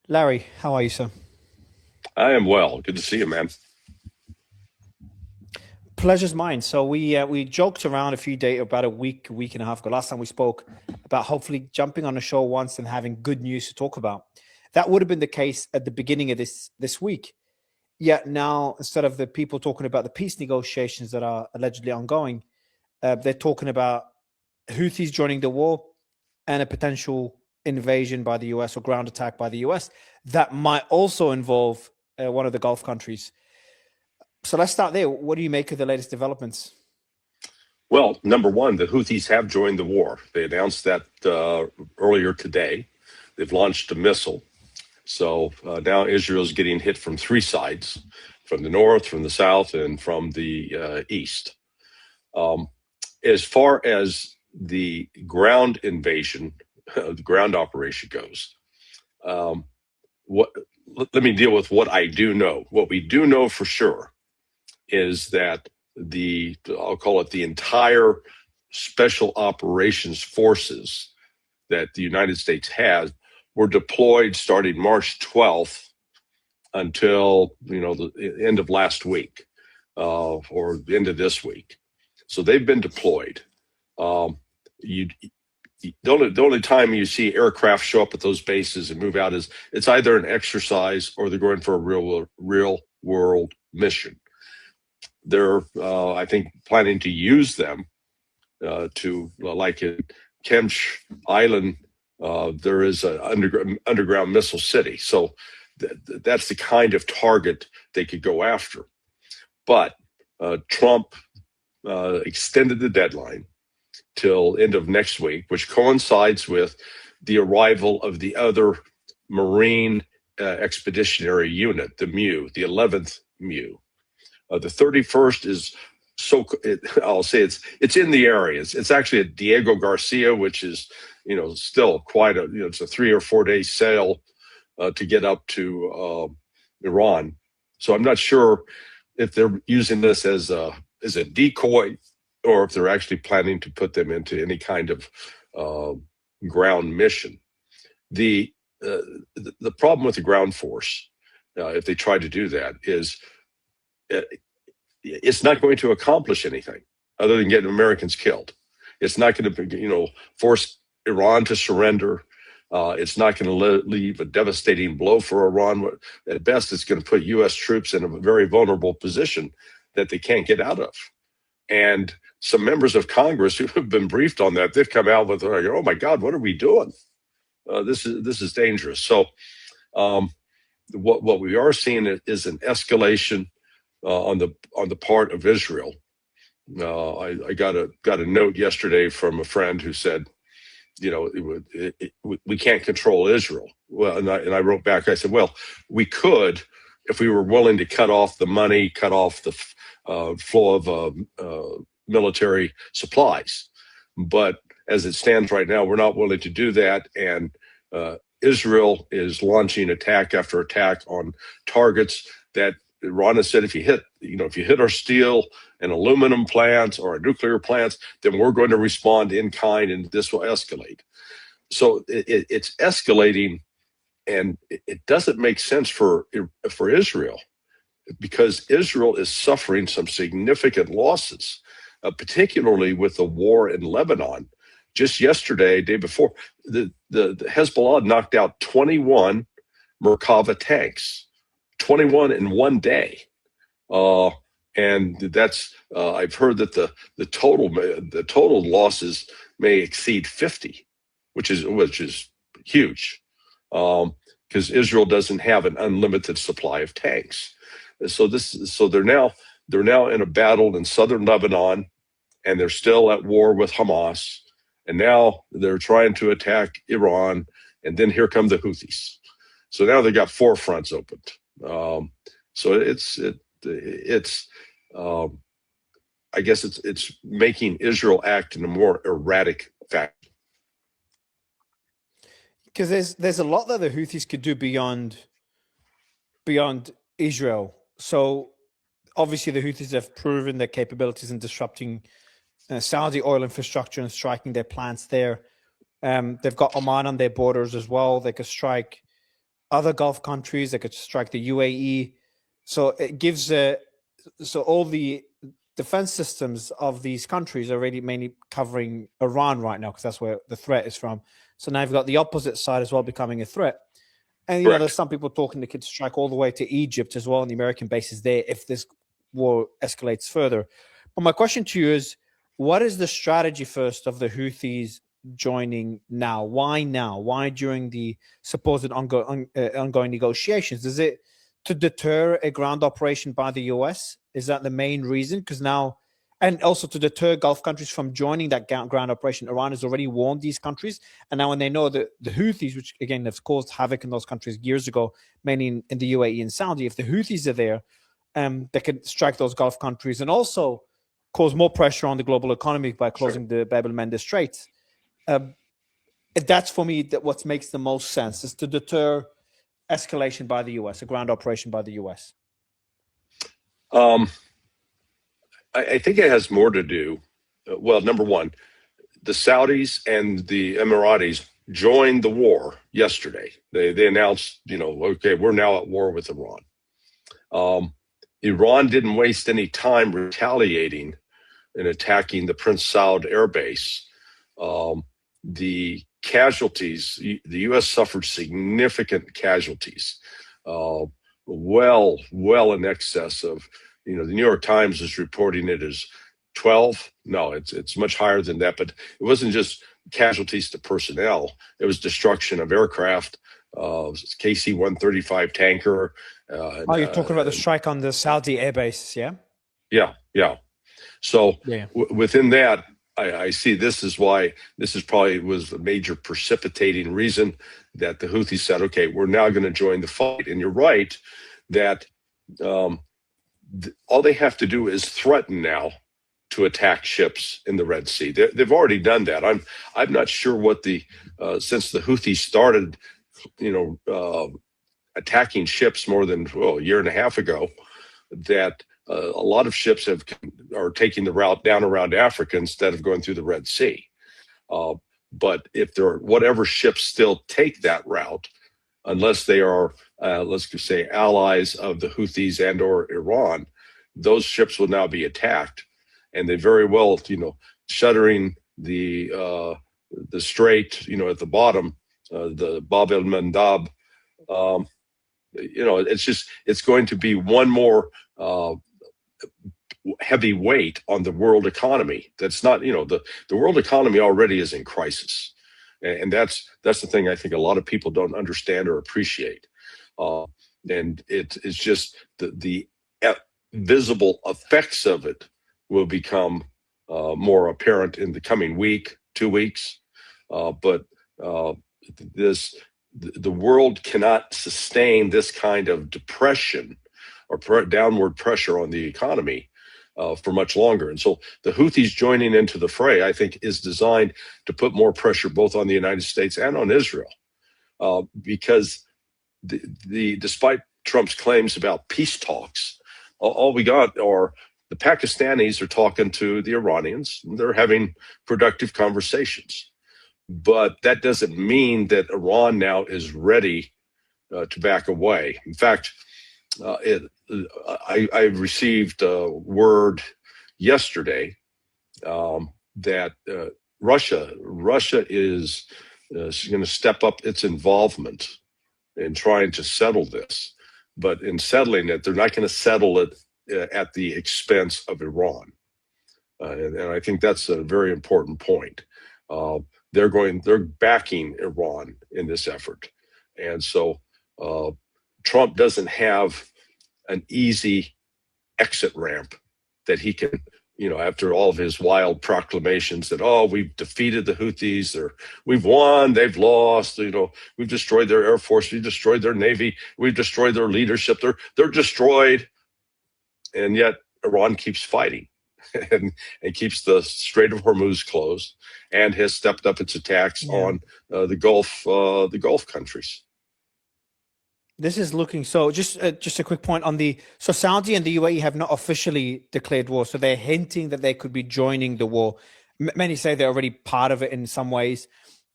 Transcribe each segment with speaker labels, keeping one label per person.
Speaker 1: Larry, how are you, sir?
Speaker 2: I am well. Good to see you, man.
Speaker 1: Pleasure's mine. So we joked around about a week and a half ago. Last time we spoke about hopefully jumping on a show once and having good news to talk about. That would have been the case at the beginning of this week. Yet now, instead of the people talking about the peace negotiations that are allegedly ongoing, they're talking about Houthis joining the war and a potential invasion by the US or ground attack by the US that might also involve one of the Gulf countries. So let's start there. What do you make of the latest developments?
Speaker 2: Well, number one, the Houthis have joined the war. They announced that earlier today. They've launched a missile. So now Israel's getting hit from three sides, from the north, from the south, and from the east. Um, as far as the ground invasion, the ground operation goes, um, what, let me deal with what I do know. What we do know for sure is that I'll call it the entire special operations forces that the United States has were deployed starting March 12th until the end of last week or the end of this week. So they've been deployed. Um, you, the only time you see aircraft show up at those bases and move out is it's either an exercise or they're going for a real world mission. They're, I think, planning to use them like in Kemch Island, there is an underground missile city. So that's the kind of target they could go after. But Trump extended the deadline till end of next week, which coincides with the arrival of the other Marine Expeditionary Unit, the MEU, the 11th MEU. The 31st is I'll say it's in the areas. It's actually at Diego Garcia, which is still quite it's a 3 or 4 day sail to get up to Iran. So I'm not sure if they're using this as a decoy or if they're actually planning to put them into any kind of ground mission. The problem with the ground force, if they try to do that, is it's not going to accomplish anything other than getting Americans killed. It's not going to, force Iran to surrender. It's not going to leave a devastating blow for Iran. At best, it's going to put U.S. troops in a very vulnerable position that they can't get out of. And some members of Congress who have been briefed on that, they've come out with, "Oh my God, what are we doing? This is dangerous." So, what we are seeing is an escalation on the part of Israel. I got a note yesterday from a friend who said, we can't control Israel. Well, and I wrote back. I said, well, we could if we were willing to cut off the money, cut off the flow of military supplies. But as it stands right now, we're not willing to do that, and Israel is launching attack after attack on targets that Iran has said, if you hit our steel and aluminum plants or our nuclear plants, then we're going to respond in kind, and this will escalate. So it's escalating, and it doesn't make sense for Israel, because Israel is suffering some significant losses, particularly with the war in Lebanon. Just yesterday, day before, the Hezbollah knocked out 21 Merkava tanks. 21 in one day. And that's I've heard that the total losses may exceed 50, which is huge, because Israel doesn't have an unlimited supply of tanks. So they're now in a battle in southern Lebanon, and they're still at war with Hamas, and now they're trying to attack Iran, and then here come the Houthis. So now they got four fronts opened. So it's I guess it's making Israel act in a more erratic fashion.
Speaker 1: Because there's a lot that the Houthis could do beyond Israel. So obviously the Houthis have proven their capabilities in disrupting Saudi oil infrastructure and striking their plants there. They've got Oman on their borders as well. They could strike other Gulf countries. They could strike the UAE. So it gives so all the defense systems of these countries are really mainly covering Iran right now, because that's where the threat is from. So now you've got the opposite side as well becoming a threat. And,
Speaker 2: Correct.
Speaker 1: there's some people talking they could strike all the way to Egypt as well, and the American bases there if this war escalates further. But my question to you is, what is the strategy first of the Houthis joining now? Why now? Why during the supposed ongoing negotiations? Is it to deter a ground operation by the US? Is that the main reason? Because now, and also to deter Gulf countries from joining that ground operation. Iran has already warned these countries, and now when they know that the Houthis, which again have caused havoc in those countries years ago, mainly in the UAE and Saudi, if the Houthis are there, they could strike those Gulf countries and also cause more pressure on the global economy by closing the Bab el-Mandeb Straits. That's for me that what makes the most sense, is to deter escalation by the US, a ground operation by the US.
Speaker 2: I think it has more to do. Well, number one, the Saudis and the Emiratis joined the war yesterday. They announced, okay, we're now at war with Iran. Iran didn't waste any time retaliating and attacking the Prince Saud air base. The casualties, the U.S. suffered significant casualties, well in excess of, the New York Times is reporting it as 12. No, it's much higher than that. But it wasn't just casualties to personnel. It was destruction of aircraft, KC-135 tanker.
Speaker 1: You're talking about the strike on the Saudi airbase, yeah?
Speaker 2: Yeah. So
Speaker 1: yeah.
Speaker 2: Within that, I see this is why this is probably was a major precipitating reason that the Houthis said, okay, we're now going to join the fight. And you're right that all they have to do is threaten now to attack ships in the Red Sea. They've already done that. I'm not sure what since the Houthis started, attacking ships more than a year and a half ago, that a lot of ships are taking the route down around Africa instead of going through the Red Sea. But if whatever ships still take that route, unless they are, let's say, allies of the Houthis and or Iran, those ships will now be attacked, and they very well, shuttering the strait, at the bottom, the Bab el-Mandeb. It's going to be one more heavy weight on the world economy. That's not, the world economy already is in crisis. And that's the thing I think a lot of people don't understand or appreciate. And it's just the visible effects of it will become more apparent in the coming week, 2 weeks. But the world cannot sustain this kind of depression or downward pressure on the economy for much longer. And so the Houthis joining into the fray, I think, is designed to put more pressure both on the United States and on Israel, because despite Trump's claims about peace talks, all we got are the Pakistanis are talking to the Iranians. They're having productive conversations. But that doesn't mean that Iran now is ready to back away. In fact, I received word yesterday that Russia is going to step up its involvement in trying to settle this. But in settling it, they're not going to settle it at the expense of Iran. And I think that's a very important point. They're backing Iran in this effort. And so Trump doesn't have an easy exit ramp that he can, after all of his wild proclamations that, we've defeated the Houthis, or we've won, they've lost, we've destroyed their air force, we've destroyed their navy, we've destroyed their leadership, they're destroyed. And yet Iran keeps fighting and keeps the Strait of Hormuz closed and has stepped up its attacks on the Gulf countries.
Speaker 1: This is looking so. Just a quick point on so Saudi and the UAE have not officially declared war, so they're hinting that they could be joining the war. Many say they're already part of it in some ways.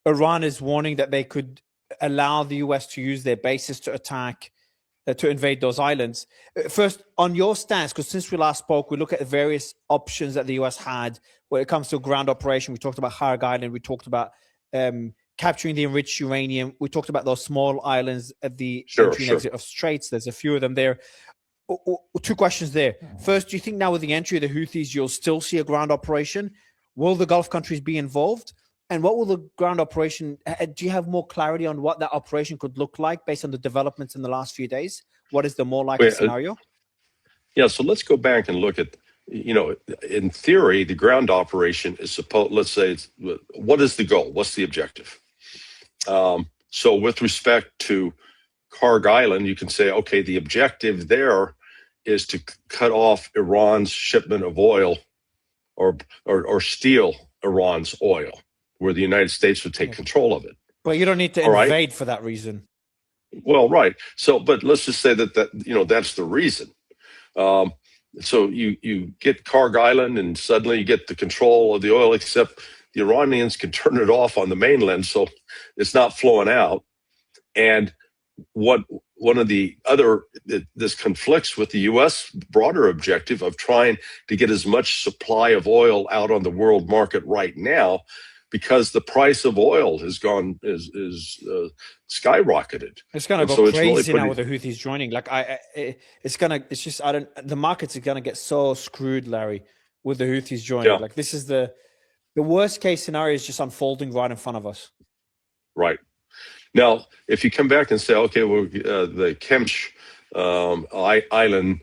Speaker 1: Iran is warning that they could allow the US to use their bases to attack, to invade those islands. First, on your stance, because since we last spoke, we look at the various options that the US had when it comes to ground operation. We talked about Harg Island. We talked about capturing the enriched uranium. We talked about those small islands at the entry and exit of straits. There's a few of them there. Two questions there. First, do you think now with the entry of the Houthis, you'll still see a ground operation? Will the Gulf countries be involved? And what will the ground operation, do you have more clarity on what that operation could look like based on the developments in the last few days? What is the more likely scenario?
Speaker 2: Yeah, so let's go back and look at, in theory, the ground operation is supposed, let's say, what is the goal? What's the objective? So with respect to Harg Island, you can say, okay, the objective there is to cut off Iran's shipment of oil or steal Iran's oil, where the United States would take control of it.
Speaker 1: But you don't need to invade for that reason.
Speaker 2: Well, right. So, but let's just say that that's the reason. So you get Harg Island, and suddenly you get the control of the oil, except the Iranians can turn it off on the mainland, so it's not flowing out. And one of the other, this conflicts with the U.S. broader objective of trying to get as much supply of oil out on the world market right now, because the price of oil has gone is skyrocketed.
Speaker 1: It's going to go crazy now with the Houthis joining. Like the markets are going to get so screwed, Larry, with the Houthis joining. Yeah. Like this is the worst case scenario is just unfolding right in front of us.
Speaker 2: Right. Now, if you come back and say, okay, well, the Kemch island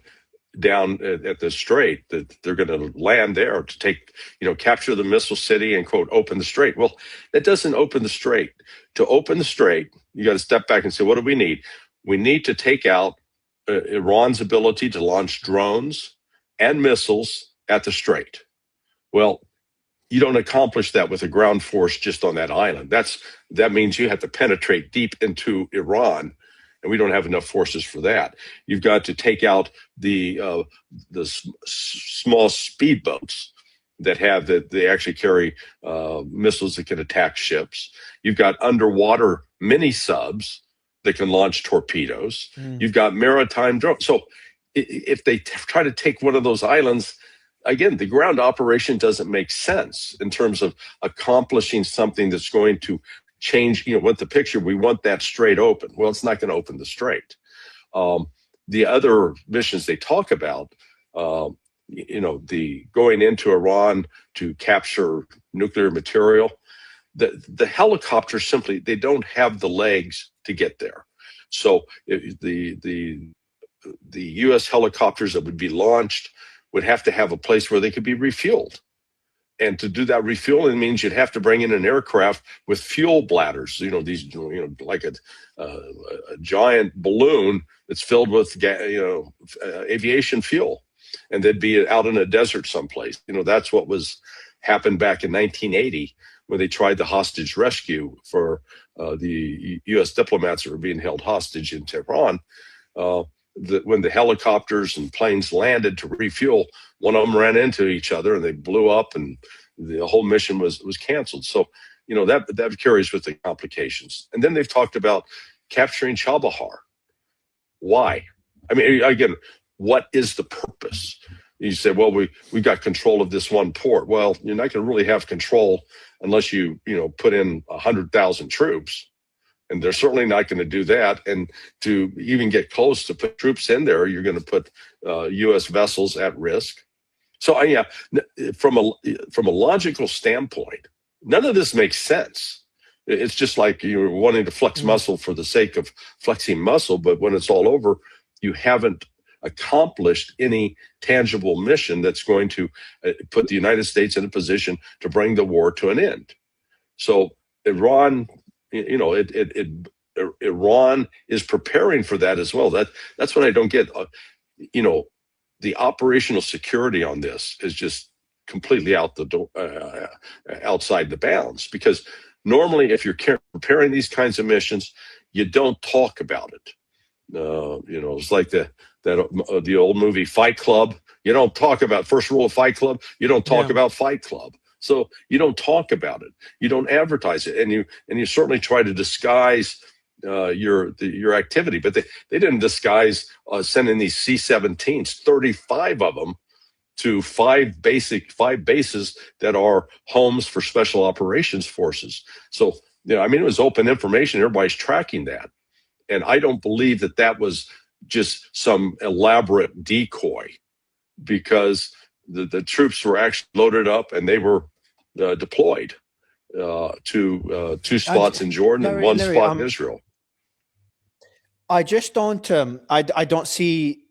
Speaker 2: down at the strait, that they're going to land there to take, capture the missile city and, quote, open the strait. Well, that doesn't open the strait. To open the strait, you got to step back and say, what do we need? We need to take out Iran's ability to launch drones and missiles at the strait. Well, you don't accomplish that with a ground force just on that island. That means you have to penetrate deep into Iran, and we don't have enough forces for that. You've got to take out the small speedboats that they actually carry missiles that can attack ships. You've got underwater mini subs that can launch torpedoes. You've got maritime drones. So if they try to take one of those islands, again, the ground operation doesn't make sense in terms of accomplishing something that's going to change, with the picture, we want that strait open. Well, it's not going to open the strait. The other missions they talk about, the going into Iran to capture nuclear material, the helicopters simply, they don't have the legs to get there. So the U.S. helicopters that would be launched would have to have a place where they could be refueled. And to do that refueling means you'd have to bring in an aircraft with fuel bladders, like a giant balloon that's filled with, aviation fuel. And they'd be out in a desert someplace. That's what happened back in 1980 when they tried the hostage rescue for the U.S. diplomats that were being held hostage in Tehran. When the helicopters and planes landed to refuel, one of them ran into each other and they blew up, and the whole mission was canceled. So, that carries with the complications. And then they've talked about capturing Chabahar. Why? I mean, again, what is the purpose? You say, well, we got control of this one port. Well, you're not going to really have control unless you put in 100,000 troops. And they're certainly not going to do that. And to even get close to put troops in there, you're going to put U.S. vessels at risk. So, from a logical standpoint, none of this makes sense. It's just like you're wanting to flex muscle for the sake of flexing muscle, but when it's all over, you haven't accomplished any tangible mission that's going to put the United States in a position to bring the war to an end. So Iran, Iran is preparing for that as well. That's what I don't get. The operational security on this is just completely out the door, outside the bounds. Because normally, if you're preparing these kinds of missions, you don't talk about it. It's like the old movie Fight Club. You don't talk about first rule of Fight Club. You don't talk about Fight Club. So you don't talk about it. You don't advertise it, and you certainly try to disguise your activity. But they didn't disguise sending these C-17s, 35 of them, to five bases that are homes for special operations forces. So, I mean, it was open information. Everybody's tracking that. And I don't believe that was just some elaborate decoy, because the troops were actually loaded up and they were deployed to two spots in Jordan and one spot in Israel.
Speaker 1: I just don't. I don't see.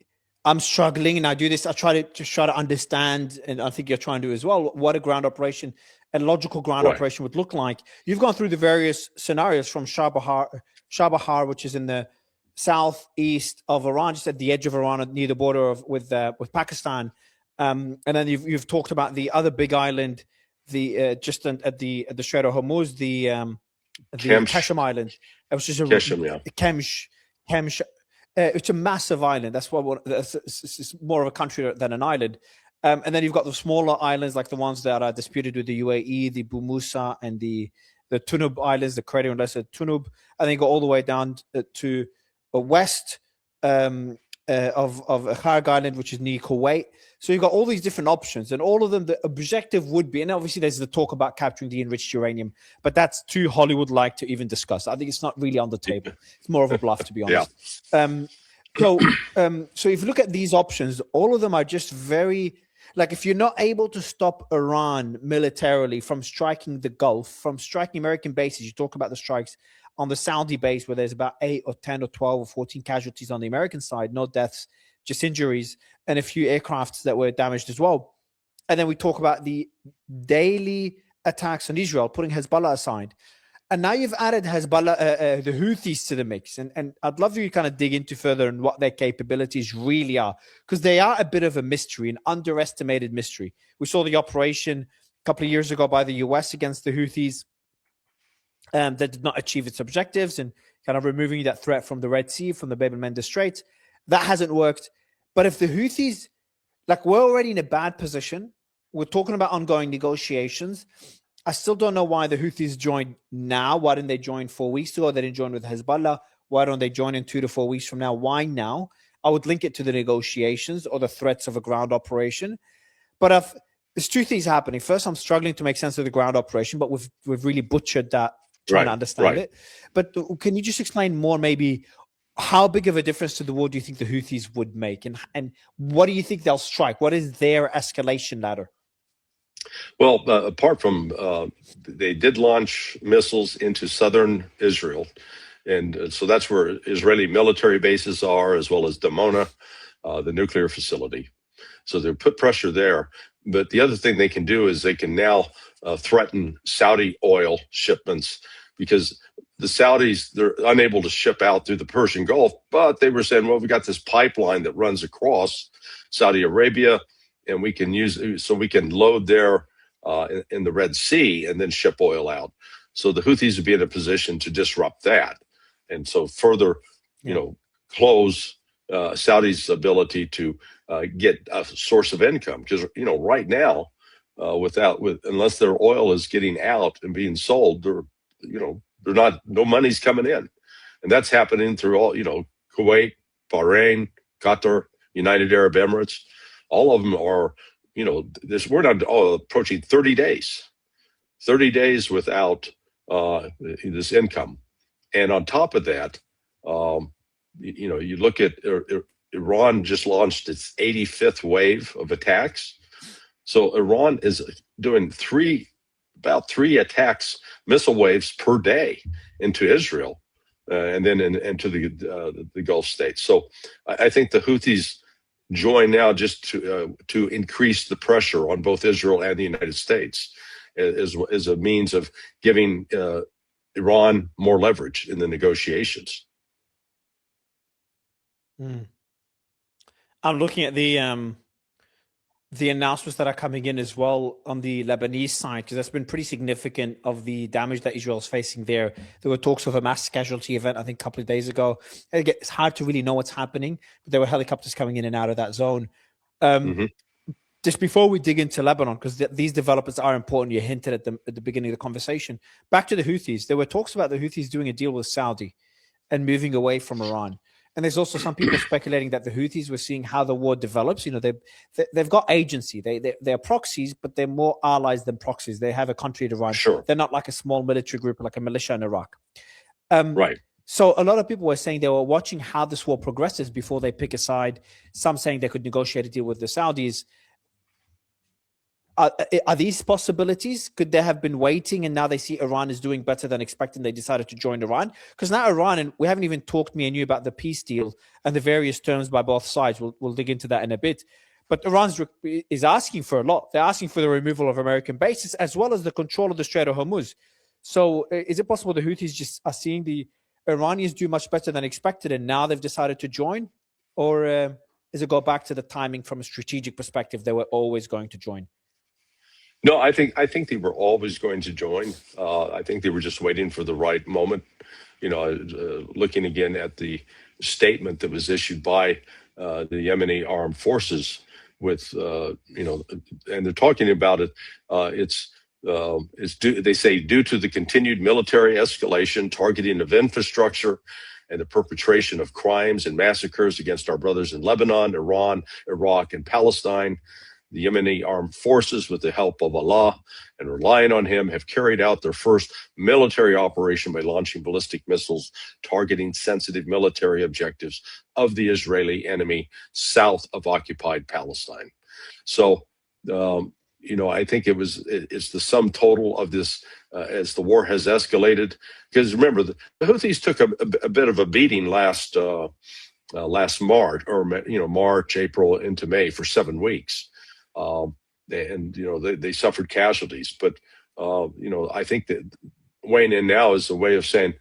Speaker 1: I'm struggling, and I do this. I try to understand, and I think you're trying to as well, what a ground operation, a logical ground operation would look like. You've gone through the various scenarios from Shabahar, which is in the southeast of Iran, just at the edge of Iran, near the border with Pakistan, and then you've talked about the other big island, just at the Strait of Hormuz, the Keshem Island, which is Kemsh. It's a massive island. That's what it's more of a country than an island. And then you've got the smaller islands, like the ones that are disputed with the UAE, the Bu Musa and the Tunub Islands, the Credit and Lesser Tunub. And then you go all the way down to the west of Kharg Island, which is near Kuwait. So you've got all these different options, and all of them, the objective would be, and obviously there's the talk about capturing the enriched uranium, but that's too Hollywood-like to even discuss. I think it's not really on the table. It's more of a bluff, to be honest. Yeah. So if you look at these options, all of them are just very, like, if you're not able to stop Iran militarily from striking the Gulf, from striking American bases, you talk about the strikes on the Saudi base where there's about 8 or 10 or 12 or 14 casualties on the American side, no deaths, just injuries, and a few aircrafts that were damaged as well. And then we talk about the daily attacks on Israel, putting Hezbollah aside. And now you've added Hezbollah, the Houthis to the mix. And I'd love you to kind of dig into further on what their capabilities really are, because they are a bit of a mystery, an underestimated mystery. We saw the operation a couple of years ago by the US against the Houthis that did not achieve its objectives, and kind of removing that threat from the Red Sea, from the Bab el-Mandeb Strait. That hasn't worked. But if the Houthis, like, we're already in a bad position, we're talking about ongoing negotiations. I still don't know why the Houthis joined now. Why didn't they join 4 weeks ago? They didn't join with Hezbollah. Why don't they join in 2 to 4 weeks from now? Why now? I would link it to the negotiations or the threats of a ground operation. But there's two things happening. First, I'm struggling to make sense of the ground operation, but we've really butchered that, trying to understand it. But can you just explain more, maybe, how big of a difference to the war do you think the Houthis would make? And what do you think they'll strike? What is their escalation ladder?
Speaker 2: Well, apart from they did launch missiles into southern Israel. And so that's where Israeli military bases are, as well as Dimona, the nuclear facility. So they put pressure there. But the other thing they can do is they can now threaten Saudi oil shipments, because the Saudis, they're unable to ship out through the Persian Gulf, but they were saying, well, we got this pipeline that runs across Saudi Arabia, and we can we can load there in the Red Sea and then ship oil out. So the Houthis would be in a position to disrupt that, and so further, close Saudi's ability to get a source of income. Because right now, unless their oil is getting out and being sold, no money's coming in, and that's happening through all, Kuwait, Bahrain, Qatar, United Arab Emirates. All of them are, we're not approaching 30 days without this income. And on top of that, you look at Iran just launched its 85th wave of attacks. So Iran is doing about three attacks, missile waves per day into Israel, and then into the Gulf states. So I think the Houthis join now just to increase the pressure on both Israel and the United States as a means of giving Iran more leverage in the negotiations.
Speaker 1: I'm looking at the announcements that are coming in as well on the Lebanese side, because that's been pretty significant of the damage that Israel is facing there. There were talks of a mass casualty event, I think, a couple of days ago. It's hard to really know what's happening, but there were helicopters coming in and out of that zone. Just before we dig into Lebanon, because these developments are important, you hinted at the beginning of the conversation. Back to the Houthis. There were talks about the Houthis doing a deal with Saudi and moving away from Iran. And there's also some people speculating that the Houthis were seeing how the war develops. They've got agency. They're proxies, but they're more allies than proxies. They have a country in Iran.
Speaker 2: Sure.
Speaker 1: They're not like a small military group, like a militia in Iraq.
Speaker 2: Right.
Speaker 1: So a lot of people were saying they were watching how this war progresses before they pick a side. Some saying they could negotiate a deal with the Saudis. Are these possibilities? Could they have been waiting and now they see Iran is doing better than expected and they decided to join Iran? Because now Iran, and we haven't even talked, me and you, about the peace deal and the various terms by both sides. We'll dig into that in a bit. But Iran is asking for a lot. They're asking for the removal of American bases as well as the control of the Strait of Hormuz. So is it possible the Houthis just are seeing the Iranians do much better than expected and now they've decided to join? Or does it go back to the timing from a strategic perspective? They were always going to join.
Speaker 2: No, I think they were always going to join. I think they were just waiting for the right moment. Looking again at the statement that was issued by the Yemeni armed forces, with and they're talking about it. It's due, they say, due to the continued military escalation, targeting of infrastructure, and the perpetration of crimes and massacres against our brothers in Lebanon, Iran, Iraq, and Palestine. The Yemeni armed forces, with the help of Allah and relying on him, have carried out their first military operation by launching ballistic missiles targeting sensitive military objectives of the Israeli enemy south of occupied Palestine. So, I think it's the sum total of this as the war has escalated. Because remember, the Houthis took a bit of a beating last March, or March, April into May, for 7 weeks. They suffered casualties, but I think that weighing in now is a way of saying,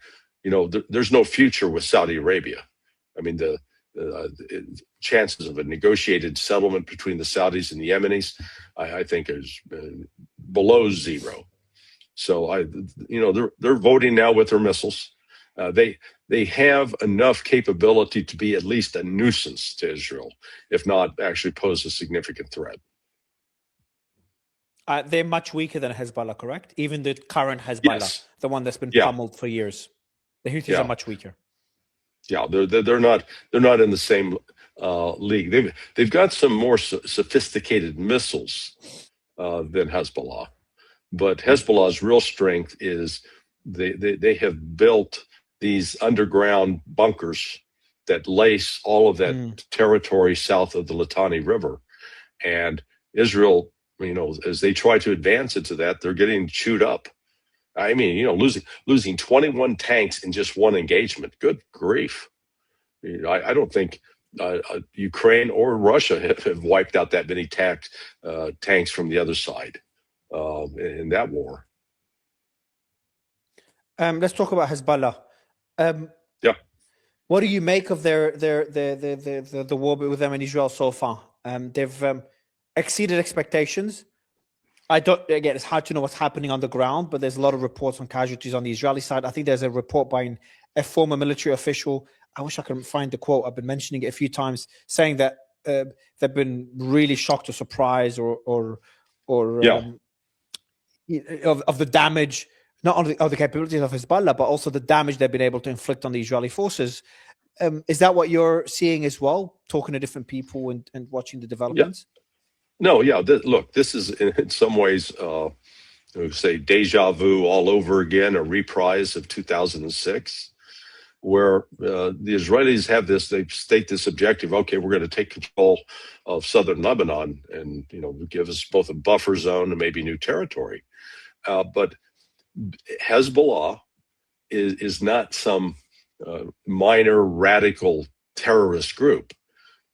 Speaker 2: there's no future with Saudi Arabia. I mean, the chances of a negotiated settlement between the Saudis and the Yemenis, I think, is below zero. So they're voting now with their missiles. They have enough capability to be at least a nuisance to Israel, if not actually pose a significant threat.
Speaker 1: They're much weaker than Hezbollah, correct? Even the current Hezbollah,
Speaker 2: yes.
Speaker 1: The one that's been pummeled for years. The Houthis are much weaker. Yeah,
Speaker 2: they're not in the same league. They've got some more sophisticated missiles than Hezbollah, but Hezbollah's real strength is they have built these underground bunkers that lace all of that territory south of the Litani River, and Israel, as they try to advance into that, they're getting chewed up. I mean, losing 21 tanks in just one engagement. Good grief. I don't think Ukraine or Russia have wiped out that many tanks from the other side in that war.
Speaker 1: Let's talk about Hezbollah. What do you make of the war with them in Israel so far? They've exceeded expectations. Again, it's hard to know what's happening on the ground, but there's a lot of reports on casualties on the Israeli side. I think there's a report by a former military official. I wish I could find the quote. I've been mentioning it a few times, saying that they've been really shocked or surprised of the damage, not only of the capabilities of Hezbollah, but also the damage they've been able to inflict on the Israeli forces. Is that what you're seeing as well, talking to different people and watching the developments?
Speaker 2: Look, this is in some ways, say, deja vu all over again, a reprise of 2006, where the Israelis have this, they state this objective, okay, we're going to take control of southern Lebanon and, give us both a buffer zone and maybe new territory. But Hezbollah is not some minor radical terrorist group.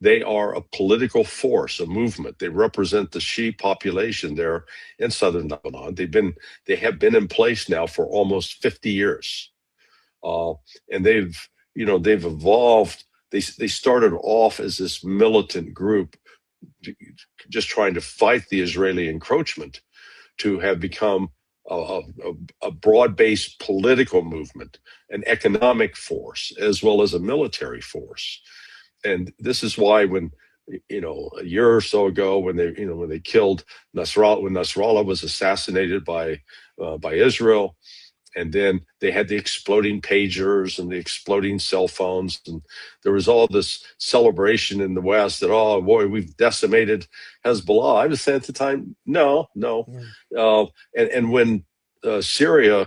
Speaker 2: They are a political force, a movement. They represent the Shia population there in southern Lebanon. They have been in place now for almost 50 years, and they've evolved. They started off as this militant group, just trying to fight the Israeli encroachment, to have become a broad-based political movement, an economic force, as well as a military force. And this is why when, a year or so ago, when they killed Nasrallah, when Nasrallah was assassinated by Israel, And then they had the exploding pagers and the exploding cell phones. And there was all this celebration in the West that, oh, boy, we've decimated Hezbollah. I was saying at the time, no. And when Syria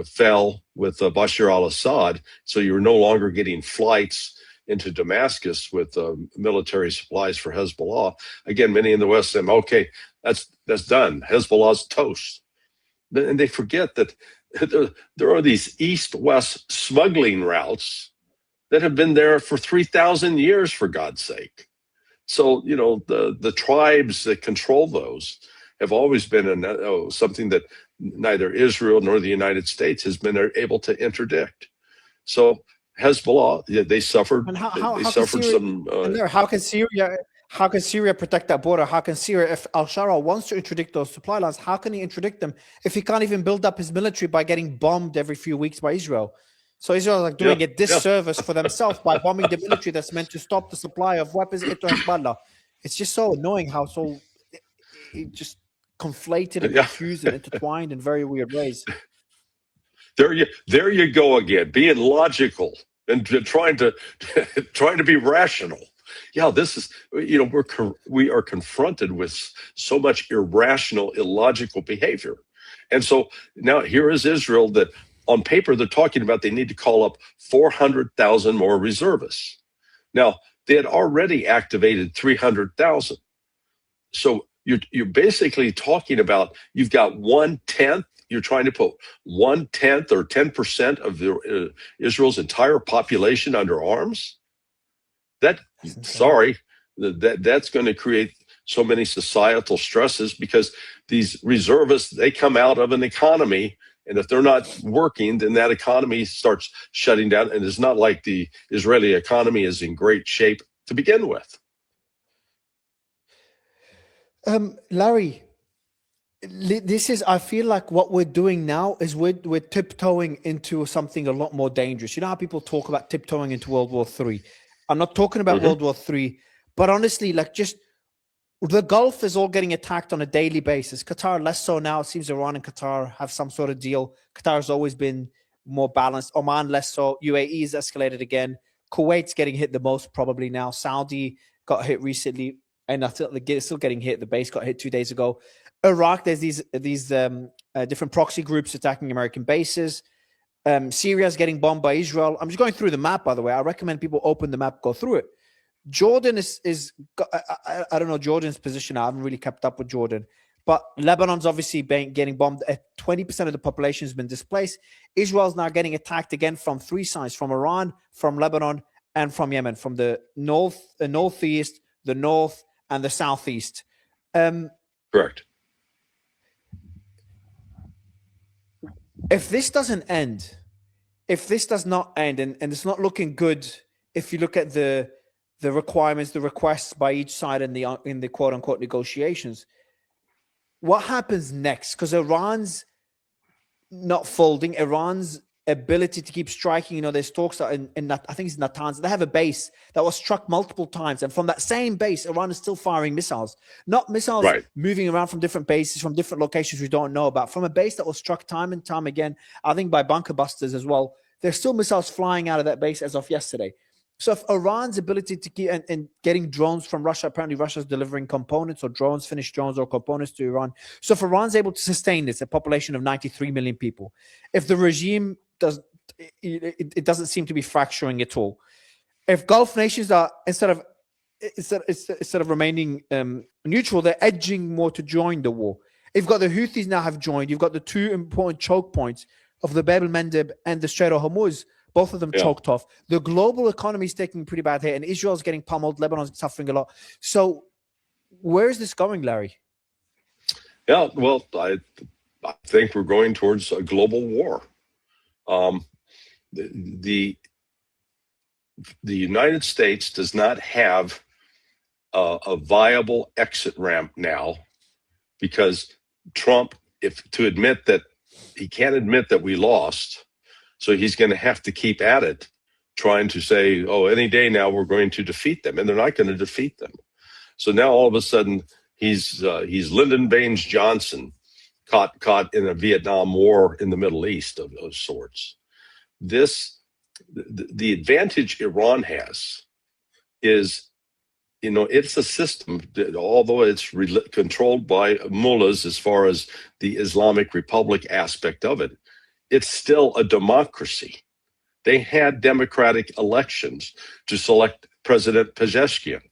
Speaker 2: fell with Bashar al-Assad, so you were no longer getting flights into Damascus with military supplies for Hezbollah. Again, many in the West said, okay, that's done. Hezbollah's toast. And they forget that there are these east-west smuggling routes that have been there for 3,000 years, for God's sake. So, the tribes that control those have always been something that neither Israel nor the United States has been able to interdict. So Hezbollah, they suffered.
Speaker 1: And how can Syria protect that border? How can Syria, if al-Shara wants to interdict those supply lines, how can he interdict them if he can't even build up his military by getting bombed every few weeks by Israel? So Israel is doing a disservice for themselves by bombing the military that's meant to stop the supply of weapons into Hezbollah. It's just so annoying how it just conflated and confused and intertwined in very weird ways.
Speaker 2: There you go again, being logical and trying to be rational. Yeah, this is, we are confronted with so much irrational, illogical behavior. And so now here is Israel that on paper they're talking about they need to call up 400,000 more reservists. Now, they had already activated 300,000. So you're basically talking about you've got 1/10. You're trying to put 1/10 or 10% of Israel's entire population under arms. That's going to create so many societal stresses because these reservists, they come out of an economy, and if they're not working, then that economy starts shutting down. And it's not like the Israeli economy is in great shape to begin with.
Speaker 1: Larry, I feel like what we're doing now is we're tiptoeing into something a lot more dangerous. You know how people talk about tiptoeing into World War III? I'm not talking about World War III, but honestly, just the Gulf is all getting attacked on a daily basis. Qatar less so now. It seems Iran and Qatar have some sort of deal. Qatar's always been more balanced. Oman less so. UAE is escalated again. Kuwait's getting hit the most probably now. Saudi got hit recently, and they're still getting hit. The base got hit 2 days ago. Iraq, there's these different proxy groups attacking American bases. Syria's getting bombed by Israel. I'm just going through the map, by the way. I recommend people open the map, go through it. Jordan I don't know Jordan's position. I haven't really kept up with Jordan. But Lebanon's obviously getting bombed. 20% of the population has been displaced. Israel's now getting attacked again from three sides, from Iran, from Lebanon, and from Yemen, from the northeast, the north, and the southeast.
Speaker 2: Correct.
Speaker 1: If this doesn't end, if this does not end, and it's not looking good, if you look at the requirements, the requests by each side in the quote unquote negotiations, what happens next? Because Iran's not folding. Iran's ability to keep striking. There's talks that in I think it's Natanz. They have a base that was struck multiple times, and from that same base, Iran is still firing missiles. Not missiles moving around from different bases, from different locations we don't know about. From a base that was struck time and time again, I think by bunker busters as well. There's still missiles flying out of that base as of yesterday. So if Iran's ability to keep and getting drones from Russia, apparently Russia's delivering components or drones, finished drones or components to Iran. So if Iran's able to sustain this, a population of 93 million people, if the regime it doesn't seem to be fracturing at all. If Gulf nations are instead of remaining neutral, they're edging more to join the war. You've got the Houthis now have joined. You've got the two important choke points of the Bab el-Mandeb and the Strait of Hormuz. Both of them choked off. The global economy is taking a pretty bad hit, and Israel's getting pummeled. Lebanon's suffering a lot. So where is this going, Larry?
Speaker 2: Yeah, well, I think we're going towards a global war. The United States does not have a viable exit ramp now, because Trump, to admit that he can't admit that we lost, so he's going to have to keep at it, trying to say, oh, any day now we're going to defeat them, and they're not going to defeat them. So now all of a sudden he's Lyndon Baines Johnson, caught in a Vietnam War in the Middle East of sorts. The advantage Iran has is, it's a system that, although it's controlled by mullahs as far as the Islamic Republic aspect of it, it's still a democracy. They had democratic elections to select President Pezeshkian,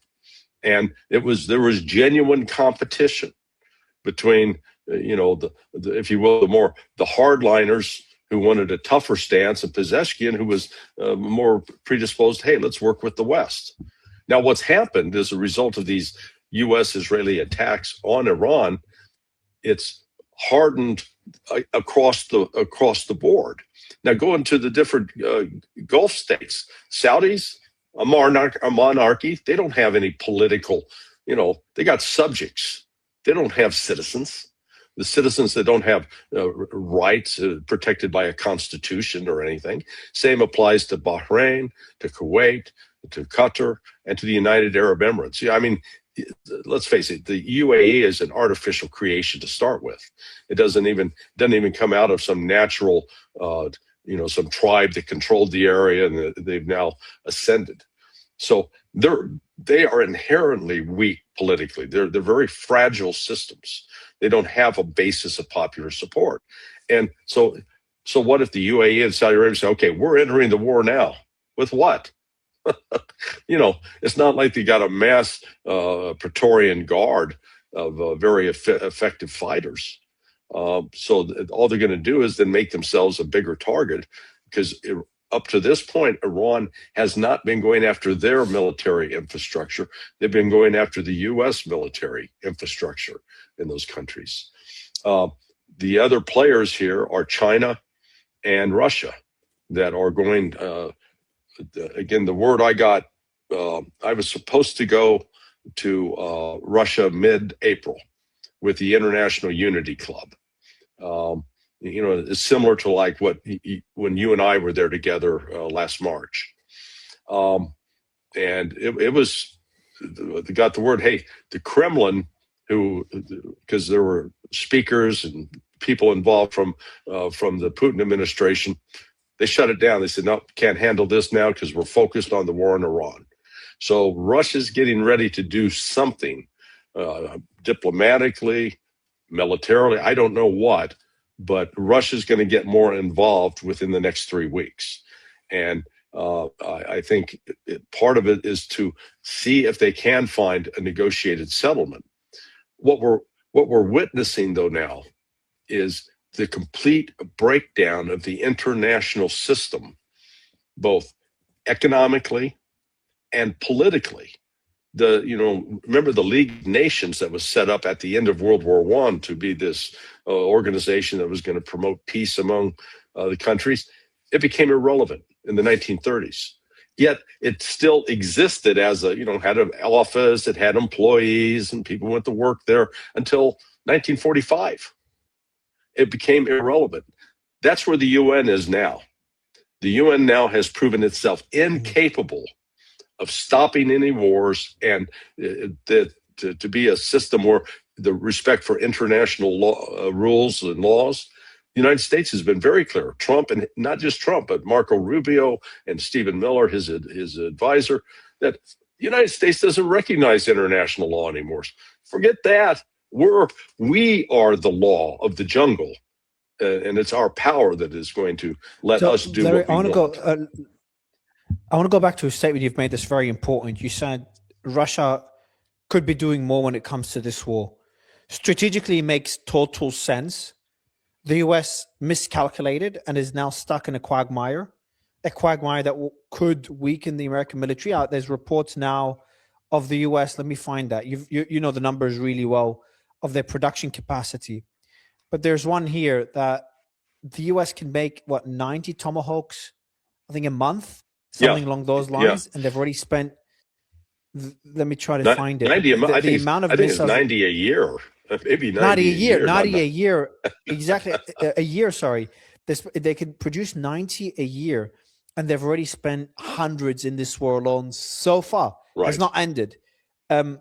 Speaker 2: and there was genuine competition between, if you will, the hardliners who wanted a tougher stance, and Pezeshkian, who was more predisposed. Hey, let's work with the West. Now, what's happened as a result of these U.S.-Israeli attacks on Iran, it's hardened across the board. Now, going to the different Gulf states, Saudis, a monarchy, they don't have any political, they got subjects. They don't have citizens. The citizens that don't have rights protected by a constitution or anything. Same applies to Bahrain, to Kuwait, to Qatar, and to the United Arab Emirates. Yeah, I mean, let's face it, the UAE is an artificial creation to start with. It doesn't even come out of some natural, some tribe that controlled the area and they've now ascended. So they are inherently weak politically. They're very fragile systems. They don't have a basis of popular support. And so what if the UAE and Saudi Arabia say, okay, we're entering the war now? With what? It's not like they got a mass Praetorian guard of very effective fighters. So all they're going to do is then make themselves a bigger target, because up to this point, Iran has not been going after their military infrastructure. They've been going after the U.S. military infrastructure in those countries. The other players here are China and Russia that are going, again, the word I got, I was supposed to go to Russia mid-April with the International Unity Club. It's similar to like when you and I were there together last March. And it was, they got the word, hey, the Kremlin, because there were speakers and people involved from the Putin administration, they shut it down. They said, no, can't handle this now because we're focused on the war in Iran. So Russia's getting ready to do something diplomatically, militarily, I don't know what, but Russia's going to get more involved within the next 3 weeks. And I think part of it is to see if they can find a negotiated settlement. What we're witnessing, though, now is the complete breakdown of the international system, both economically and politically. Remember the League of Nations that was set up at the end of World War I to be this organization that was going to promote peace among the countries? It became irrelevant in the 1930s. Yet it still existed as had an office, it had employees, and people went to work there until 1945. It became irrelevant. That's where the UN is now. The UN now has proven itself incapable of stopping any wars, and to be a system where the respect for international law, rules and laws. The United States has been very clear. Trump, and not just Trump, but Marco Rubio and Stephen Miller, his advisor, that the United States doesn't recognize international law anymore. Forget that. We are the law of the jungle, and it's our power that is going to let us do
Speaker 1: Larry,
Speaker 2: what we want.
Speaker 1: I want to go back to a statement you've made that's very important. You said Russia could be doing more when it comes to this war. Strategically, it makes total sense. The US miscalculated and is now stuck in a quagmire that could weaken the American military. There's reports now of the US. Let me find that. You know the numbers really well of their production capacity. But there's one here that the US can make, 90 Tomahawks, I think, a month, something along those lines. And they've already spent, let me try to find it.
Speaker 2: 90 I think it's 90 a year. Maybe 90
Speaker 1: a year. Exactly. A year, sorry. They could produce 90 a year, and they've already spent hundreds in this war alone so far. Right. It's not ended. And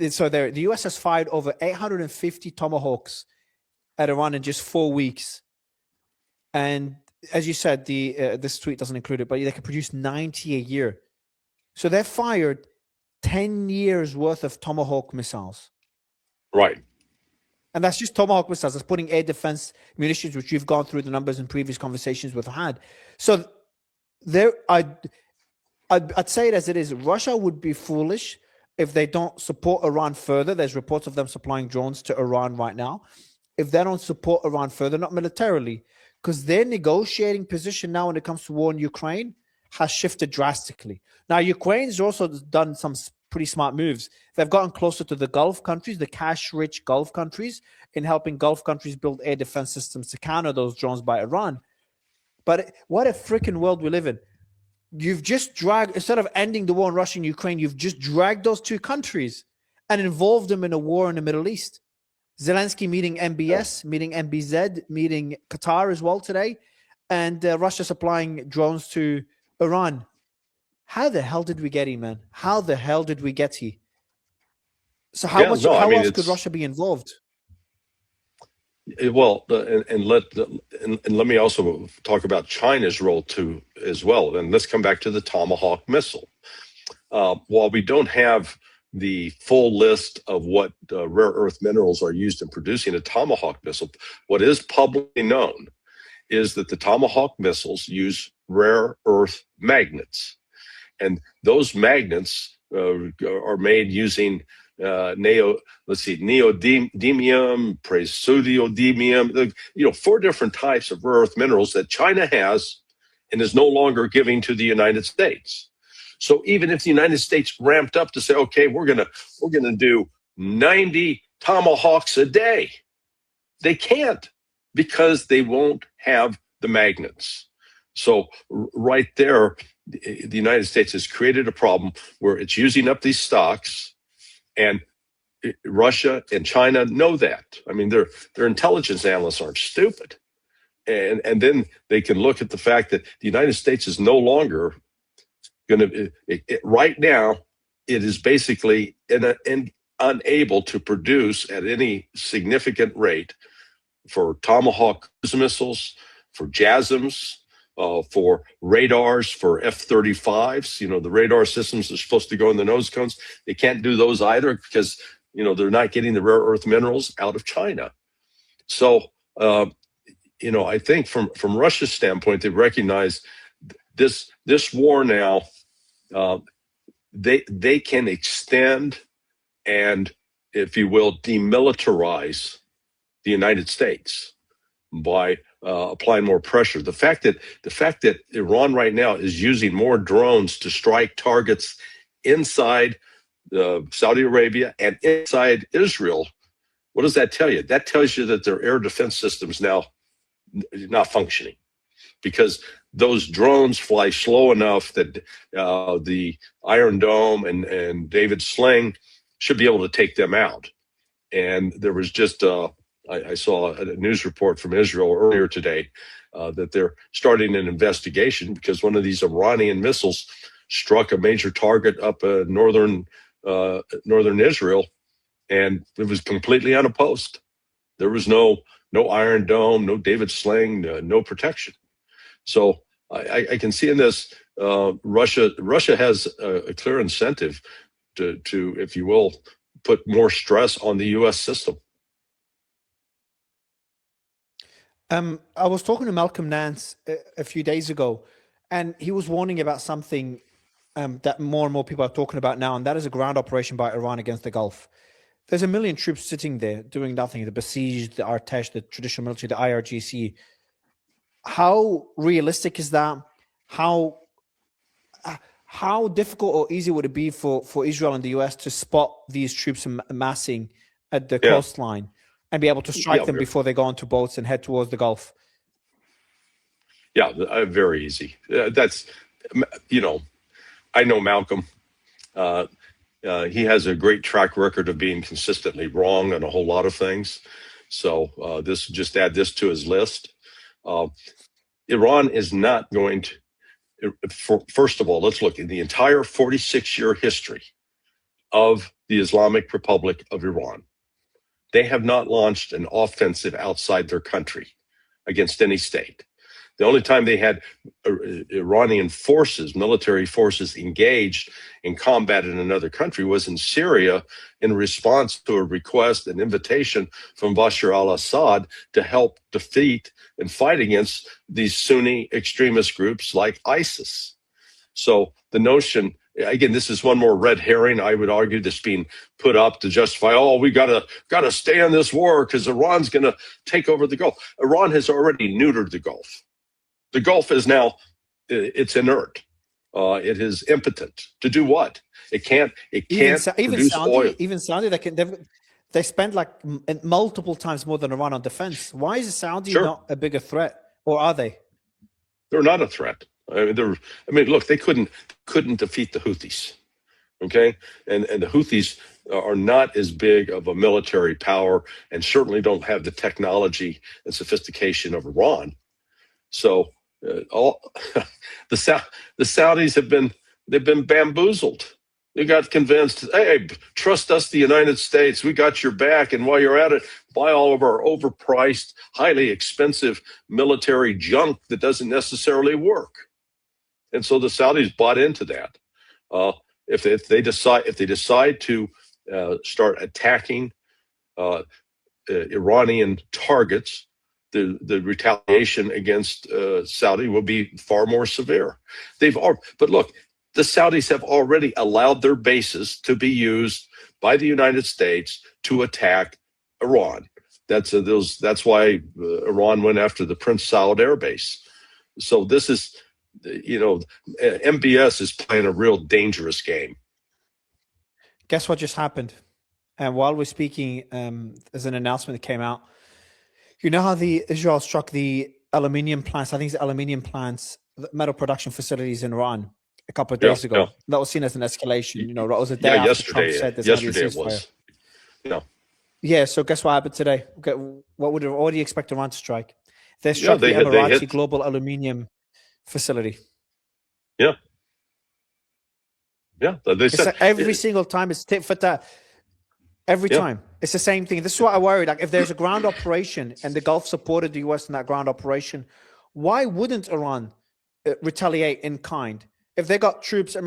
Speaker 1: so the US has fired over 850 Tomahawks at Iran in just 4 weeks. And as you said, this tweet doesn't include it, but they can produce 90 a year. So they've fired 10 years worth of Tomahawk missiles.
Speaker 2: Right.
Speaker 1: And that's just Tomahawk missiles. That's putting air defense munitions, which you've gone through the numbers in previous conversations we've had. So there, I'd say it as it is. Russia would be foolish if they don't support Iran further. There's reports of them supplying drones to Iran right now. If they don't support Iran further, not militarily, because their negotiating position now when it comes to war in Ukraine has shifted drastically. Now, Ukraine's also done some pretty smart moves. They've gotten closer to the Gulf countries, the cash-rich Gulf countries, in helping Gulf countries build air defense systems to counter those drones by Iran. But what a freaking world we live in. You've just dragged, instead of ending the war in Russia and Ukraine, you've just dragged those two countries and involved them in a war in the Middle East. Zelensky meeting MBS, meeting MBZ, meeting Qatar as well today, and Russia supplying drones to Iran. How the hell did we get here, man? How the hell did we get here? So how else could Russia be involved?
Speaker 2: Well, and let me also talk about China's role too as well. And let's come back to the Tomahawk missile. While we don't have the full list of what rare earth minerals are used in producing a Tomahawk missile, what is publicly known is that the Tomahawk missiles use rare earth magnets. And those magnets are made using neodymium, praseodymium, 4 different types of rare earth minerals that China has and is no longer giving to the United States. So even if the United States ramped up to say, okay, we're gonna do 90 Tomahawks a day, they can't because they won't have the magnets. So right there, the United States has created a problem where it's using up these stocks, and Russia and China know that. I mean, their intelligence analysts aren't stupid. And then they can look at the fact that the United States is no longer going to, right now, it is basically unable to produce at any significant rate for Tomahawk missiles, for JASSMs, for radars, for F-35s. The radar systems are supposed to go in the nose cones. They can't do those either because, they're not getting the rare earth minerals out of China. So, I think from Russia's standpoint, they recognize this war now. They can extend and, if you will, demilitarize the United States by applying more pressure. The fact that Iran right now is using more drones to strike targets inside Saudi Arabia and inside Israel, what does that tell you? That tells you that their air defense system's now not functioning, because those drones fly slow enough that the Iron Dome and David Sling should be able to take them out. And there was just I saw a news report from Israel earlier today that they're starting an investigation because one of these Iranian missiles struck a major target up northern Israel, and it was completely unopposed. There was no Iron Dome, no David Sling, no protection. So I can see in this Russia has a clear incentive to, if you will, put more stress on the U.S. system.
Speaker 1: I was talking to Malcolm Nance a few days ago, and he was warning about something that more and more people are talking about now, and that is a ground operation by Iran against the Gulf. There's 1 million troops sitting there doing nothing, the besieged, the Artesh, the traditional military, the IRGC. How realistic is that? How difficult or easy would it be for Israel and the US to spot these troops amassing at the coastline and be able to strike them before they go onto boats and head towards the Gulf?
Speaker 2: Yeah, very easy. That's, I know Malcolm. He has a great track record of being consistently wrong on a whole lot of things. So this just add this to his list. Iran is not going to, first of all, let's look at the entire 46-year history of the Islamic Republic of Iran. they have not launched an offensive outside their country against any state. The only time they had Iranian forces, military forces, engaged in combat in another country was in Syria in response to a request, an invitation from Bashar al-Assad to help defeat and fight against these Sunni extremist groups like ISIS. So the notion, again, this is one more red herring, I would argue, that's being put up to justify, oh, we gotta stay in this war because Iran's gonna take over the Gulf. Iran has already neutered the Gulf. The Gulf is now, it's inert. It is impotent to do what? It can't produce oil.
Speaker 1: Even Saudi, they spend like multiple times more than Iran on defense. Why is Saudi not a bigger threat, or are they?
Speaker 2: They're not a threat. Look, they couldn't defeat the Houthis, okay? And the Houthis are not as big of a military power, and certainly don't have the technology and sophistication of Iran. So the Saudis they've been bamboozled. They got convinced, hey, trust us, the United States. We got your back, and while you're at it, buy all of our overpriced, highly expensive military junk that doesn't necessarily work. And so the Saudis bought into that. If they decide to start attacking Iranian targets, the retaliation against Saudi will be far more severe. But look, the Saudis have already allowed their bases to be used by the United States to attack Iran. That's why Iran went after the Prince Saud Air Base. So this is, MBS is playing a real dangerous game.
Speaker 1: Guess what just happened? And while we're speaking, there's an announcement that came out. You know how Israel struck the aluminium plants? I think it's aluminium plants, metal production facilities in Iran a couple of days ago. Yeah. That was seen as an escalation. That was a day after Trump said there's going to be a ceasefire. Yeah. So guess what happened today? What do you expect Iran to strike? They struck the Emirati Global Aluminium facility.
Speaker 2: Yeah. They said
Speaker 1: every single time it's tit for tat. Every time. It's the same thing. This is what I worry. Like, if there's a ground operation and the Gulf supported the US in that ground operation, why wouldn't Iran retaliate in kind? If they got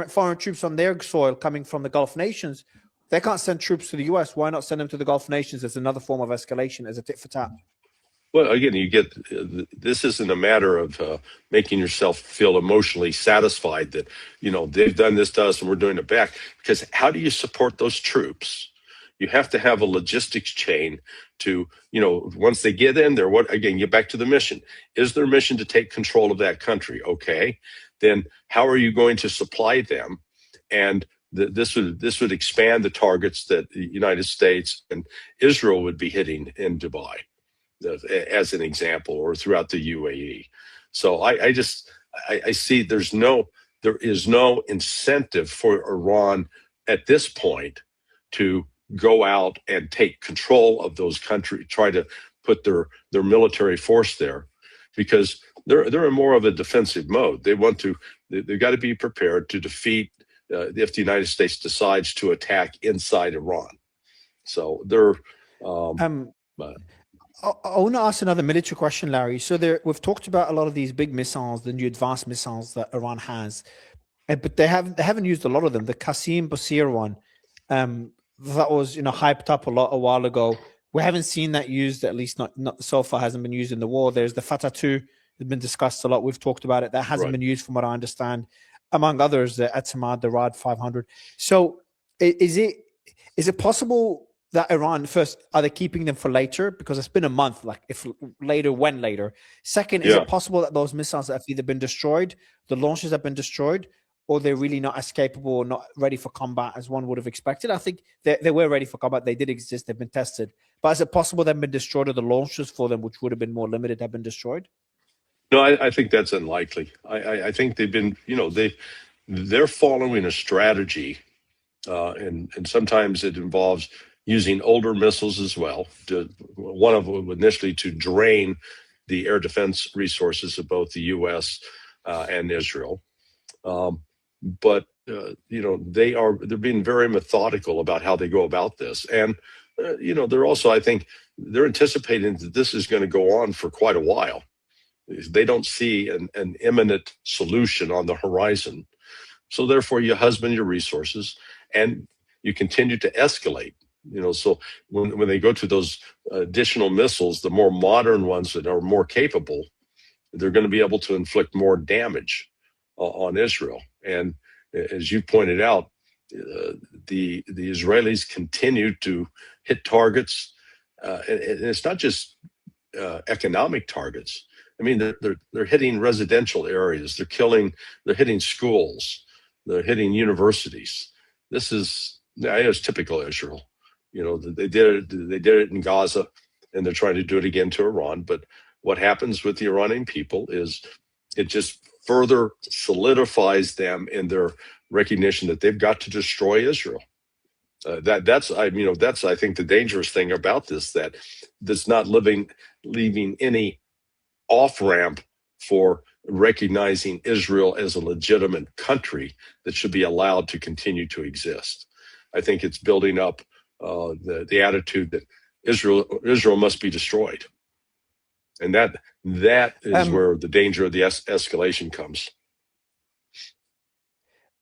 Speaker 1: foreign troops on their soil coming from the Gulf nations, they can't send troops to the US. Why not send them to the Gulf nations as another form of escalation, as a tit for tat?
Speaker 2: Well, again, this isn't a matter of making yourself feel emotionally satisfied that, they've done this to us and we're doing it back. Because how do you support those troops? You have to have a logistics chain to, once they get in there, get back to the mission. Is their mission to take control of that country? Okay. Then how are you going to supply them? And this would expand the targets that the United States and Israel would be hitting in Dubai, as an example, or throughout the UAE. So I see there is no incentive for Iran at this point to go out and take control of those countries, try to put their military force there, because they're in more of a defensive mode. They've got to be prepared to defeat if the United States decides to attack inside Iran. So they're.
Speaker 1: I want to ask another military question, Larry. So we've talked about a lot of these big missiles, the new advanced missiles that Iran has, but they haven't used a lot of them. The Qasim Basir one, that was hyped up a while ago. We haven't seen that used, at least not so far. Hasn't been used in the war. There's the Fatah 2, has been discussed a lot. We've talked about it. That hasn't been used, from what I understand, among others. The Atamad, the Rad 500. So is it possible that Iran, first, are they keeping them for later? Because it's been a month. Like, if later, when later? Second, is it possible that those missiles have either been destroyed, the launches have been destroyed, or they're really not as capable or not ready for combat as one would have expected? I think they were ready for combat. They did exist. They've been tested. But is it possible they've been destroyed, or the launches for them, which would have been more limited, have been destroyed?
Speaker 2: No, I think that's unlikely. I think they've been, they're following a strategy, and sometimes it involves using older missiles as well. One of them initially to drain the air defense resources of both the U.S. And Israel. But they're being very methodical about how they go about this. And they're also, I think, they're anticipating that this is going to go on for quite a while. They don't see an imminent solution on the horizon. So therefore, you husband your resources and you continue to escalate. So when they go to those additional missiles, the more modern ones that are more capable, they're going to be able to inflict more damage on Israel. And as you pointed out, the Israelis continue to hit targets, and it's not just economic targets. I mean, they're hitting residential areas. They're hitting schools. They're hitting universities. It's typical Israel. They did it in Gaza, and they're trying to do it again to Iran. But what happens with the Iranian people is it just further solidifies them in their recognition that they've got to destroy Israel. That's I think the dangerous thing about this, that that's not leaving any off ramp for recognizing Israel as a legitimate country that should be allowed to continue to exist. I think it's building up the attitude that Israel must be destroyed, and that is where the danger of the escalation comes.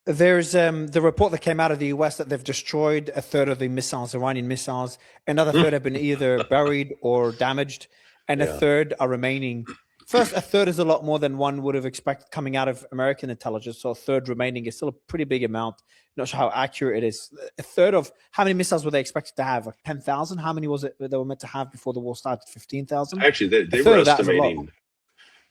Speaker 1: There's the report that came out of the US that they've destroyed a third of the missiles, Iranian missiles. Another third have been either buried or damaged, and a third are remaining. First, a third is a lot more than one would have expected coming out of American intelligence. So a third remaining is still a pretty big amount. Not sure how accurate it is. A third of how many missiles were they expected to have? Like 10,000? How many was it they were meant to have before the war started? 15,000?
Speaker 2: Actually, they were estimating.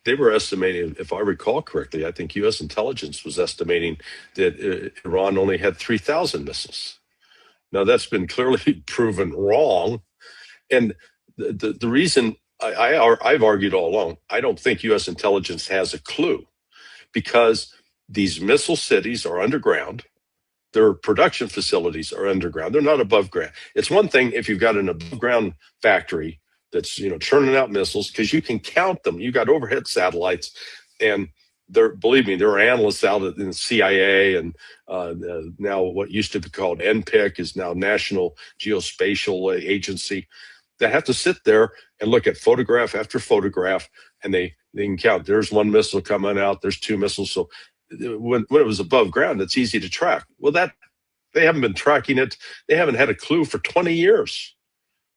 Speaker 2: They were estimating, if I recall correctly, I think U.S. intelligence was estimating that Iran only had 3,000 missiles. Now, that's been clearly proven wrong. And the reason I've argued all along, I don't think U.S. intelligence has a clue, because these missile cities are underground. Their production facilities are underground. They're not above ground. It's one thing if you've got an above ground factory that's churning out missiles, because you can count them. You got overhead satellites, and believe me, there are analysts out in the CIA, and now what used to be called NPIC is now National Geospatial Agency, that have to sit there and look at photograph after photograph, and they can count. There's one missile coming out. There's two missiles. So when it was above ground, it's easy to track. Well, they haven't been tracking it. They haven't had a clue for 20 years.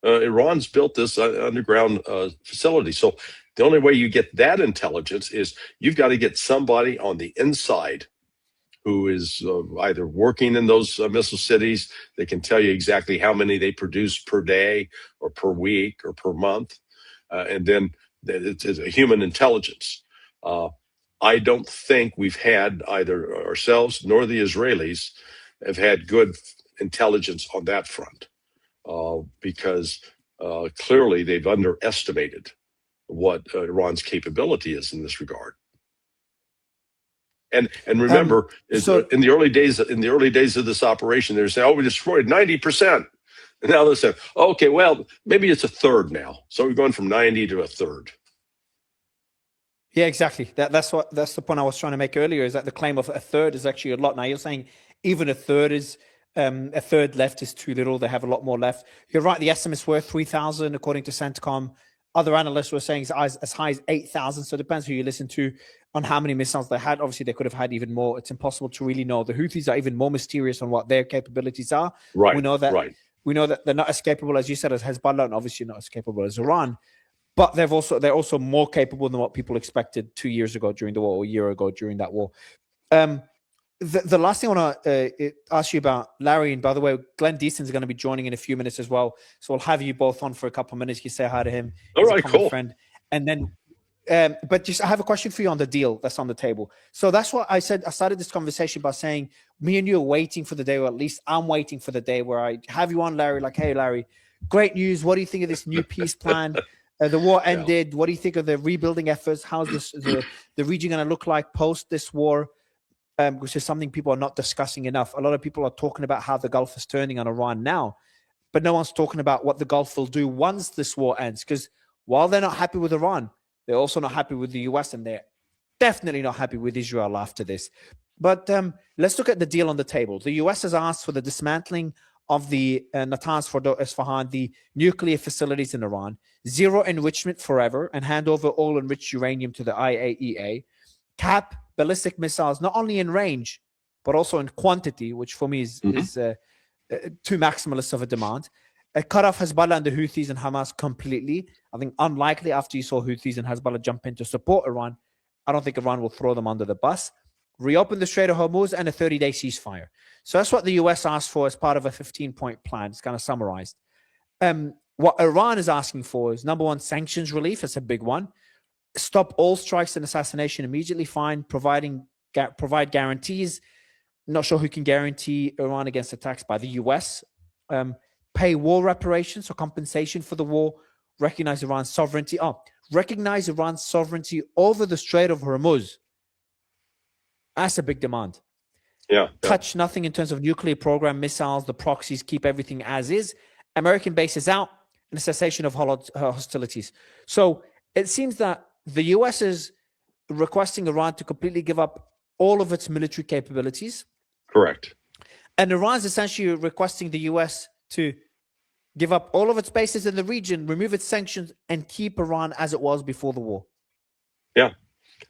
Speaker 2: Iran's built this underground facility. So the only way you get that intelligence is you've got to get somebody on the inside who is either working in those missile cities. They can tell you exactly how many they produce per day or per week or per month. And then it's a human intelligence. I don't think we've had, either ourselves nor the Israelis have had good intelligence on that front. Because clearly they've underestimated what Iran's capability is in this regard. And remember, in the early days of this operation, they were saying, "Oh, we destroyed 90%," and now they're saying, "Okay, well, maybe it's a third now." So we're going from 90 to a third.
Speaker 1: Yeah, exactly. That's the point I was trying to make earlier. Is that the claim of a third is actually a lot. Now you're saying even a third is. A third left is too little. They have a lot more left. You're right. The estimates were 3,000, according to CENTCOM. Other analysts were saying as high as 8,000. So it depends who you listen to on how many missiles they had. Obviously, they could have had even more. It's impossible to really know. The Houthis are even more mysterious on what their capabilities are.
Speaker 2: Right.
Speaker 1: We know that.
Speaker 2: Right.
Speaker 1: We know that they're not as capable, as you said, as Hezbollah, and obviously not as capable as Iran. But they're also more capable than what people expected 2 years ago during the war, or a year ago during that war. The last thing I want to ask you about, Larry, and by the way, Glenn Diesen is going to be joining in a few minutes as well. So we'll have you both on for a couple of minutes. You say hi to him.
Speaker 2: All right, cool.
Speaker 1: Friend. And then, but I have a question for you on the deal that's on the table. So that's what I said. I started this conversation by saying, me and you are waiting for the day, or at least I'm waiting for the day where I have you on, Larry, like, hey, Larry, great news. What do you think of this new peace plan? The war ended. What do you think of the rebuilding efforts? How's the region going to look like post this war? Which is something people are not discussing enough. A lot of people are talking about how the Gulf is turning on Iran now, but no one's talking about what the Gulf will do once this war ends. Because while they're not happy with Iran, they're also not happy with the US, and they're definitely not happy with Israel after this. But let's look at the deal on the table. The US has asked for the dismantling of the Natanz, Fordo, Isfahan, the nuclear facilities in Iran, zero enrichment forever, and hand over all enriched uranium to the IAEA, cap ballistic missiles not only in range, but also in quantity, which for me is too maximalist of a demand. Cut off Hezbollah and the Houthis and Hamas completely. I think unlikely after you saw Houthis and Hezbollah jump in to support Iran. I don't think Iran will throw them under the bus. Reopen the Strait of Hormuz and a 30-day ceasefire. So that's what the US asked for as part of a 15-point plan. It's kind of summarized. What Iran is asking for is, number one, sanctions relief. It's a big one. Stop all strikes and assassination immediately. Provide guarantees. Not sure who can guarantee Iran against attacks by the US. Pay war reparations or compensation for the war. Recognize Iran's sovereignty. Recognize Iran's sovereignty over the Strait of Hormuz. That's a big demand.
Speaker 2: Yeah.
Speaker 1: Touch nothing in terms of nuclear program, missiles, the proxies, keep everything as is. American bases out, and a cessation of hostilities. So it seems that the US is requesting Iran to completely give up all of its military capabilities.
Speaker 2: Correct.
Speaker 1: And Iran's essentially requesting the US to give up all of its bases in the region, remove its sanctions, and keep Iran as it was before the war.
Speaker 2: Yeah.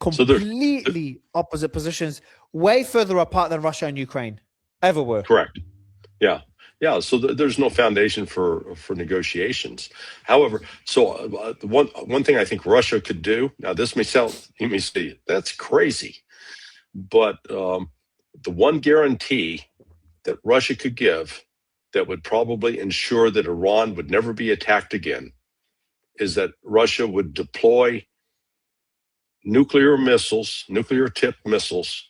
Speaker 1: Completely opposite positions, way further apart than Russia and Ukraine ever were.
Speaker 2: Correct. Yeah. Yeah. So there's no foundation for negotiations. However, so one thing I think Russia could do, now this may sound, you may say, that's crazy, but the one guarantee that Russia could give that would probably ensure that Iran would never be attacked again is that Russia would deploy nuclear tipped missiles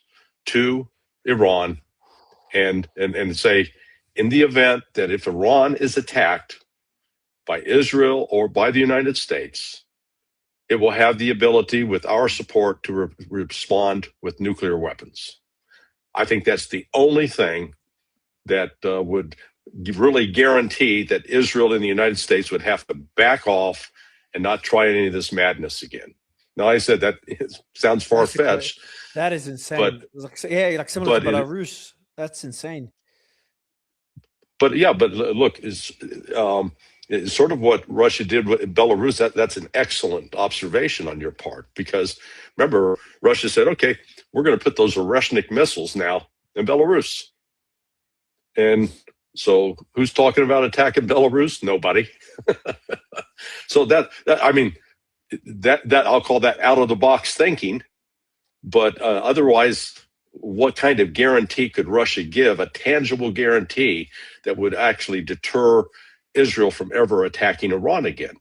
Speaker 2: to Iran and say, in the event that if Iran is attacked by Israel or by the United States, it will have the ability with our support to respond with nuclear weapons. I think that's the only thing that would really guarantee that Israel and the United States would have to back off and not try any of this madness again. Now, I said that sounds far-fetched.
Speaker 1: That is insane.
Speaker 2: But,
Speaker 1: like similar to Belarus. That's insane.
Speaker 2: But look, is sort of what Russia did with Belarus. That's an excellent observation on your part, because remember, Russia said, okay, we're going to put those Oreshnik missiles now in Belarus. And so who's talking about attacking Belarus? Nobody. So that I'll call that out of the box thinking. But otherwise, what kind of guarantee could Russia give, a tangible guarantee that would actually deter Israel from ever attacking Iran again?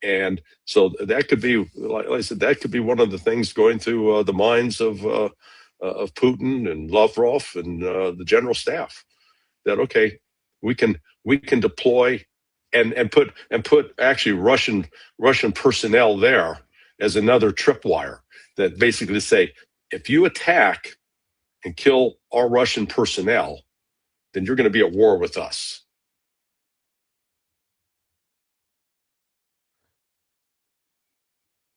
Speaker 2: And so that could be, like I said, that could be one of the things going through the minds of Putin and Lavrov and the general staff. That okay, we can deploy and put actually Russian personnel there as another tripwire that basically say, if you attack and kill our Russian personnel, then you're going to be at war with us.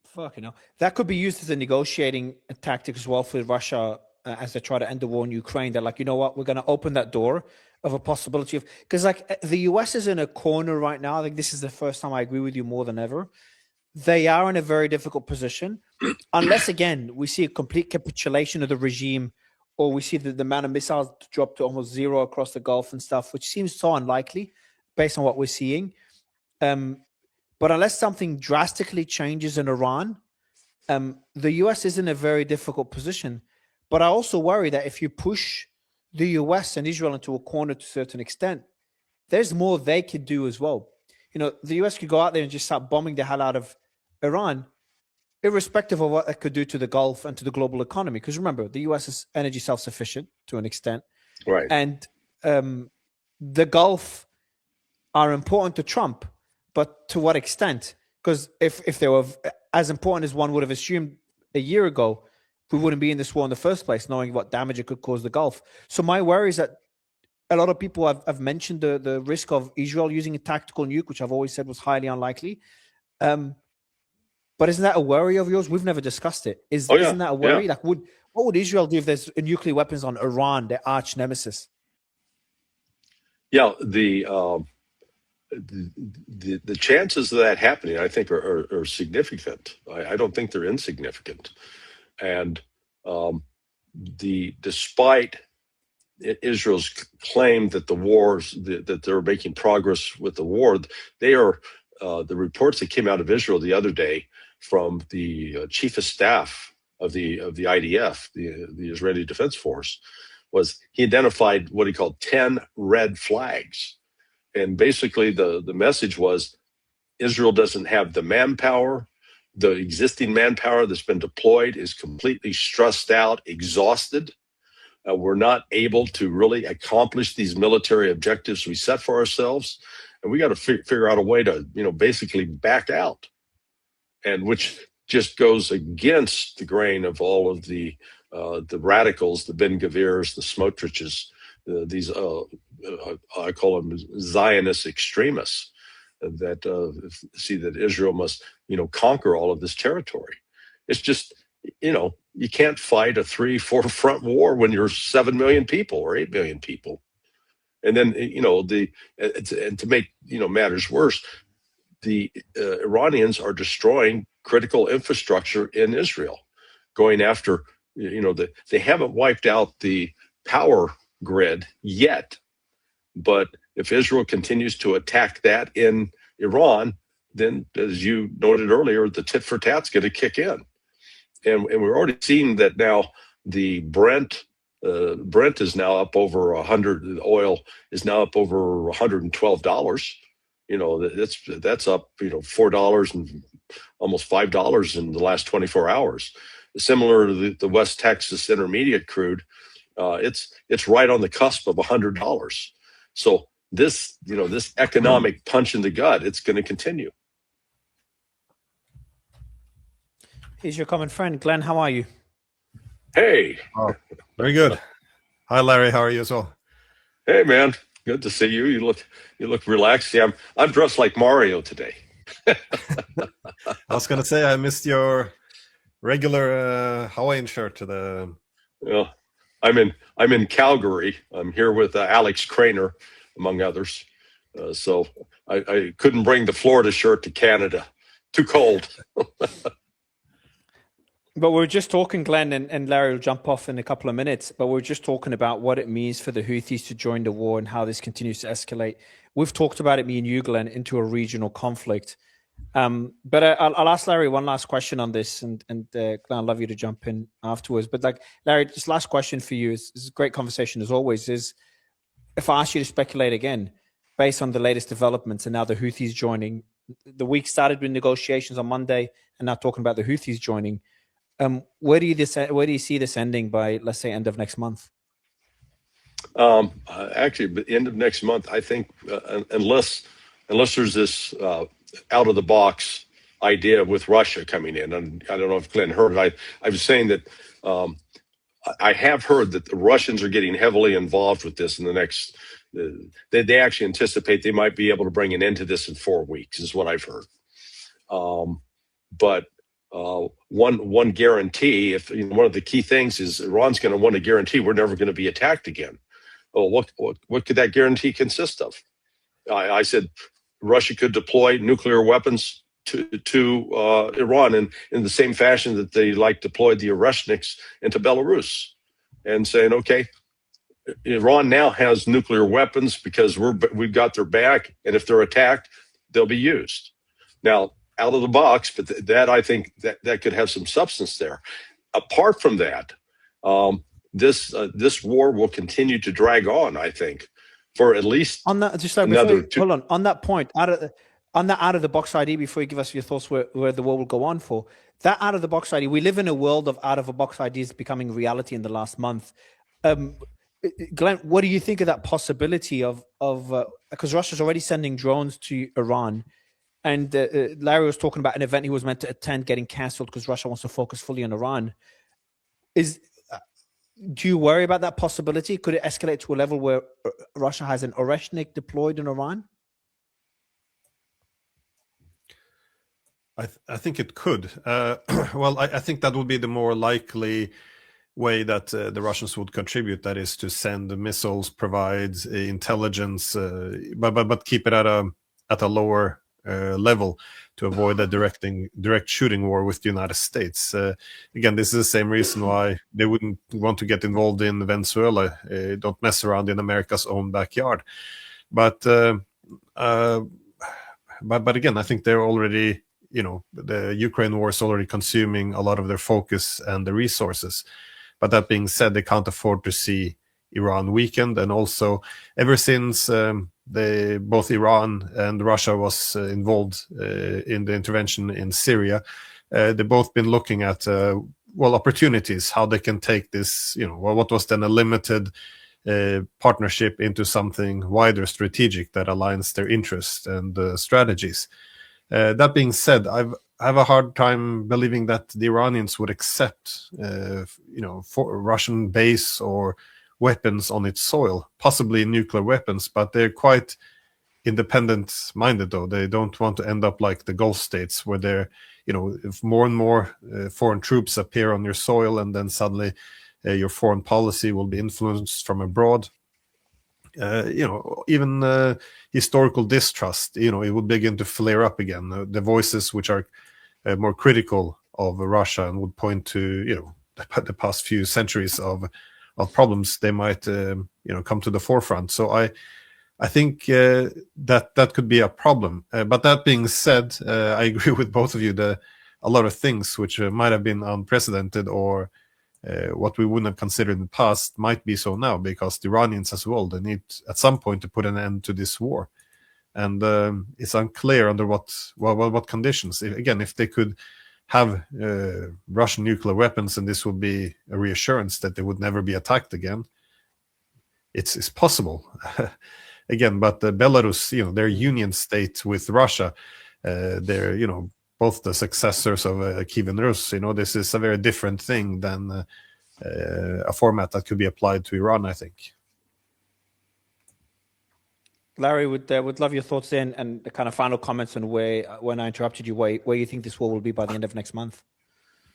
Speaker 1: Fucking hell. That could be used as a negotiating tactic as well for Russia as they try to end the war in Ukraine. They're like, you know what, we're going to open that door of a possibility of, because like the US is in a corner right now. I think this is the first time I agree with you more than ever. They are in a very difficult position unless, again, we see a complete capitulation of the regime, or we see the amount of missiles drop to almost zero across the Gulf and stuff, which seems so unlikely based on what we're seeing. But unless something drastically changes in Iran, the US is in a very difficult position. But I also worry that if you push the US and Israel into a corner to a certain extent, there's more they could do as well. You know, the US could go out there and just start bombing the hell out of Iran, irrespective of what that could do to the Gulf and to the global economy. Because remember, the US is energy self-sufficient to an extent.
Speaker 2: Right.
Speaker 1: And the Gulf are important to Trump, but to what extent? Because if they were as important as one would have assumed a year ago, we wouldn't be in this war in the first place, knowing what damage it could cause the Gulf. So my worry is that a lot of people have mentioned the risk of Israel using a tactical nuke, which I've always said was highly unlikely. But isn't that a worry of yours? We've never discussed it. Isn't that a worry?
Speaker 2: Yeah.
Speaker 1: Like, what would Israel do if there's nuclear weapons on Iran, their arch nemesis?
Speaker 2: Yeah, the chances of that happening, I think, are significant. I don't think they're insignificant. And despite Israel's claim that the wars that they're making progress with the war, they are the reports that came out of Israel the other day from the chief of staff of the IDF, the Israeli Defense Force, was he identified what he called 10 red flags. And basically the message was Israel doesn't have the manpower. The existing manpower that's been deployed is completely stressed out, exhausted. We're not able to really accomplish these military objectives we set for ourselves. And we got to figure out a way to, basically back out. And which just goes against the grain of all of the radicals, the Ben Gavirs, the Smotriches, these I call them Zionist extremists that see that Israel must, conquer all of this territory. It's just, you can't fight a 3-4 front war when you're 7 million people or 8 million people. And then, and to make, matters worse, the Iranians are destroying critical infrastructure in Israel, going after, they haven't wiped out the power grid yet. But if Israel continues to attack that in Iran, then, as you noted earlier, the tit for tat's going to kick in. And we're already seeing that now. The Brent is now up over 100. The oil is now up over $112. That's up $4 and almost $5 in the last 24 hours. Similar to the West Texas Intermediate crude, it's right on the cusp of $100. So this economic punch in the gut, it's going to continue.
Speaker 1: Here's your common friend, Glenn. How are you?
Speaker 2: Hey.
Speaker 3: Oh, very good. Hi, Larry. How are you as well?
Speaker 2: Hey, man. Good to see you. You look relaxed. Yeah, I'm dressed like Mario today.
Speaker 3: I was gonna say I missed your regular Hawaiian shirt to the.
Speaker 2: Yeah, I'm in Calgary. I'm here with Alex Craner, among others. So I couldn't bring the Florida shirt to Canada. Too cold.
Speaker 1: But we're just talking, Glenn, and Larry will jump off in a couple of minutes, but we're just talking about what it means for the Houthis to join the war and how this continues to escalate. We've talked about it, me and you, Glenn, into a regional conflict. But I'll ask Larry one last question on this, and Glenn, I'd love you to jump in afterwards. But Larry, just last question for you is a great conversation as always, is if I ask you to speculate again, based on the latest developments and now the Houthis joining, the week started with negotiations on Monday and now talking about the Houthis joining. Where do you see this ending by, let's say, end of next month?
Speaker 2: Actually, by the end of next month, I think, unless there's this out of the box idea with Russia coming in, and I don't know if Glenn heard it. I was saying that I have heard that the Russians are getting heavily involved with this in the next. They actually anticipate they might be able to bring an end to this in 4 weeks, is what I've heard. But one guarantee, if one of the key things is Iran's going to want to guarantee we're never going to be attacked again. Well, what could that guarantee consist of? I said Russia could deploy nuclear weapons to Iran in the same fashion that they deployed the Oreshniks into Belarus, and saying, okay, Iran now has nuclear weapons because we've got their back, and if they're attacked, they'll be used. Now, out of the box, but that I think that could have some substance there. Apart from that, this war will continue to drag on, I think, for at least
Speaker 1: on that. Just hold on. On that point, out of the box idea, before you give us your thoughts where the war will go on for, that out of the box idea, we live in a world of out of the box ideas becoming reality in the last month. Glenn, what do you think of that possibility of because Russia's already sending drones to Iran? And Larry was talking about an event he was meant to attend getting cancelled because Russia wants to focus fully on Iran. Do you worry about that possibility? Could it escalate to a level where Russia has an Oreshnik deployed in Iran?
Speaker 3: I think it could. Well, I think that would be the more likely way that the Russians would contribute, that is to send missiles, provide intelligence, but keep it at a lower level to avoid a direct shooting war with the United States. Again, this is the same reason why they wouldn't want to get involved in Venezuela. Don't mess around in America's own backyard. But again, I think they're already, the Ukraine war is already consuming a lot of their focus and the resources. But that being said, they can't afford to see Iran weakened. And also, ever since both Iran and Russia was involved in the intervention in Syria, they've both been looking at opportunities, how they can take this, what was then a limited partnership into something wider, strategic, that aligns their interests and strategies. That being said, I have a hard time believing that the Iranians would accept, for a Russian base or weapons on its soil, possibly nuclear weapons, but they're quite independent-minded, though. They don't want to end up like the Gulf states, where they're, if more and more foreign troops appear on your soil, and then suddenly your foreign policy will be influenced from abroad. Even historical distrust, it would begin to flare up again. The voices which are more critical of Russia and would point to, the past few centuries of problems, they might, come to the forefront. So I think that could be a problem. But that being said, I agree with both of you. A lot of things which might have been unprecedented or what we wouldn't have considered in the past might be so now, because the Iranians as well, they need at some point to put an end to this war. And it's unclear under what conditions. If they could have Russian nuclear weapons, and this would be a reassurance that they would never be attacked again, it's possible. Again, but Belarus, they're a union state with Russia. They're, both the successors of Kievan Rus. This is a very different thing than a format that could be applied to Iran, I think.
Speaker 1: Larry, would love your thoughts then, and the kind of final comments on when I interrupted you, where you think this war will be by the end of next month.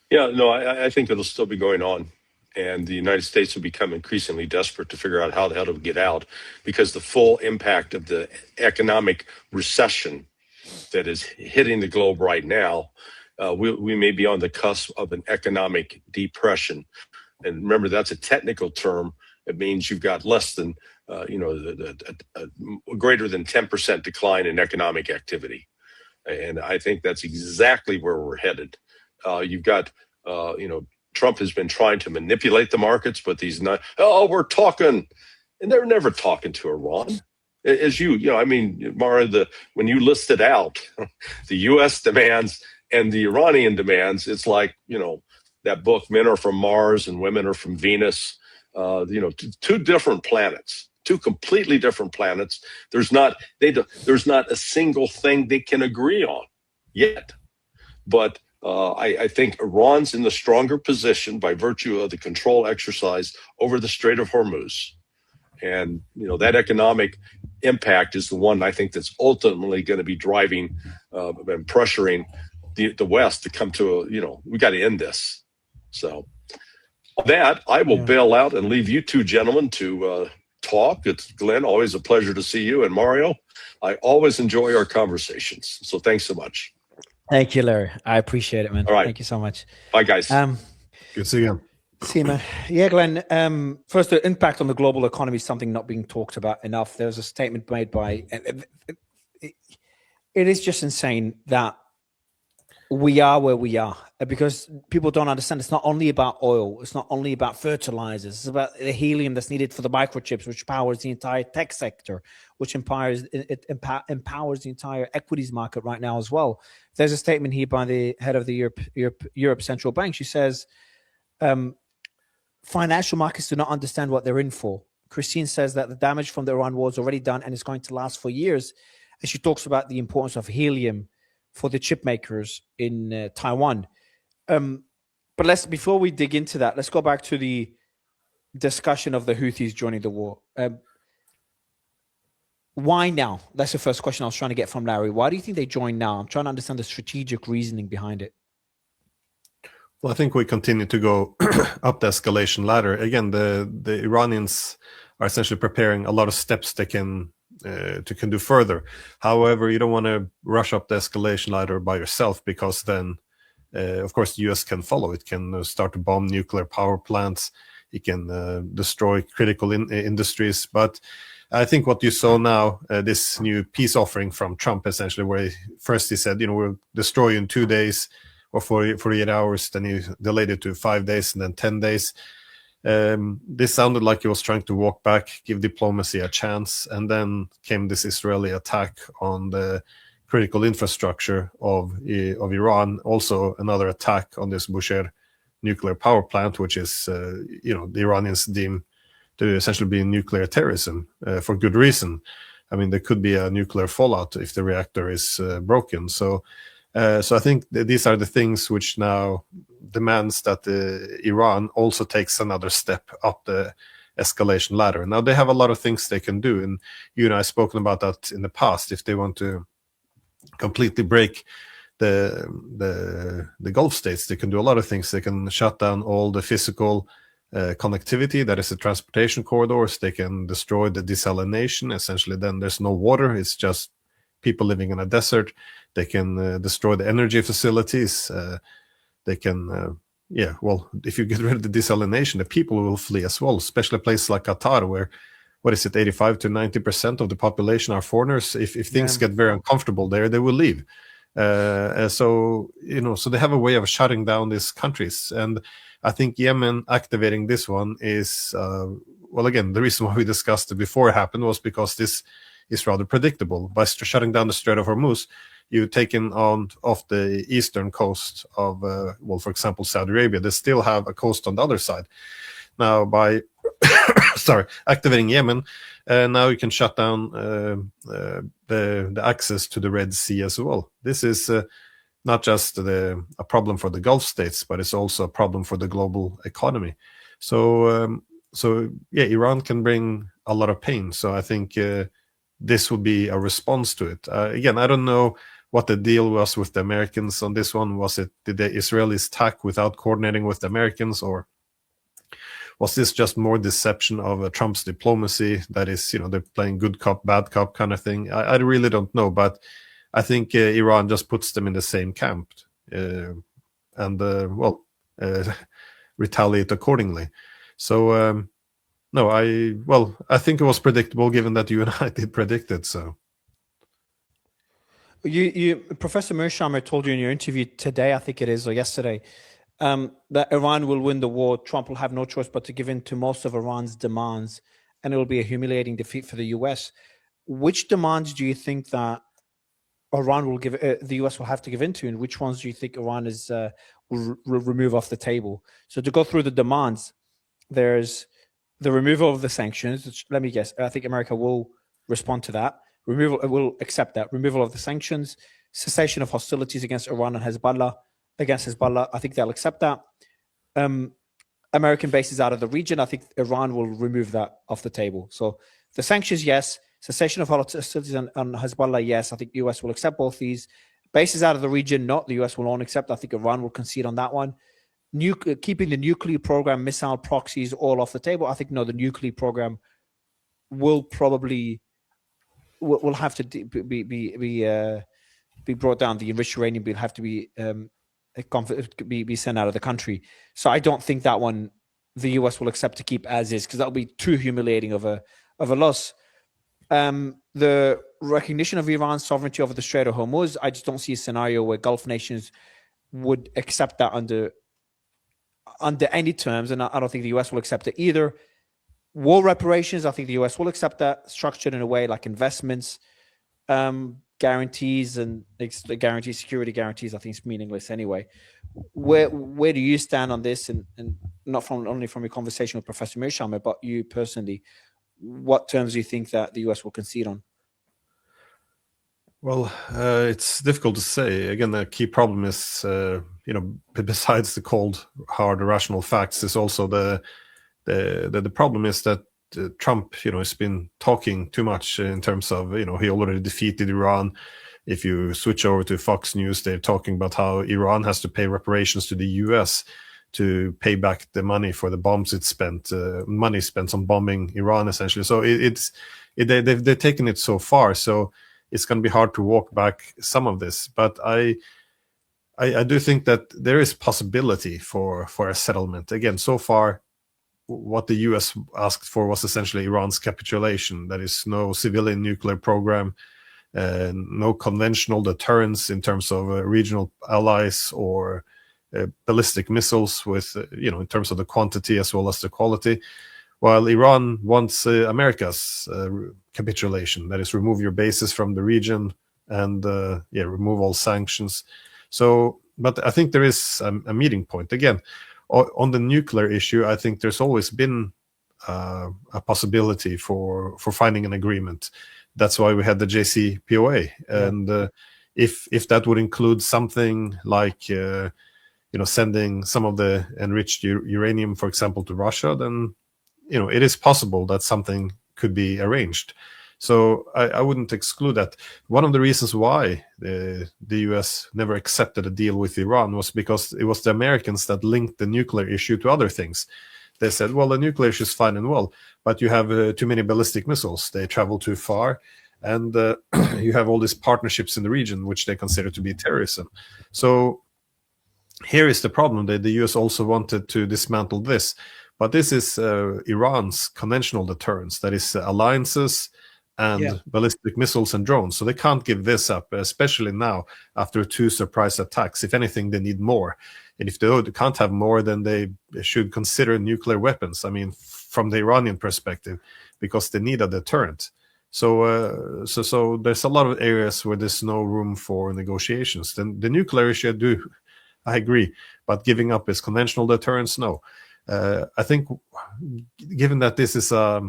Speaker 2: Yeah, no, I think it'll still be going on. And the United States will become increasingly desperate to figure out how the hell to get out, because the full impact of the economic recession that is hitting the globe right now, we may be on the cusp of an economic depression. And remember, that's a technical term. It means you've got less than, greater than 10% decline in economic activity. And I think that's exactly where we're headed. You've got, Trump has been trying to manipulate the markets, but we're talking, and they're never talking to Iran. As Mara, when you listed out the U.S. demands and the Iranian demands, it's like, that book, Men Are From Mars and Women Are From Venus, two different planets, two completely different planets. There's not a single thing they can agree on yet. But I think Iran's in the stronger position by virtue of the control exercise over the Strait of Hormuz. And, that economic impact is the one I think that's ultimately going to be driving and pressuring the West to come to we got to end this. So on that, I will bail out and leave you two gentlemen to talk. It's Glenn, always a pleasure to see you. And Mario, I always enjoy our conversations. So thanks so much.
Speaker 1: Thank you, Larry. I appreciate it, man.
Speaker 2: All right.
Speaker 1: Thank you so much.
Speaker 2: Bye, guys.
Speaker 3: Good to see you.
Speaker 1: See you, man. Yeah, Glenn. First, the impact on the global economy is something not being talked about enough. There's a statement made by, it is just insane that we are where we are, because people don't understand. It's not only about oil. It's not only about fertilizers. It's about the helium that's needed for the microchips, which powers the entire tech sector, which empowers the entire equities market right now as well. There's a statement here by the head of the Europe Central Bank. She says, financial markets do not understand what they're in for. Christine says that the damage from the Iran war is already done and is going to last for years. And she talks about the importance of helium for the chip makers in Taiwan. But before we dig into that, let's go back to the discussion of the Houthis joining the war. Why now? That's the first question I was trying to get from Larry. Why do you think they joined now? I'm trying to understand the strategic reasoning behind it.
Speaker 3: Well, I think we continue to go up the escalation ladder. Again, the Iranians are essentially preparing a lot of steps they can do further. However, you don't want to rush up the escalation ladder by yourself, because then, of course, the US can follow. It can start to bomb nuclear power plants. It can destroy critical industries. But I think what you saw now, this new peace offering from Trump, essentially, where first he said, we'll destroy you in 2 days or 48 hours, then he delayed it to 5 days and then 10 days. This sounded like he was trying to walk back, give diplomacy a chance, and then came this Israeli attack on the critical infrastructure of Iran. Also, another attack on this Bushehr nuclear power plant, which is, the Iranians deem to essentially be nuclear terrorism for good reason. I mean, there could be a nuclear fallout if the reactor is broken. So I think these are the things which now demands that Iran also takes another step up the escalation ladder. Now, they have a lot of things they can do, and you and I have spoken about that in the past. If they want to completely break the Gulf states, they can do a lot of things. They can shut down all the physical connectivity, that is the transportation corridors. They can destroy the desalination. Essentially, then there's no water. It's just people living in a desert. They can destroy the energy facilities. They can, if you get rid of the desalination, the people will flee as well, especially a place like Qatar, where, 85 to 90% of the population are foreigners. If things get very uncomfortable there, they will leave. So they have a way of shutting down these countries. And I think Yemen activating this one is, again, the reason why we discussed it before it happened was because this is rather predictable. By shutting down the Strait of Hormuz, you've taken off the eastern coast of, for example, Saudi Arabia. They still have a coast on the other side. Now, by activating Yemen, now you can shut down the access to the Red Sea as well. This is not just a problem for the Gulf states, but it's also a problem for the global economy. So Iran can bring a lot of pain. So I think this would be a response to it. Again, I don't know what the deal was with the Americans on this one. Did the Israelis attack without coordinating with the Americans, or was this just more deception of Trump's diplomacy? That is, they're playing good cop, bad cop kind of thing. I really don't know, but I think Iran just puts them in the same camp and retaliate accordingly. So, no, I think it was predictable, given that you and I did predict it. So,
Speaker 1: Professor Mearsheimer told you in your interview today, I think it is, or yesterday, that Iran will win the war. Trump will have no choice but to give in to most of Iran's demands, and it will be a humiliating defeat for the US. Which demands do you think that Iran will the US will have to give in to, and which ones do you think Iran will remove off the table? So to go through the demands, there's the removal of the sanctions, which, let me guess, I think America will respond to that. Will accept that. Removal of the sanctions, cessation of hostilities against Iran and Hezbollah. I think they'll accept that. American bases out of the region, I think Iran will remove that off the table. So the sanctions, yes. Cessation of hostilities on Hezbollah, yes. I think the US will accept both these. Bases out of the region, not. The US will not accept. I think Iran will concede on that one. Keeping the nuclear program, missile proxies, all off the table. I think, no, the nuclear program will probably will have to be brought down. The enriched uranium will have to be sent out of the country. So I don't think that one the US will accept to keep as is, because that'll be too humiliating of a loss. The recognition of Iran's sovereignty over the Strait of Hormuz, I just don't see a scenario where Gulf nations would accept that under any terms, and I don't think the US will accept it either. War reparations, I think the US will accept that, structured in a way like investments, guarantees, and security guarantees. I think it's meaningless anyway. Where do you stand on this? And not only from your conversation with Professor Mearsheimer, but you personally, what terms do you think that the US will concede on?
Speaker 3: Well, it's difficult to say. Again, the key problem is, besides the cold, hard, rational facts, is also the problem is that Trump, has been talking too much in terms of, he already defeated Iran. if you switch over to Fox News, they're talking about how Iran has to pay reparations to the US to pay back the money for the bombs it spent, money spent on bombing Iran, essentially. So they've taken it so far. So it's going to be hard to walk back some of this. But I do think that there is possibility for a settlement. Again, so far, what the US asked for was essentially Iran's capitulation. That is, no civilian nuclear program, no conventional deterrence in terms of regional allies or ballistic missiles with, in terms of the quantity as well as the quality, while Iran wants America's capitulation. That is, remove your bases from the region and remove all sanctions. So, but I think there is a meeting point. Again, on the nuclear issue, I think there's always been a possibility for finding an agreement. That's why we had the JCPOA. And if that would include something like, sending some of the enriched uranium, for example, to Russia, then, it is possible that something could be arranged. So I wouldn't exclude that. One of the reasons why the US never accepted a deal with Iran was because it was the Americans that linked the nuclear issue to other things. They said, well, the nuclear issue is fine and well, but you have too many ballistic missiles. They travel too far. And you have all these partnerships in the region, which they consider to be terrorism. So here is the problem, that the US also wanted to dismantle this. But this is Iran's conventional deterrence. That is alliances and ballistic missiles and drones. So they can't give this up, especially now after 2 surprise attacks. If anything, they need more. And if they can't have more, then they should consider nuclear weapons. I mean, from the Iranian perspective, because they need a deterrent. So there's a lot of areas where there's no room for negotiations. Then the nuclear issue, I agree, but giving up is conventional deterrence, no. I think, given that this is a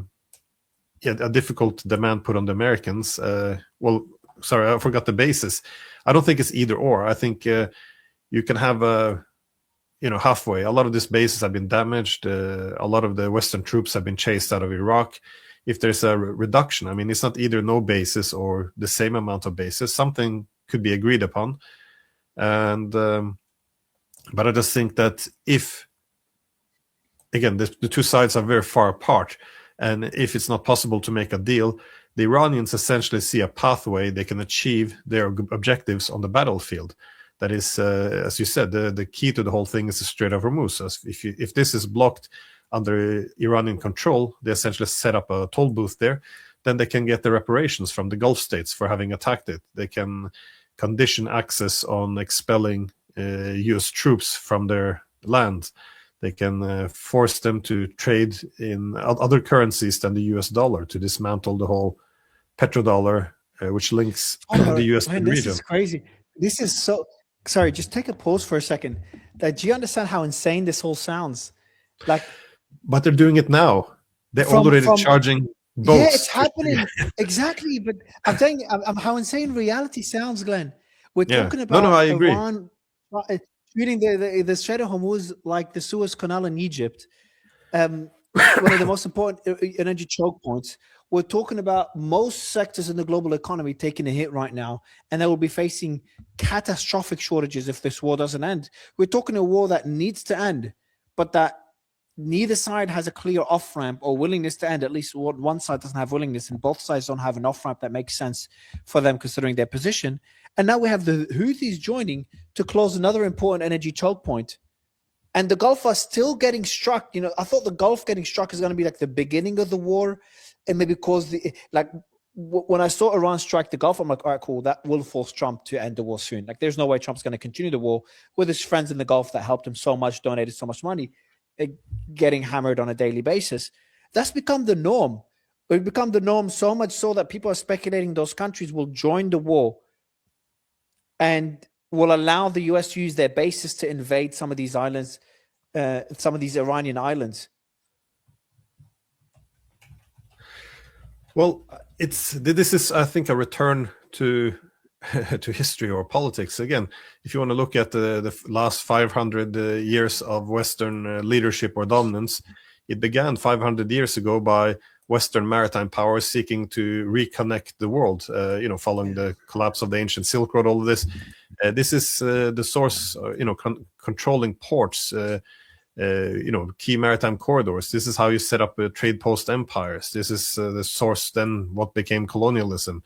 Speaker 3: difficult demand put on the Americans, sorry, I forgot the basis. I don't think it's either or. I think you can have halfway. A lot of these bases have been damaged. A lot of the Western troops have been chased out of Iraq. If there's a reduction, I mean, it's not either no bases or the same amount of bases. Something could be agreed upon. And but I just think that if, again, the two sides are very far apart, and if it's not possible to make a deal, the Iranians essentially see a pathway they can achieve their objectives on the battlefield. That is, as you said, the key to the whole thing is the Strait of Hormuz. If this is blocked under Iranian control, they essentially set up a toll booth there, then they can get the reparations from the Gulf states for having attacked it. They can condition access on expelling US troops from their land. They can force them to trade in other currencies than the US dollar to dismantle the whole petrodollar, which links the US to the region.
Speaker 1: This is crazy. This is so... Sorry, just take a pause for a second. Do you understand how insane this all sounds?
Speaker 3: But they're doing it now. They're already charging boats.
Speaker 1: Yeah, it's happening. Exactly. But I'm telling you how insane reality sounds, Glenn. We're talking about
Speaker 3: I agree.
Speaker 1: Iran treating the Strait of Hormuz like the Suez Canal in Egypt, one of the most important energy choke points. We're talking about most sectors in the global economy taking a hit right now, and they will be facing catastrophic shortages if this war doesn't end. We're talking a war that needs to end, but that neither side has a clear off-ramp or willingness to end. At least one side doesn't have willingness, and both sides don't have an off-ramp that makes sense for them considering their position. And now we have the Houthis joining to close another important energy choke point. And the Gulf are still getting struck. I thought the Gulf getting struck is going to be like the beginning of the war, and maybe cause when I saw Iran strike the Gulf, I'm like, all right, cool. That will force Trump to end the war soon. There's no way Trump's going to continue the war with his friends in the Gulf that helped him so much, donated so much money, getting hammered on a daily basis. That's become the norm. It's become the norm so much so that people are speculating those countries will join the war and will allow the US to use their bases to invade some of these islands, some of these Iranian islands.
Speaker 3: Well, this is, I think, a return to history or politics. Again, if you want to look at the last 500 years of Western leadership or dominance, it began 500 years ago by Western maritime powers seeking to reconnect the world, following the collapse of the ancient Silk Road, all of this. This is the source, controlling ports, key maritime corridors. This is how you set up trade post empires. This is the source then what became colonialism.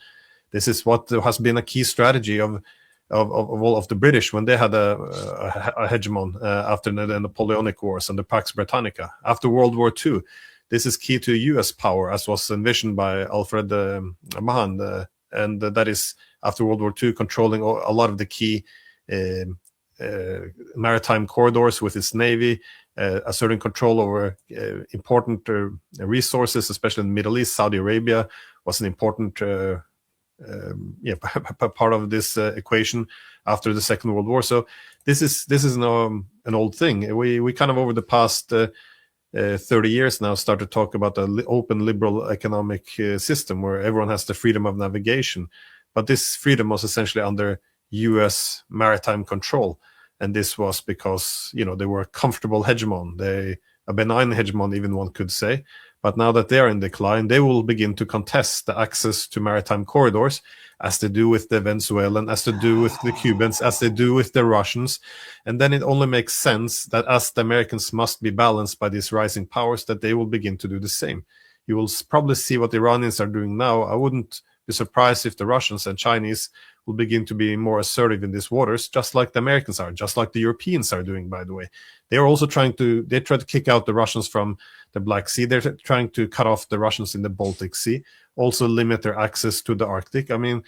Speaker 3: This is what has been a key strategy of all of the British when they had a hegemon after the Napoleonic Wars and the Pax Britannica. After World War II, this is key to U.S. power, as was envisioned by Alfred Mahan, and that is after World War II, controlling a lot of the key maritime corridors with its navy, asserting control over important resources, especially in the Middle East. Saudi Arabia was an important part of this equation after the Second World War. So this is now an old thing. We kind of over the past 30 years now start to talk about the open liberal economic system where everyone has the freedom of navigation, but this freedom was essentially under U.S. maritime control. And this was because, they were a comfortable hegemon, a benign hegemon, even one could say. But now that they are in decline, they will begin to contest the access to maritime corridors, as they do with the Venezuelan, as they do with the Cubans, as they do with the Russians. And then it only makes sense that as the Americans must be balanced by these rising powers, that they will begin to do the same. You will probably see what the Iranians are doing now. I wouldn't be surprised if the Russians and Chinese will begin to be more assertive in these waters, just like the Americans are, just like the Europeans are doing, by the way. They are also try to kick out the Russians from the Black Sea. They're trying to cut off the Russians in the Baltic Sea, also limit their access to the Arctic. I mean,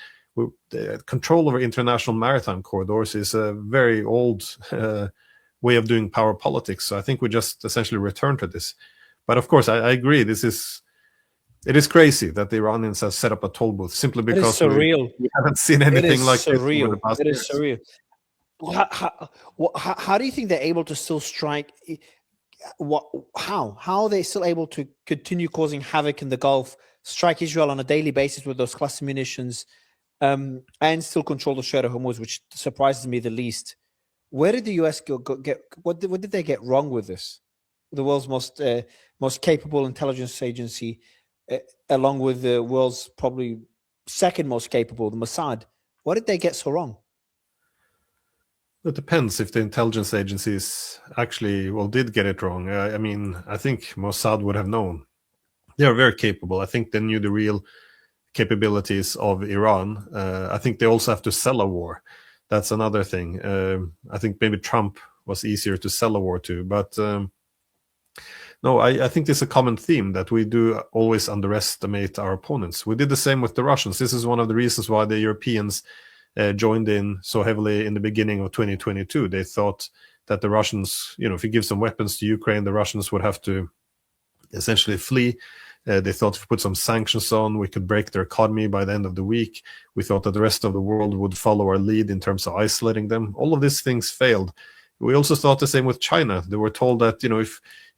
Speaker 3: the control over international maritime corridors is a very old way of doing power politics. So I think we just essentially return to this. But of course, I agree. It is crazy that the Iranians have set up a toll booth simply because we haven't seen anything like this over the past years.
Speaker 1: It is surreal. How do you think they're able to still strike? How are they still able to continue causing havoc in the Gulf, strike Israel on a daily basis with those cluster munitions, and still control the Strait of Hormuz, which surprises me the least? Where did the US get? What did they get wrong with this? The world's most capable intelligence agency, along with the world's probably second most capable, the Mossad. What did they get so wrong?
Speaker 3: It depends if the intelligence agencies actually, did get it wrong. I mean, I think Mossad would have known. They are very capable. I think they knew the real capabilities of Iran. I think they also have to sell a war. That's another thing. I think maybe Trump was easier to sell a war to, but no, I think there's a common theme that we do always underestimate our opponents. We did the same with the Russians. This is one of the reasons why the Europeans joined in so heavily in the beginning of 2022. They thought that the Russians, if you give some weapons to Ukraine, the Russians would have to essentially flee. They thought if we put some sanctions on, we could break their economy by the end of the week. We thought that the rest of the world would follow our lead in terms of isolating them. All of these things failed. We also thought the same with China. They were told that,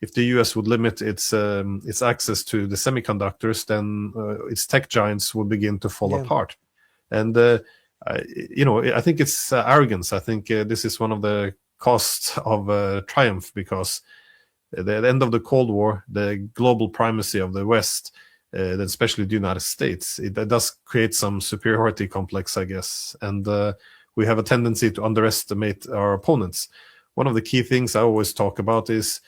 Speaker 3: if the US would limit its access to the semiconductors, then its tech giants would begin to fall apart. And I think it's arrogance. I think this is one of the costs of triumph, because at the end of the Cold War, the global primacy of the West, especially the United States, it does create some superiority complex, I guess. And we have a tendency to underestimate our opponents. One of the key things I always talk about is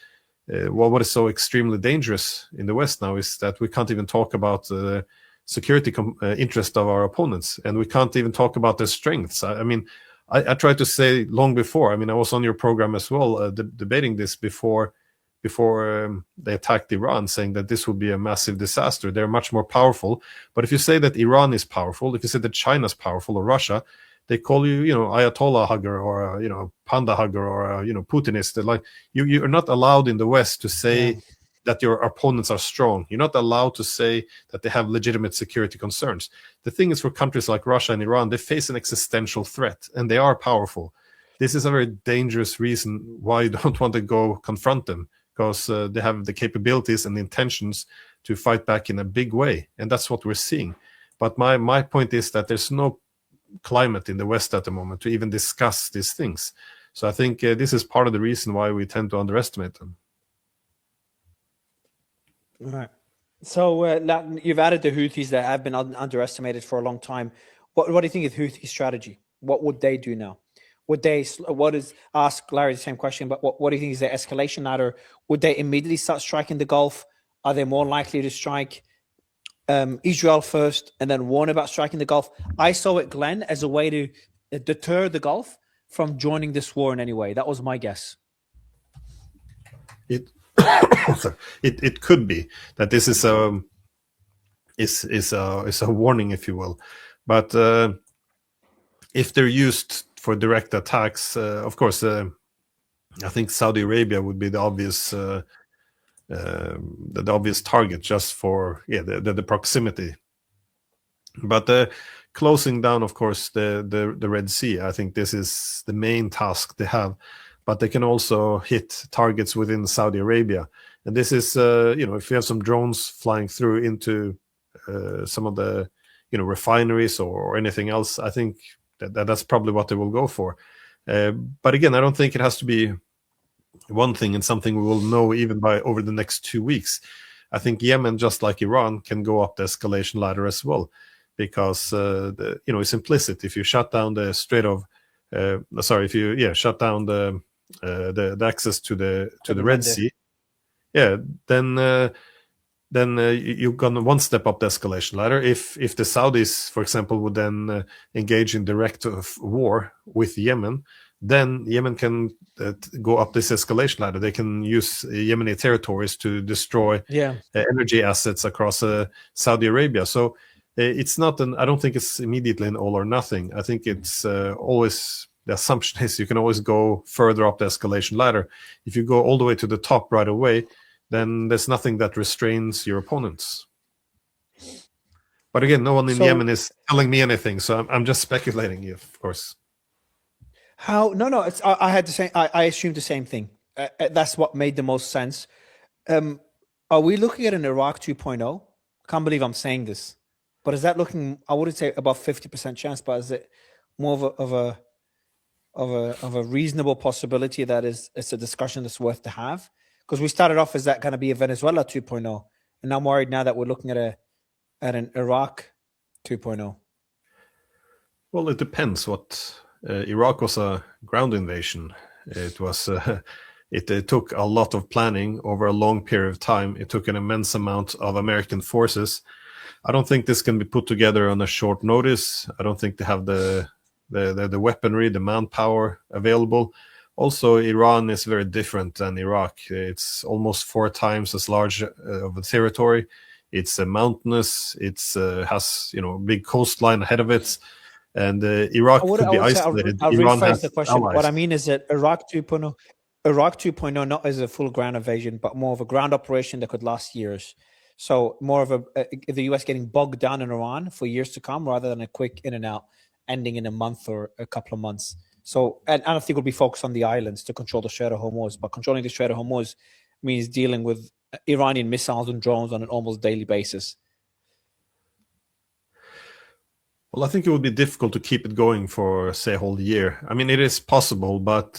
Speaker 3: what is so extremely dangerous in the West now is that we can't even talk about the security interest of our opponents, and we can't even talk about their strengths. I tried to say long before. I was on your program as well, debating this before they attacked Iran, saying that this would be a massive disaster. They're much more powerful. But if you say that Iran is powerful, if you say that China's powerful or Russia, they call you, Ayatollah hugger or panda hugger or Putinist. Like you're not allowed in the West to say that your opponents are strong. You're not allowed to say that they have legitimate security concerns. The thing is, for countries like Russia and Iran, they face an existential threat, and they are powerful. This is a very dangerous reason why you don't want to go confront them, because they have the capabilities and the intentions to fight back in a big way, and that's what we're seeing. But my point is that there's no climate in the West at the moment to even discuss these things. So I think this is part of the reason why we tend to underestimate them.
Speaker 1: Right. So you've added the Houthis that have been underestimated for a long time. What do you think of Houthi strategy? What would they do now? Would they? Ask Larry the same question? But what do you think is their escalation ladder? Would they immediately start striking the Gulf? Are they more likely to strike Israel first and then warn about striking the Gulf? I saw it, Glenn, as a way to deter the Gulf from joining this war in any way. That was my guess.
Speaker 3: It it could be that this is a warning, if you will, but if they're used for direct attacks, of course, I think Saudi Arabia would be the obvious target, just for the proximity. But closing down, of course, the Red Sea, I think this is the main task they have. But they can also hit targets within Saudi Arabia. And this is, if you have some drones flying through into some of the, refineries or anything else, I think that's probably what they will go for. But again, I don't think it has to be one thing and something we will know even by over the next 2 weeks. I think Yemen, just like Iran, can go up the escalation ladder as well, because it's implicit. If you shut down the Strait of, shut down the access to the Red Sea, then you've gone one step up the escalation ladder. If the Saudis, for example, would then engage in direct war with Yemen, then Yemen can go up this escalation ladder. They can use Yemeni territories to destroy energy assets across Saudi Arabia. So it's not I don't think it's immediately an all or nothing. I think it's always, the assumption is you can always go further up the escalation ladder. If you go all the way to the top right away, then there's nothing that restrains your opponents. But again, no one in Yemen is telling me anything, so I'm just speculating, of course.
Speaker 1: How? No. I had the same. I assumed the same thing. That's what made the most sense. Are we looking at an Iraq 2.0? Can't believe I'm saying this, but is that looking? I wouldn't say above 50% chance, but is it more of a reasonable possibility that it's a discussion that's worth to have? Because we started off as that going to be a Venezuela 2.0, and I'm worried now that we're looking at an Iraq 2.0.
Speaker 3: Well, it depends. What Iraq was a ground invasion. It was. It took a lot of planning over a long period of time. It took an immense amount of American forces. I don't think this can be put together on a short notice. I don't think they have the weaponry, the manpower available. Also, Iran is very different than Iraq. It's almost 4 times as large of a territory. It's mountainous. It's has big coastline ahead of it, and Iraq could be isolated.
Speaker 1: I'll
Speaker 3: Iran
Speaker 1: rephrase
Speaker 3: has
Speaker 1: the question.
Speaker 3: allies.
Speaker 1: What I mean is that Iraq 2.0 not as a full ground invasion, but more of a ground operation that could last years. So more of the US getting bogged down in Iran for years to come, rather than a quick in and out, ending in a month or a couple of months. So, and I don't think we'll be focused on the islands to control the Strait of Hormuz, but controlling the Strait of Hormuz means dealing with Iranian missiles and drones on an almost daily basis.
Speaker 3: Well, I think it would be difficult to keep it going for, say, a whole year. I mean, it is possible, but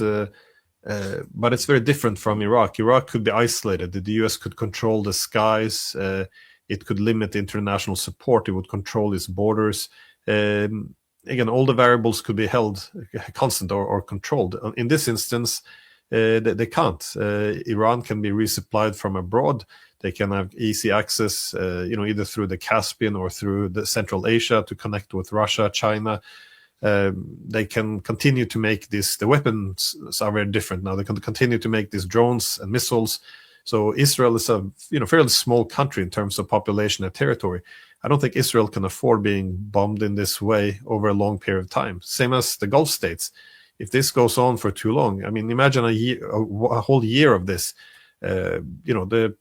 Speaker 3: it's very different from Iraq. Iraq could be isolated. The US could control the skies. It could limit international support. It would control its borders. Again, all the variables could be held constant or controlled. In this instance, they can't. Iran can be resupplied from abroad. They can have easy access, either through the Caspian or through the Central Asia to connect with Russia, China. They can continue to make this. The weapons are very different now. They can continue to make these drones and missiles. So Israel is a fairly small country in terms of population and territory. I don't think Israel can afford being bombed in this way over a long period of time. Same as the Gulf states. If this goes on for too long, I mean, imagine a whole year of this. The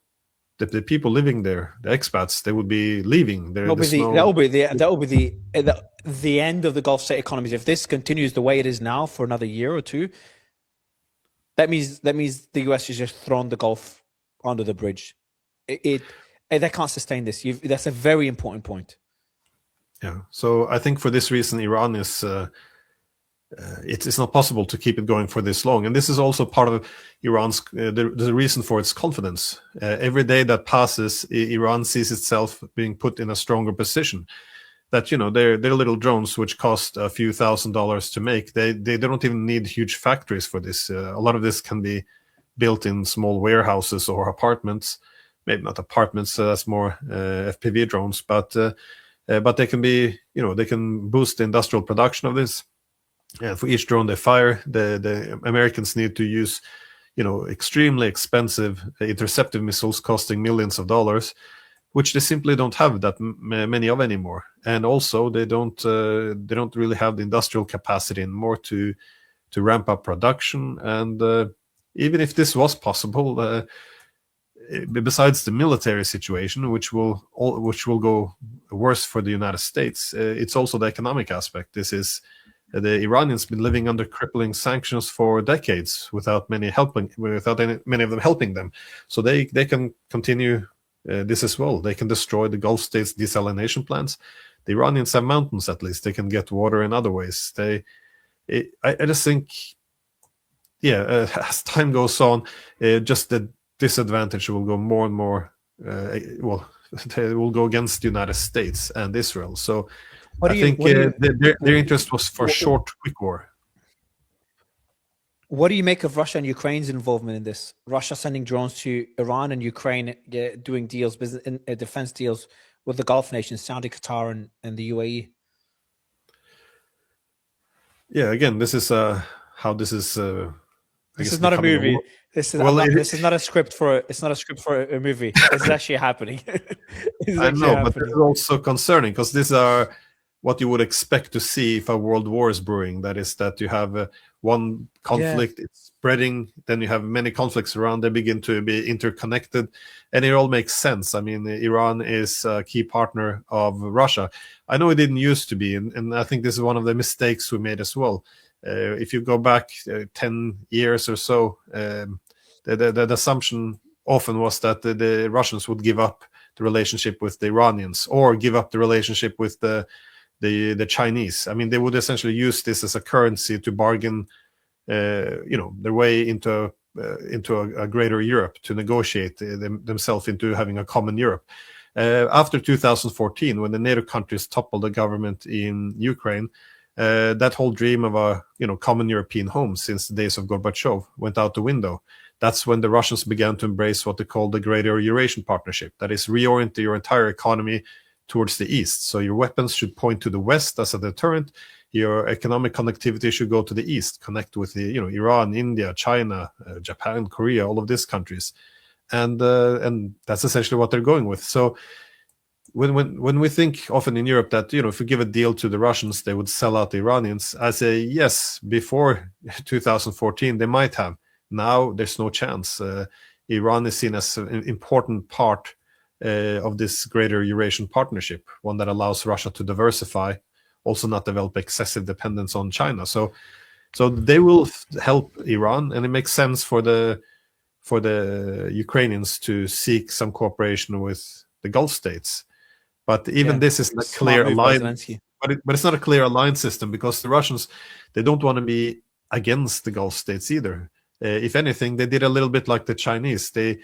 Speaker 3: people living there, the expats, they would be leaving. That will
Speaker 1: be the end of the Gulf state economies. If this continues the way it is now for another year or two, that means the US has just thrown the Gulf under the bridge. They can't sustain this. That's a very important point.
Speaker 3: Yeah. So I think for this reason, Iran is it's not possible to keep it going for this long. And this is also part of Iran's the reason for its confidence. Every day that passes, Iran sees itself being put in a stronger position. That, you know, their little drones, which cost a few $1,000s to make, they don't even need huge factories for this. A lot of this can be built in small warehouses or apartments. Maybe not apartments, that's more FPV drones, but they can be, you know, they can boost the industrial production of this. For each drone they fire, the Americans need to use, you know, extremely expensive interceptive missiles costing millions of dollars, which they simply don't have that many of anymore. And also they don't really have the industrial capacity anymore to ramp up production. And even if this was possible, besides the military situation, which will go worse for the United States, it's also the economic aspect. This is the Iranians been living under crippling sanctions for decades without many of them helping them. So they can continue this as well. They can destroy the Gulf states' desalination plants. The Iranians have mountains, at least. They can get water in other ways. I just think, as time goes on, just the disadvantage will go more and more. They will go against the United States and Israel. So I think their interest was for short, quick war.
Speaker 1: What do you make of Russia and Ukraine's involvement in this? Russia sending drones to Iran and Ukraine doing deals, defense deals with the Gulf nations, Saudi, Qatar, and the UAE.
Speaker 3: Yeah, again, this is how this is.
Speaker 1: This is not a movie. This is not a script for. It's not a script for a movie. This is actually happening.
Speaker 3: I know, but it's also concerning because these are what you would expect to see if a world war is brewing. That is, that you have one conflict, it's spreading, then you have many conflicts around, they begin to be interconnected, and it all makes sense. I mean, Iran is a key partner of Russia. I know it didn't used to be, and I think this is one of the mistakes we made as well. If you go back 10 years or so, the assumption often was that the Russians would give up the relationship with the Iranians or give up the relationship with the Chinese. I mean, they would essentially use this as a currency to bargain, their way into a greater Europe, to negotiate themselves into having a common Europe. After 2014, when the NATO countries toppled the government in Ukraine, that whole dream of a common European home since the days of Gorbachev went out the window. That's when the Russians began to embrace what they call the Greater Eurasian Partnership. That is, reorient your entire economy towards the east. So your weapons should point to the west as a deterrent. Your economic connectivity should go to the east, connect with the Iran, India, China, Japan, Korea, all of these countries, and that's essentially what they're going with. So when we think often in Europe that if we give a deal to the Russians, they would sell out the Iranians, I say yes. Before 2014, they might have. Now there's no chance. Iran is seen as an important part of this greater Eurasian partnership, one that allows Russia to diversify, also not develop excessive dependence on China. So they will help Iran, and it makes sense for the Ukrainians to seek some cooperation with the Gulf states. But even this is a clear alliance. But it's not a clear alliance system, because the Russians, they don't want to be against the Gulf states either. If anything, they did a little bit like the Chinese. They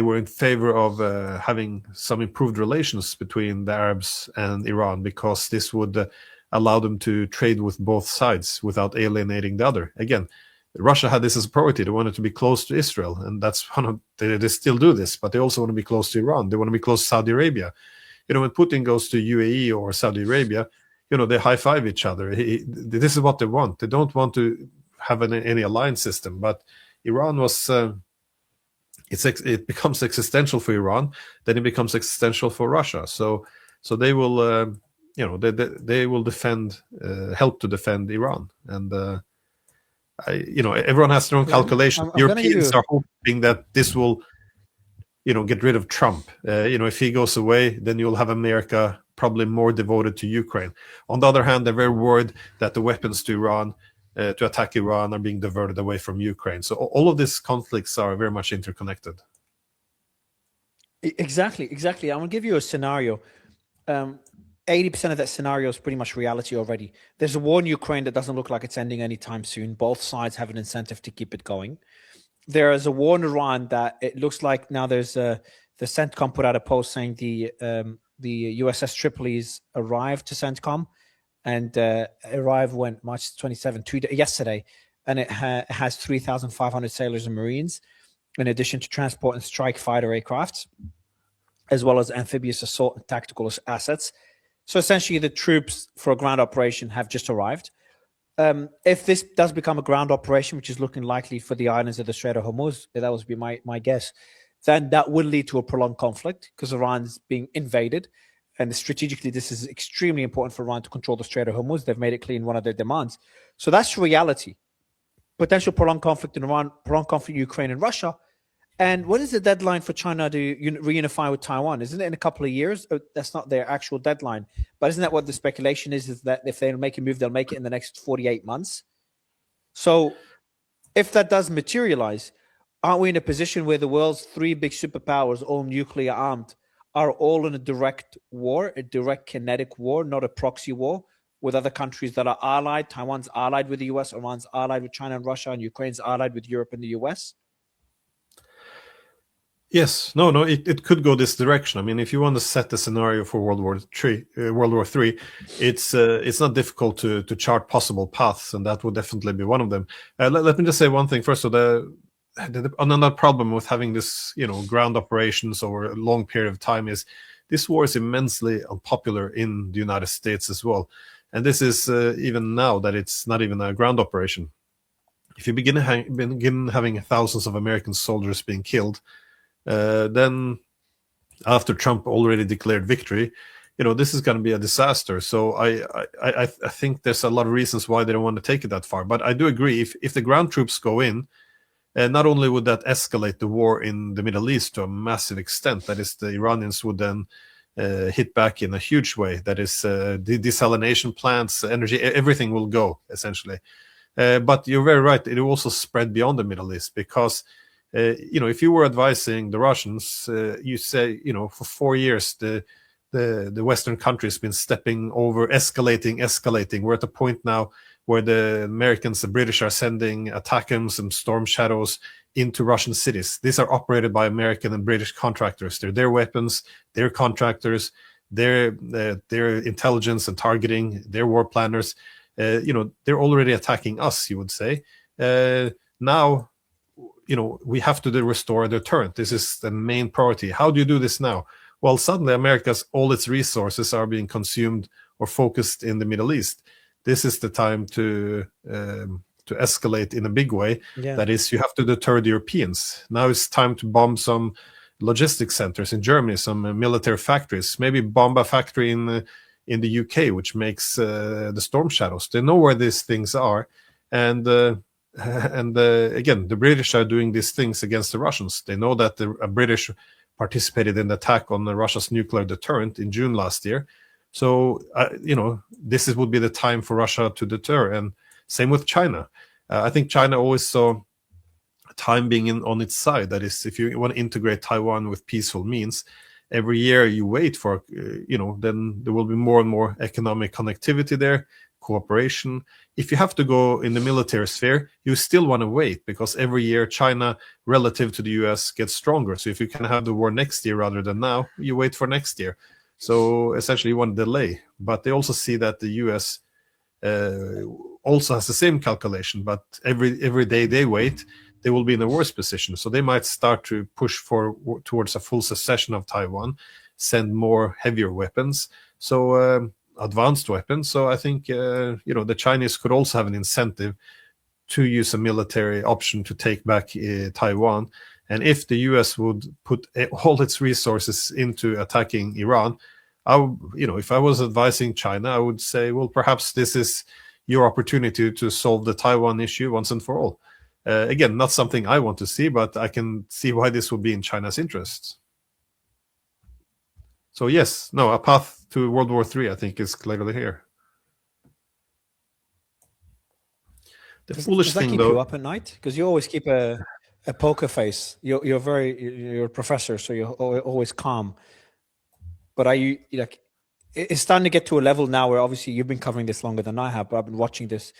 Speaker 3: were in favor of having some improved relations between the Arabs and Iran, because this would allow them to trade with both sides without alienating the other. Again, Russia had this as a priority. They wanted to be close to Israel, and that's they still do this, but they also want to be close to Iran. They want to be close to Saudi Arabia. When Putin goes to UAE or Saudi Arabia, they high-five each other. This is what they want. They don't want to have any alliance system, but Iran was... it becomes existential for Iran, then it becomes existential for Russia. So they will, they will defend, help to defend Iran, and everyone has their own calculation. Europeans are hoping that this will, get rid of Trump. If he goes away, then you'll have America probably more devoted to Ukraine. On the other hand, they're very worried that the weapons to Iran, to attack Iran, are being diverted away from Ukraine. So all of these conflicts are very much interconnected.
Speaker 1: Exactly. I'm going to give you a scenario. 80% of that scenario is pretty much reality already. There's a war in Ukraine that doesn't look like it's ending anytime soon. Both sides have an incentive to keep it going. There is a war in Iran that it looks like now there's the CENTCOM put out a post saying the USS Tripoli's arrived to CENTCOM, and arrived when March 27, yesterday, and it has 3,500 sailors and Marines, in addition to transport and strike fighter aircrafts, as well as amphibious assault and tactical assets. So essentially, the troops for a ground operation have just arrived. If this does become a ground operation, which is looking likely for the islands of the Strait of Hormuz, that would be my guess, then that will lead to a prolonged conflict because Iran's being invaded. And strategically, this is extremely important for Iran to control the Strait of Hormuz. They've made it clear in one of their demands. So that's reality. Potential prolonged conflict in Iran, prolonged conflict in Ukraine and Russia. And what is the deadline for China to reunify with Taiwan? Isn't it in a couple of years? That's not their actual deadline. But isn't that what the speculation is that if they make a move, they'll make it in the next 48 months? So if that does materialize, aren't we in a position where the world's three big superpowers, all nuclear armed, are all in a direct war, a direct kinetic war, not a proxy war, with other countries that are allied? Taiwan's allied with the US, Iran's allied with China and Russia, and Ukraine's allied with Europe and the US?
Speaker 3: Yes, no, it could go this direction. I mean, if you want to set the scenario for World War III, it's not difficult to chart possible paths, and that would definitely be one of them. Let me just say one thing first. So another problem with having this, ground operations over a long period of time is this war is immensely unpopular in the United States as well, and this is even now that it's not even a ground operation. If you begin having thousands of American soldiers being killed, then after Trump already declared victory, this is going to be a disaster. So I think there's a lot of reasons why they don't want to take it that far. But I do agree, if the ground troops go in, not only would that escalate the war in the Middle East to a massive extent, that is, the Iranians would then hit back in a huge way. That is, the desalination plants, energy, everything will go, essentially. But you're very right, it will also spread beyond the Middle East, because if you were advising the Russians, you say, for 4 years, the Western countries been stepping over, escalating. We're at the point now where the Americans, the British are sending ATACMS and Storm Shadows into Russian cities. These are operated by American and British contractors. They're their weapons, their contractors, their intelligence and targeting, their war planners. They're already attacking us, you would say. Now, we have to restore a deterrent. This is the main priority. How do you do this now? Well, suddenly all its resources are being consumed or focused in the Middle East. This is the time to escalate in a big way. Yeah. That is, you have to deter the Europeans. Now it's time to bomb some logistics centers in Germany, some military factories, maybe bomb a factory in the UK, which makes the Storm Shadows. They know where these things are. And again, the British are doing these things against the Russians. They know that the British participated in the attack on Russia's nuclear deterrent in June last year. So, this would be the time for Russia to deter. And same with China. I think China always saw time being on its side. That is, if you want to integrate Taiwan with peaceful means, every year you wait for, then there will be more and more economic connectivity there, cooperation. If you have to go in the military sphere, you still want to wait, because every year China, relative to the US, gets stronger. So if you can have the war next year rather than now, you wait for next year. So essentially you want to delay. But they also see that the US also has the same calculation, but every day they wait, they will be in a worse position. So they might start to push towards a full secession of Taiwan, send more heavier weapons. So advanced weapons. So I think, the Chinese could also have an incentive to use a military option to take back Taiwan. And if the US would put all its resources into attacking Iran, if I was advising China, I would say, well, perhaps this is your opportunity to solve the Taiwan issue once and for all. Again, not something I want to see, but I can see why this would be in China's interests. So yes, a path to World War III, I think, is clearly here.
Speaker 1: Does that keep you up at night? Because you always keep a poker face. You're a professor, so you're always calm. But are you it's starting to get to a level now where obviously you've been covering this longer than I have, but I've been watching this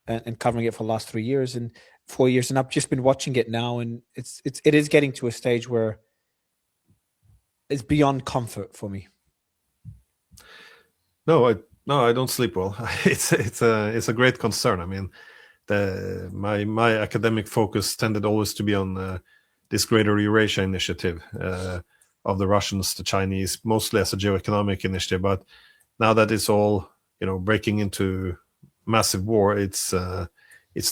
Speaker 1: and covering it for the last 3 years and 4 years, and I've just been watching it now, and it is getting to a stage where it's beyond comfort for me.
Speaker 3: No, I don't sleep well. It's a great concern. I mean, my academic focus tended always to be on this Greater Eurasia initiative of the Russians, the Chinese, mostly as a geoeconomic initiative. But now that it's all breaking into massive war, it's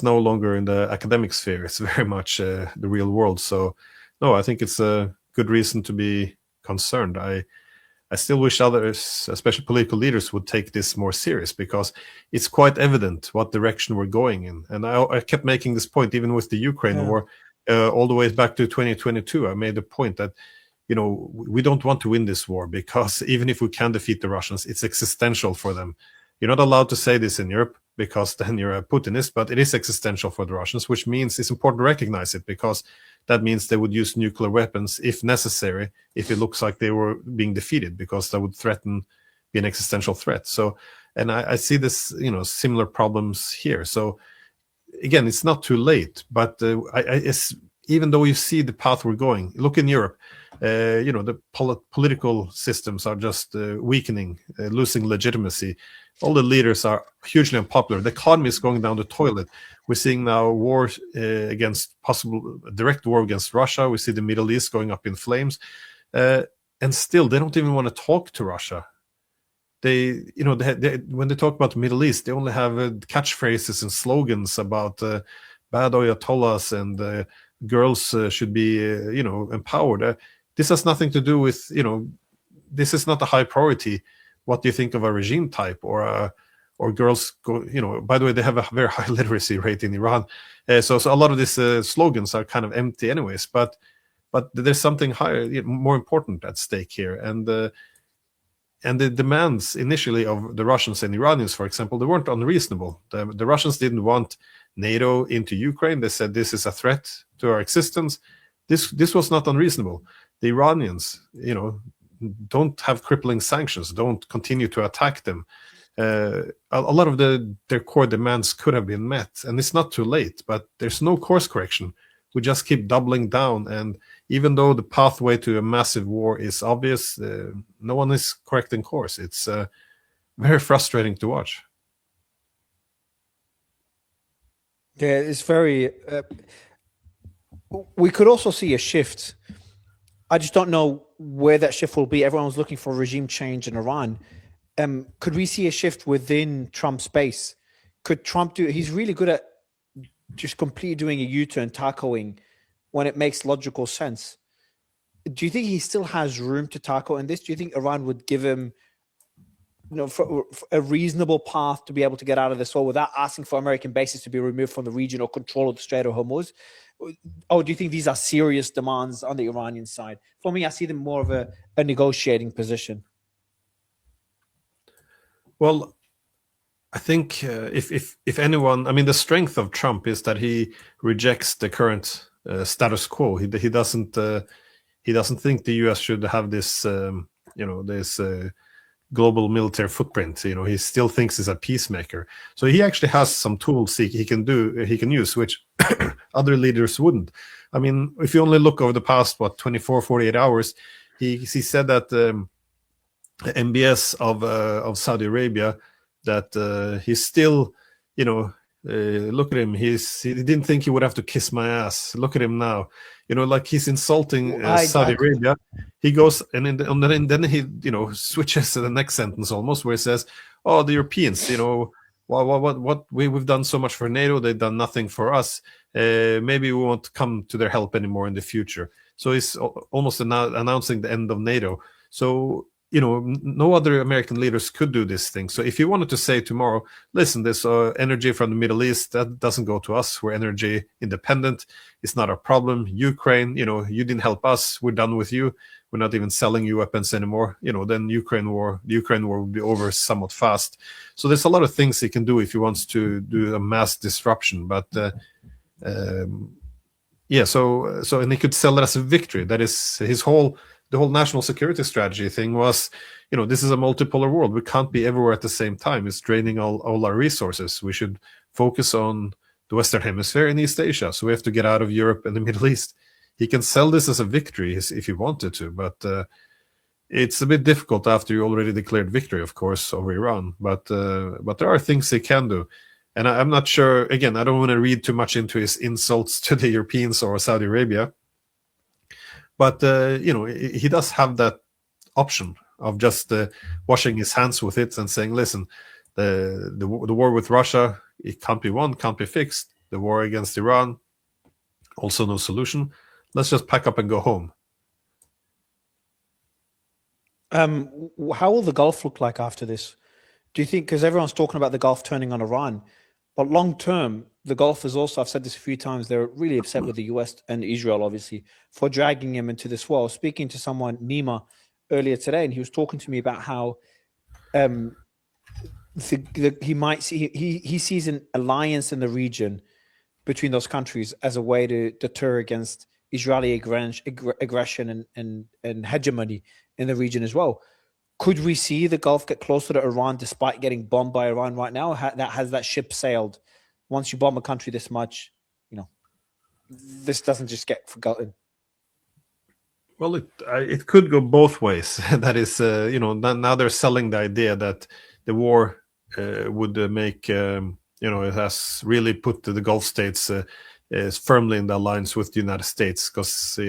Speaker 3: no longer in the academic sphere. It's very much the real world. So no, I think it's a good reason to be concerned. I still wish others, especially political leaders, would take this more serious, because it's quite evident what direction we're going in. And I kept making this point even with the Ukraine war, all the way back to 2022. I made the point that we don't want to win this war, because even if we can defeat the Russians, it's existential for them. You're not allowed to say this in Europe, because then you're a Putinist, but it is existential for the Russians, which means it's important to recognize it, because that means they would use nuclear weapons if necessary, if it looks like they were being defeated, because that would be an existential threat. So, and I see this, similar problems here. So again, it's not too late, but even though you see the path we're going, look in Europe, the political systems are just weakening, losing legitimacy. All the leaders are hugely unpopular. The economy is going down the toilet. We're seeing now war possible direct war against Russia. We see the Middle East going up in flames, and still they don't even want to talk to Russia. They when they talk about the Middle East, they only have catchphrases and slogans about bad ayatollahs and girls should be empowered. This has nothing to do with this is not a high priority. What do you think of a regime type or girls go? By the way, they have a very high literacy rate in Iran, so a lot of these slogans are kind of empty, anyways. But there's something higher, more important at stake here, and the demands initially of the Russians and Iranians, for example, they weren't unreasonable. The Russians didn't want NATO into Ukraine. They said this is a threat to our existence. This was not unreasonable. The Iranians, don't have crippling sanctions, don't continue to attack them. A lot of their core demands could have been met, and it's not too late, but there's no course correction. We just keep doubling down, and even though the pathway to a massive war is obvious, no one is correcting course. It's very frustrating to watch.
Speaker 1: Yeah, it's very... we could also see a shift. I just don't know where that shift will be. Everyone's looking for regime change in Iran. Could we see a shift within Trump's base? Could Trump do... He's really good at just completely doing a U-turn, tackling when it makes logical sense. Do you think he still has room to tackle in this? Do you think Iran would give him for a reasonable path to be able to get out of this war without asking for American bases to be removed from the region or control of the Strait of Hormuz? Or do you think these are serious demands on the Iranian side? For me, I see them more of a negotiating position.
Speaker 3: Well, I think if anyone, I mean, the strength of Trump is that he rejects the current status quo. He doesn't think the U.S. should have this this global military footprint. He still thinks he's a peacemaker. So he actually has some tools he can use, which other leaders wouldn't. I mean, if you only look over the past 24, 48 hours, he said that MBS of Saudi Arabia, that he's still, look at him. He didn't think he would have to kiss my ass. Look at him now. Like he's insulting Saudi Arabia. He goes and then he, switches to the next sentence almost, where he says, "Oh, the Europeans, what we've done so much for NATO, they've done nothing for us. Maybe we won't come to their help anymore in the future." So he's almost announcing the end of NATO. So no other American leaders could do this thing. So if you wanted to say tomorrow, listen, this energy from the Middle East, that doesn't go to us. We're energy independent. It's not our problem. Ukraine, you didn't help us. We're done with you. We're not even selling you weapons anymore. Then the Ukraine war will be over somewhat fast. So there's a lot of things he can do if he wants to do a mass disruption. But and he could sell it as a victory. That is his whole the whole national security strategy thing was, this is a multipolar world. We can't be everywhere at the same time. It's draining all our resources. We should focus on the Western Hemisphere and East Asia. So we have to get out of Europe and the Middle East. He can sell this as a victory if he wanted to, but it's a bit difficult after you already declared victory, of course, over Iran. But there are things he can do. And I'm not sure, again, I don't want to read too much into his insults to the Europeans or Saudi Arabia. But, he does have that option of just washing his hands with it and saying, listen, the war with Russia, it can't be won, can't be fixed. The war against Iran, also no solution. Let's just pack up and go home.
Speaker 1: How will the Gulf look like after this? Do you think, because everyone's talking about the Gulf turning on Iran, but long term, the Gulf is also, I've said this a few times, they're really upset with the US and Israel, obviously, for dragging him into this war. Speaking to someone, Nima, earlier today, and he was talking to me about how he sees an alliance in the region between those countries as a way to deter against Israeli aggression and hegemony in the region as well. Could we see the Gulf get closer to Iran despite getting bombed by Iran right now? Has that ship sailed? Once you bomb a country this much, this doesn't just get forgotten.
Speaker 3: Well, it could go both ways. That is, now they're selling the idea that the war would make, it has really put the Gulf states firmly in the alliance with the United States because,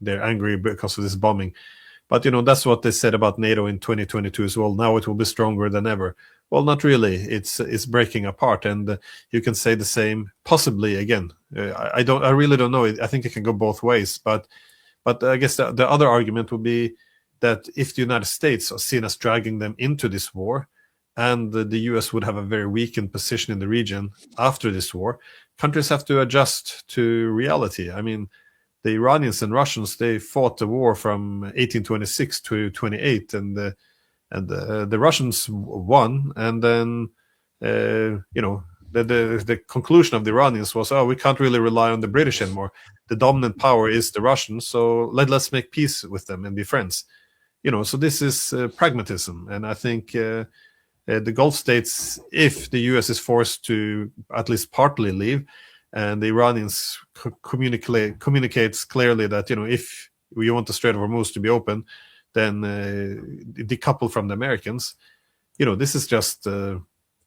Speaker 3: they're angry because of this bombing. But, that's what they said about NATO in 2022 as well. Now it will be stronger than ever. Well, not really. It's breaking apart. And you can say the same, possibly again. I really don't know. I think it can go both ways. But I guess the other argument would be that if the United States are seen as dragging them into this war, and the US would have a very weakened position in the region after this war, countries have to adjust to reality. I mean, the Iranians and Russians, they fought the war from 1826 to 28, and the Russians won. And then, the conclusion of the Iranians was, we can't really rely on the British anymore. The dominant power is the Russians, so let's make peace with them and be friends. So this is pragmatism. And I think the Gulf states, if the US is forced to at least partly leave, and the Iranians communicates clearly that, if we want the Strait of Hormuz to be open, then decouple from the Americans. This is just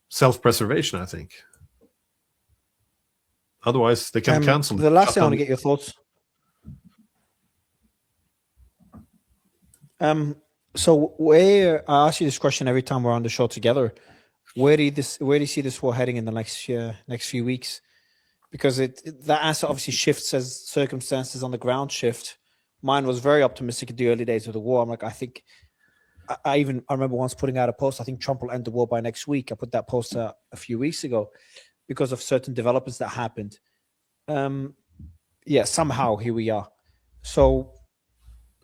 Speaker 3: self-preservation, I think. Otherwise, they can cancel.
Speaker 1: The last thing I want to get your thoughts. So I ask you this question every time we're on the show together. Where do you see this war heading in the next few weeks? Because that answer obviously shifts as circumstances on the ground shift. Mine was very optimistic in the early days of the war. I'm like, I remember once putting out a post, I think Trump will end the war by next week. I put that post out a few weeks ago because of certain developments that happened. Somehow here we are. So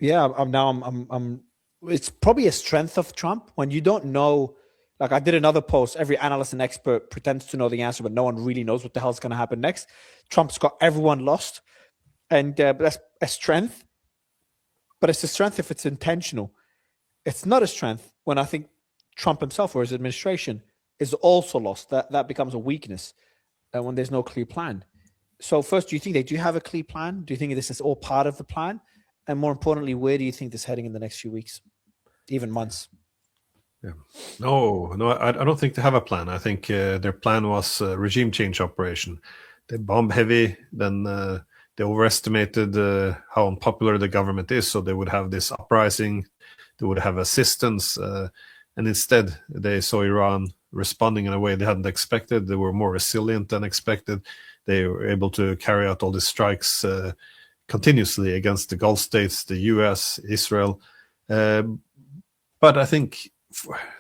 Speaker 1: I'm it's probably a strength of Trump when you don't know. Like I did another post, every analyst and expert pretends to know the answer, but no one really knows what the hell's going to happen next. Trump's got everyone lost. And that's a strength. But it's a strength if it's intentional. It's not a strength when I think Trump himself or his administration is also lost. That becomes a weakness when there's no clear plan. So first, do you think they do have a clear plan? Do you think this is all part of the plan? And more importantly, where do you think this is heading in the next few weeks, even months?
Speaker 3: Yeah. No, I don't think they have a plan. I think their plan was a regime change operation. They bomb heavy, then they overestimated how unpopular the government is, so they would have this uprising, they would have assistance, and instead they saw Iran responding in a way they hadn't expected. They were more resilient than expected. They were able to carry out all these strikes continuously against the Gulf states, the US, Israel. But I think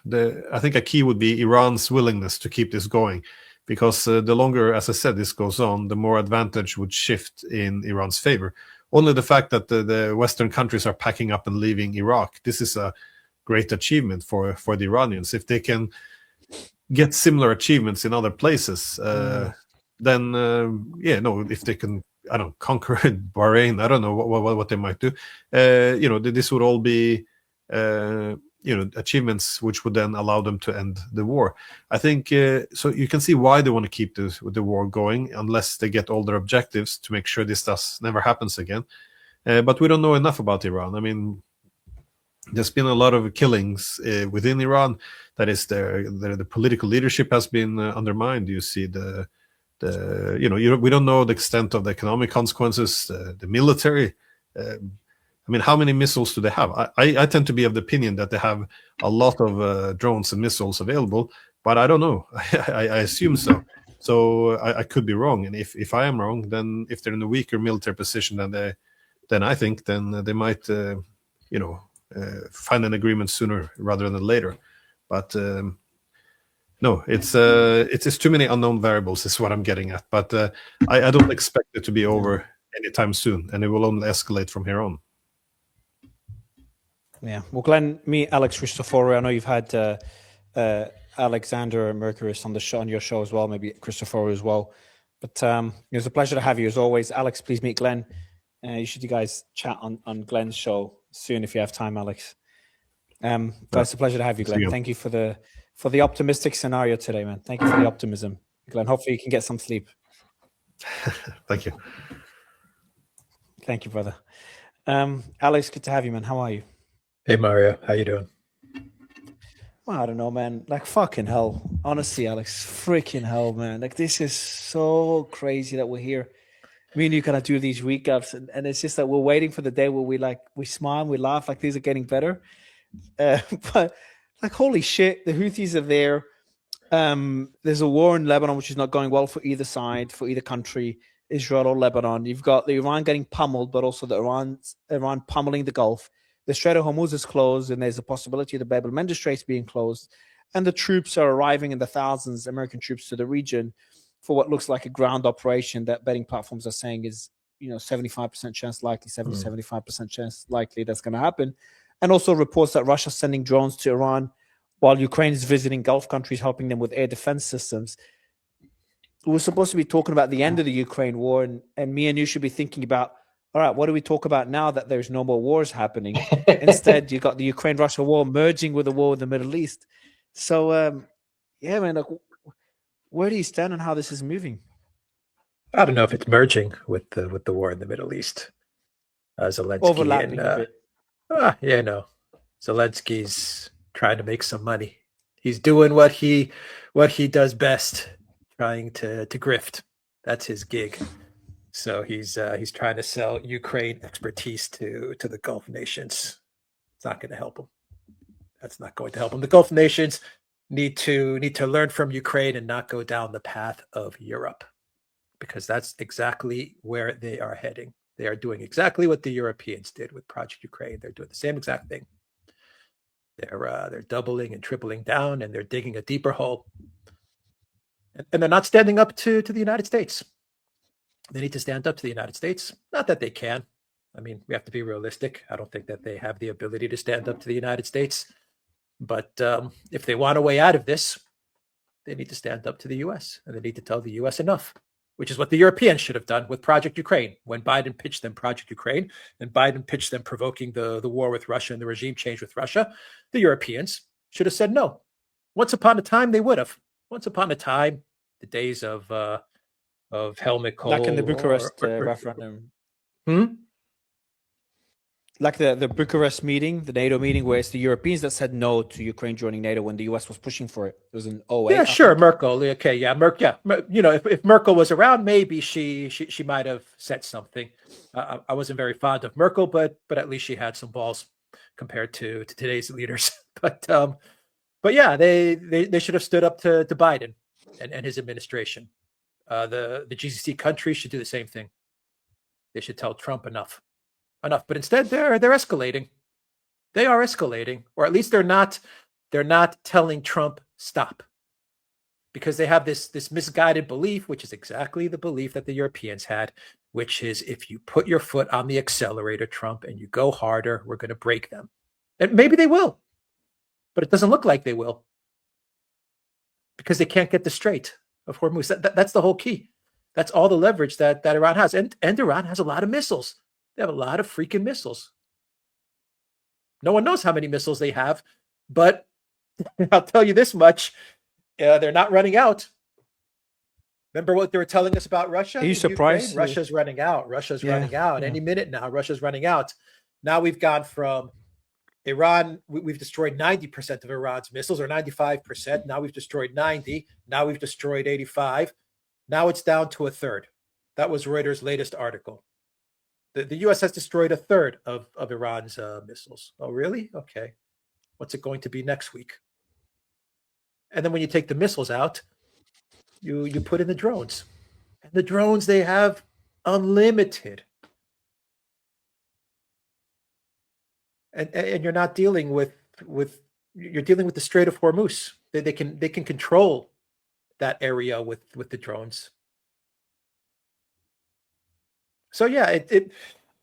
Speaker 3: a key would be Iran's willingness to keep this going, because the longer, as I said, this goes on, the more advantage would shift in Iran's favor. Only the fact that the Western countries are packing up and leaving Iraq, this is a great achievement for the Iranians. If they can get similar achievements in other places, then if they can I don't know, conquer Bahrain. I don't know what they might do. This would all be achievements which would then allow them to end the war. I think so. You can see why they want to keep the war going, unless they get all their objectives to make sure this never happens again. But we don't know enough about Iran. I mean, there's been a lot of killings within Iran. That is, the political leadership has been undermined. You see we don't know the extent of the economic consequences, the military. I mean, how many missiles do they have? I tend to be of the opinion that they have a lot of drones and missiles available, but I don't know. I assume so. So I could be wrong. And if I am wrong, then if they're in a weaker military position than I think, then they might, find an agreement sooner rather than later. But no, it's too many unknown variables is what I'm getting at. But I don't expect it to be over anytime soon, and it will only escalate from here on.
Speaker 1: Yeah. Well, Glenn, me, Alex Christoforou, I know you've had Alexander Mercuris on the show, on your show as well, maybe Christoforou as well. But it was a pleasure to have you as always. Alex, please meet Glenn. You guys chat on Glenn's show soon if you have time, Alex. But it's a pleasure to have you, Glenn. Thank you for the optimistic scenario today, man. Thank you for the optimism, Glenn. Hopefully you can get some sleep.
Speaker 3: Thank you.
Speaker 1: Thank you, brother. Alex, good to have you, man. How are you?
Speaker 4: Hey, Mario. How you doing?
Speaker 1: Well, I don't know, man. Like, fucking hell. Honestly, Alex, freaking hell, man. Like, this is so crazy that we're here. Me and you kind of do these recaps, and it's just that we're waiting for the day where we smile, we laugh, like things are getting better. But like, holy shit, the Houthis are there. There's a war in Lebanon, which is not going well for either side, for either country, Israel or Lebanon. You've got the Iran getting pummeled, but also the Iran pummeling the Gulf. The Strait of Hormuz is closed, and there's a possibility of the Bab el-Mandeb Straits being closed. And the troops are arriving in the thousands, American troops, to the region for what looks like a ground operation that betting platforms are saying is, 75% chance likely, 75% chance likely that's going to happen. And also reports that Russia's sending drones to Iran while Ukraine is visiting Gulf countries, helping them with air defense systems. We're supposed to be talking about the end of the Ukraine war, and me and you should be thinking about, all right, what do we talk about now that there's no more wars happening? Instead, you got the Ukraine-Russia war merging with the war in the Middle East. So, yeah, man, like, where do you stand on how this is moving?
Speaker 4: I don't know if it's merging with the war in the Middle East. Zelensky
Speaker 1: overlapping a bit.
Speaker 4: Zelensky's trying to make some money. He's doing what he does best, trying to grift. That's his gig. So he's trying to sell Ukraine expertise to the Gulf nations. It's not going to help him. That's not going to help him. The Gulf nations need to learn from Ukraine and not go down the path of Europe, because that's exactly where they are heading. They are doing exactly what the Europeans did with Project Ukraine. They're doing the same exact thing. They're doubling and tripling down, and they're digging a deeper hole. And they're not standing up to the United States. They need to stand up to the United States. Not that they can. I mean, we have to be realistic. I don't think that they have the ability to stand up to the United States. But if they want a way out of this, they need to stand up to the U.S. and they need to tell the U.S. enough, which is what the Europeans should have done with Project Ukraine. When Biden pitched them Project Ukraine and Biden pitched them provoking the war with Russia and the regime change with Russia, the Europeans should have said no. Once upon a time, they would have. Once upon a time, the days of Helmut Kohl.
Speaker 1: Like in the Bucharest referendum.
Speaker 4: Hmm?
Speaker 1: Like the Bucharest meeting, the NATO meeting, where it's the Europeans that said no to Ukraine joining NATO when the US was pushing for it. It was in 08.
Speaker 4: Yeah, sure, Merkel. Okay, yeah, if Merkel was around, maybe she might have said something. I wasn't very fond of Merkel, but at least she had some balls compared to today's leaders. But yeah, they should have stood up to Biden and his administration. The GCC countries should do the same thing. They should tell Trump enough. But instead they're escalating. They are escalating, or at least they're not telling Trump stop, because they have this misguided belief, which is exactly the belief that the Europeans had, which is if you put your foot on the accelerator, Trump, and you go harder, we're going to break them. And maybe they will, but it doesn't look like they will, because they can't get the Strait of Hormuz. That's the whole key. That's all the leverage that Iran has. And Iran has a lot of missiles. They have a lot of freaking missiles. No one knows how many missiles they have, but I'll tell you this much, they're not running out. Remember what they were telling us about Russia?
Speaker 1: Are you surprised?
Speaker 4: Russia's running out. Russia's running out.
Speaker 1: Yeah.
Speaker 4: Any minute now, Russia's running out. Now we've gone from Iran, we've destroyed 90% of Iran's missiles, or 95%. Now we've destroyed 90. Now we've destroyed 85. Now it's down to a third. That was Reuters' latest article. The U.S. has destroyed a third of Iran's missiles. Oh, really? Okay. What's it going to be next week? And then when you take the missiles out, you put in the drones. And the drones, they have unlimited. And you're not dealing with you're dealing with the Strait of Hormuz. They can control that area with the drones. So yeah,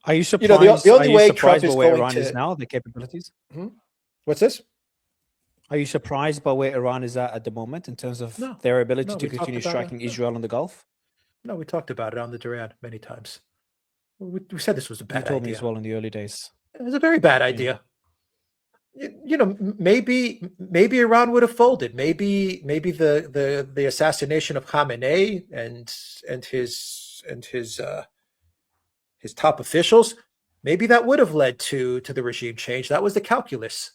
Speaker 1: Are you surprised?
Speaker 4: the only
Speaker 1: are you
Speaker 4: way
Speaker 1: surprised
Speaker 4: Trump is
Speaker 1: by where
Speaker 4: going
Speaker 1: Iran
Speaker 4: to-
Speaker 1: is now, the capabilities?
Speaker 4: What's this?
Speaker 1: Are you surprised by where Iran is at the moment in terms of
Speaker 4: No.
Speaker 1: their ability
Speaker 4: No,
Speaker 1: to
Speaker 4: we talked
Speaker 1: continue
Speaker 4: about it.
Speaker 1: striking Israel in the Gulf?
Speaker 4: No, we talked about it on the Duran many times. We said this was a
Speaker 1: You
Speaker 4: bad
Speaker 1: told me
Speaker 4: idea.
Speaker 1: as well in the early days.
Speaker 4: It was a very bad idea. Maybe Iran would have folded. Maybe the assassination of Khamenei and his top officials, maybe that would have led to the regime change. That was the calculus.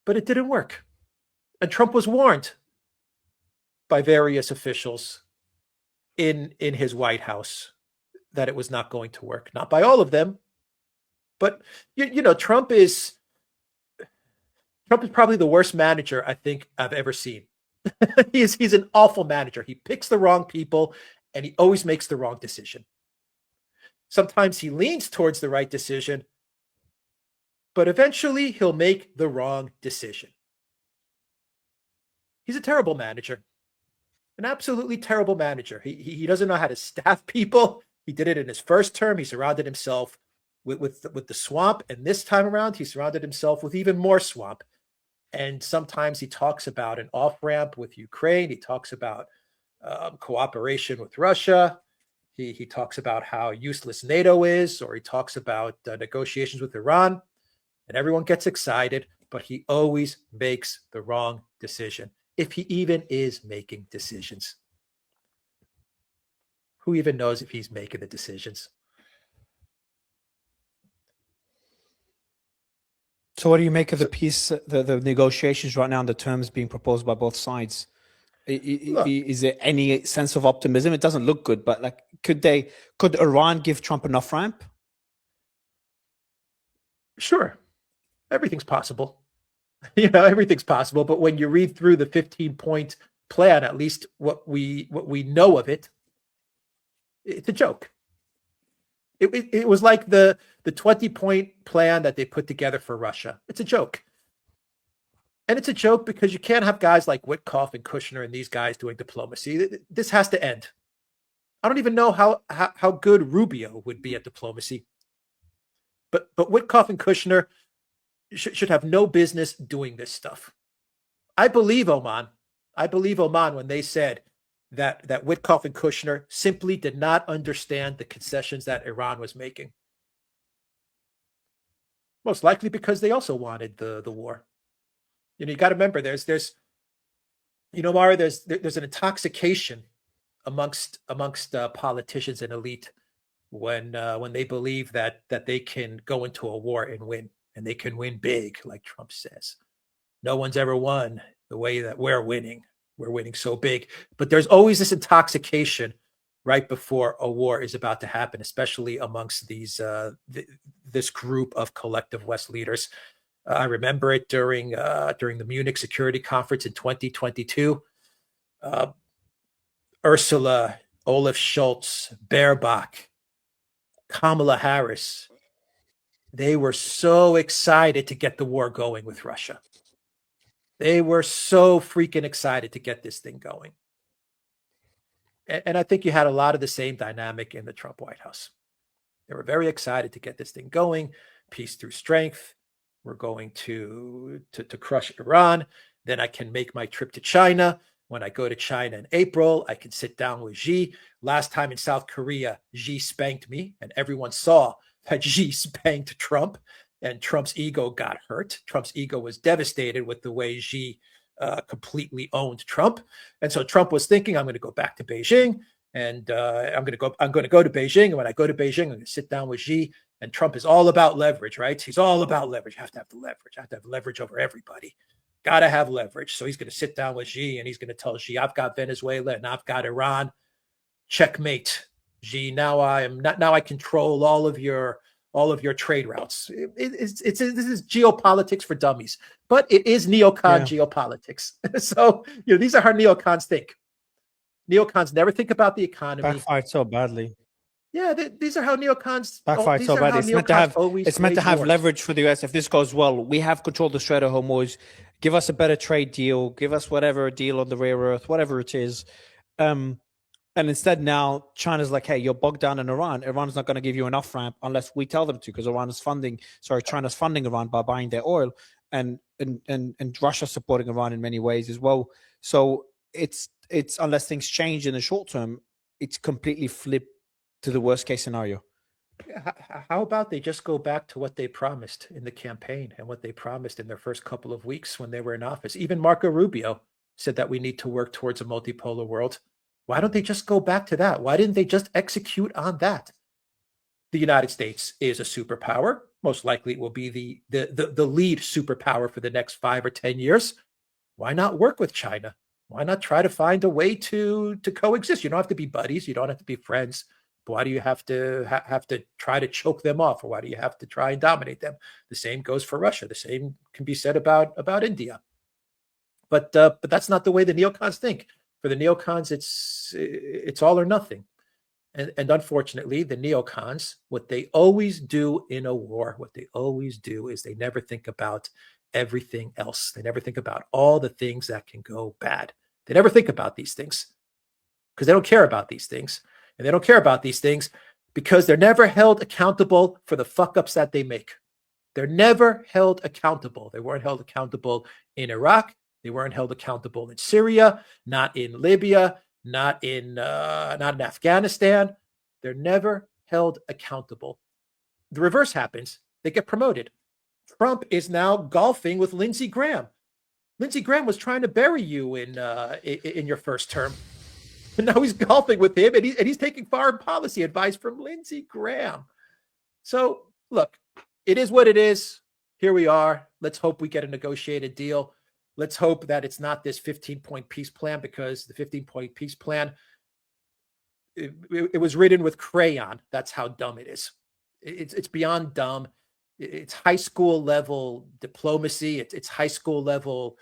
Speaker 4: But it didn't work. And Trump was warned by various officials in his White House that it was not going to work. Not by all of them, but Trump is probably the worst manager I think I've ever seen. He's an awful manager. He picks the wrong people and he always makes the wrong decision. Sometimes he leans towards the right decision, but eventually he'll make the wrong decision. He's a terrible manager, an absolutely terrible manager. He doesn't know how to staff people. He did it in his first term. He surrounded himself with the swamp, and this time around, he surrounded himself with even more swamp. And sometimes he talks about an off-ramp with Ukraine. He talks about cooperation with Russia. He talks about how useless NATO is, or he talks about negotiations with Iran. And everyone gets excited, but he always makes the wrong decision, if he even is making decisions. Who even knows if he's making the decisions?
Speaker 1: So what do you make of the peace, the negotiations right now, and the terms being proposed by both sides? Is there any sense of optimism? It doesn't look good, but could Iran give Trump enough ramp?
Speaker 4: Sure. Everything's possible. Everything's possible. But when you read through the 15-point plan, at least what we know of it, it's a joke. It was like the 20-point plan that they put together for Russia. It's a joke. And it's a joke because you can't have guys like Witkoff and Kushner and these guys doing diplomacy. This has to end. I don't even know how good Rubio would be at diplomacy. But Witkoff and Kushner should have no business doing this stuff. I believe Oman when they said that Witkoff and Kushner simply did not understand the concessions that Iran was making. Most likely because they also wanted the war. You got to remember, there's Mara, there's an intoxication amongst politicians and elite when they believe that they can go into a war and win, and they can win big, like Trump says. No one's ever won the way that we're winning. We're winning so big, but there's always this intoxication right before a war is about to happen, especially amongst this group of collective West leaders. I remember it during the Munich Security Conference in 2022. Ursula, Olaf Scholz, Baerbock, Kamala Harris, they were so excited to get the war going with Russia. They were so freaking excited to get this thing going. And I think you had a lot of the same dynamic in the Trump White House. They were very excited to get this thing going, peace through strength. We're going to crush Iran. Then I can make my trip to China. When I go to China in April, I can sit down with Xi. Last time in South Korea, Xi spanked me, and everyone saw that Xi spanked Trump, and Trump's ego got hurt. Trump's ego was devastated with the way Xi completely owned Trump. And so Trump was thinking, I'm going to go back to Beijing, and I'm going to go to Beijing. And when I go to Beijing, I'm going to sit down with Xi. And Trump is all about leverage, right? He's all about leverage. You have to have the leverage. You have to have leverage over everybody. Got to have leverage. So he's going to sit down with Xi, and he's going to tell Xi, I've got Venezuela and I've got Iran. Checkmate, Xi. Now I control all of your trade routes. This is geopolitics for dummies, but it is neocon geopolitics. So these are how neocons think. Neocons never think about the economy.
Speaker 1: Backfired so badly.
Speaker 4: Yeah, these are how neocons
Speaker 1: backfired so badly. It's meant to have leverage for the US. If this goes well, we have control of the Strait of Hormuz. Give us a better trade deal. Give us whatever deal on the rare earth, whatever it is. And instead now China's like, hey, you're bogged down in Iran. Iran's not going to give you an off-ramp unless we tell them to, because China's funding Iran by buying their oil, and Russia's supporting Iran in many ways as well. So it's unless things change in the short term, it's completely flipped to the worst case scenario.
Speaker 4: How about they just go back to what they promised in the campaign and what they promised in their first couple of weeks when they were in office? Even Marco Rubio said that we need to work towards a multipolar world. Why don't they just go back to that? Why didn't they just execute on that? The United States is a superpower. Most likely it will be the lead superpower for the next 5 or 10 years. Why not work with China? Why not try to find a way to coexist? You don't have to be buddies. You don't have to be friends. But why do you have to try to choke them off? Or why do you have to try and dominate them? The same goes for Russia. The same can be said about India. But that's not the way the neocons think. For the neocons, it's all or nothing. And unfortunately, the neocons, what they always do in a war, what they always do is they never think about everything else. They never think about all the things that can go bad. They never think about these things because they don't care about these things. And they don't care about these things because they're never held accountable for the fuck-ups that they make. They're never held accountable. They weren't held accountable in Iraq. They weren't held accountable in Syria, not in Libya, not in Afghanistan. They're never held accountable. The reverse happens. They get promoted. Trump is now golfing with Lindsey Graham. Lindsey Graham was trying to bury you in your first term. And now he's golfing with him, and he's taking foreign policy advice from Lindsey Graham. So, look, it is what it is. Here we are. Let's hope we get a negotiated deal. Let's hope that it's not this 15-point peace plan, because the 15-point peace plan, it was written with crayon. That's how dumb it is. It's beyond dumb. It's high school level diplomacy. It's high school level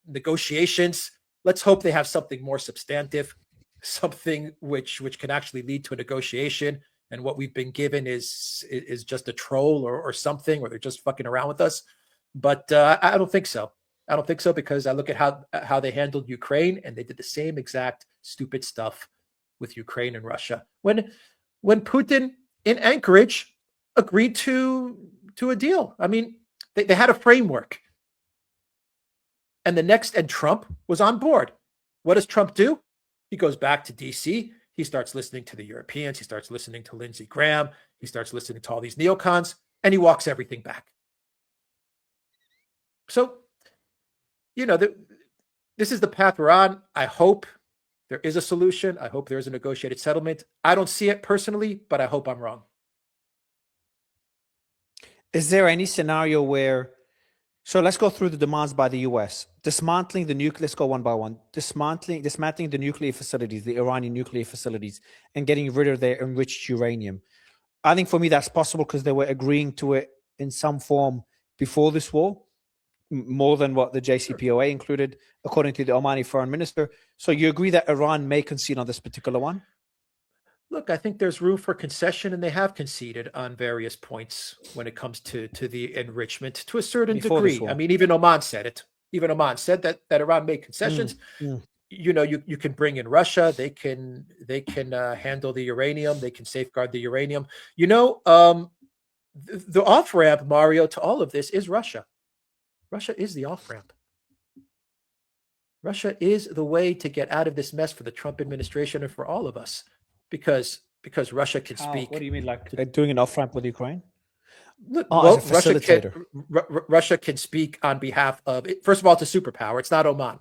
Speaker 4: negotiations. Let's hope they have something more substantive, something which can actually lead to a negotiation. And what we've been given is just a troll or something, or they're just fucking around with us. But I don't think so. I don't think so, because I look at how they handled Ukraine, and they did the same exact stupid stuff with Ukraine and Russia. When Putin in Anchorage agreed to a deal, I mean, they had a framework. And Trump was on board. What does Trump do? He goes back to DC. He starts listening to the Europeans. He starts listening to Lindsey Graham. He starts listening to all these neocons, and he walks everything back. So, this is the path we're on. I hope there is a solution. I hope there is a negotiated settlement. I don't see it personally, but I hope I'm wrong.
Speaker 1: Is there any scenario where... So let's go through the demands by the US. Dismantling the nuclear, let's go one by one. Dismantling the nuclear facilities, the Iranian nuclear facilities, and getting rid of their enriched uranium. I think for me that's possible because they were agreeing to it in some form before this war, more than what the JCPOA included, according to the Omani foreign minister. So you agree that Iran may concede on this particular one?
Speaker 4: Look, I think there's room for concession, and they have conceded on various points when it comes to the enrichment to a certain degree. I mean, even Oman said it. Even Oman said that Iran made concessions. You can bring in Russia. They can handle the uranium. They can safeguard the uranium. The off-ramp, Mario, to all of this is Russia. Russia is the off-ramp. Russia is the way to get out of this mess for the Trump administration and for all of us, because Russia can speak.
Speaker 1: What do you mean, like doing an off ramp with Ukraine?
Speaker 4: Look,
Speaker 1: Oh, as a facilitator.
Speaker 4: Russia can speak on behalf of. First of all, it's a superpower. It's not Oman,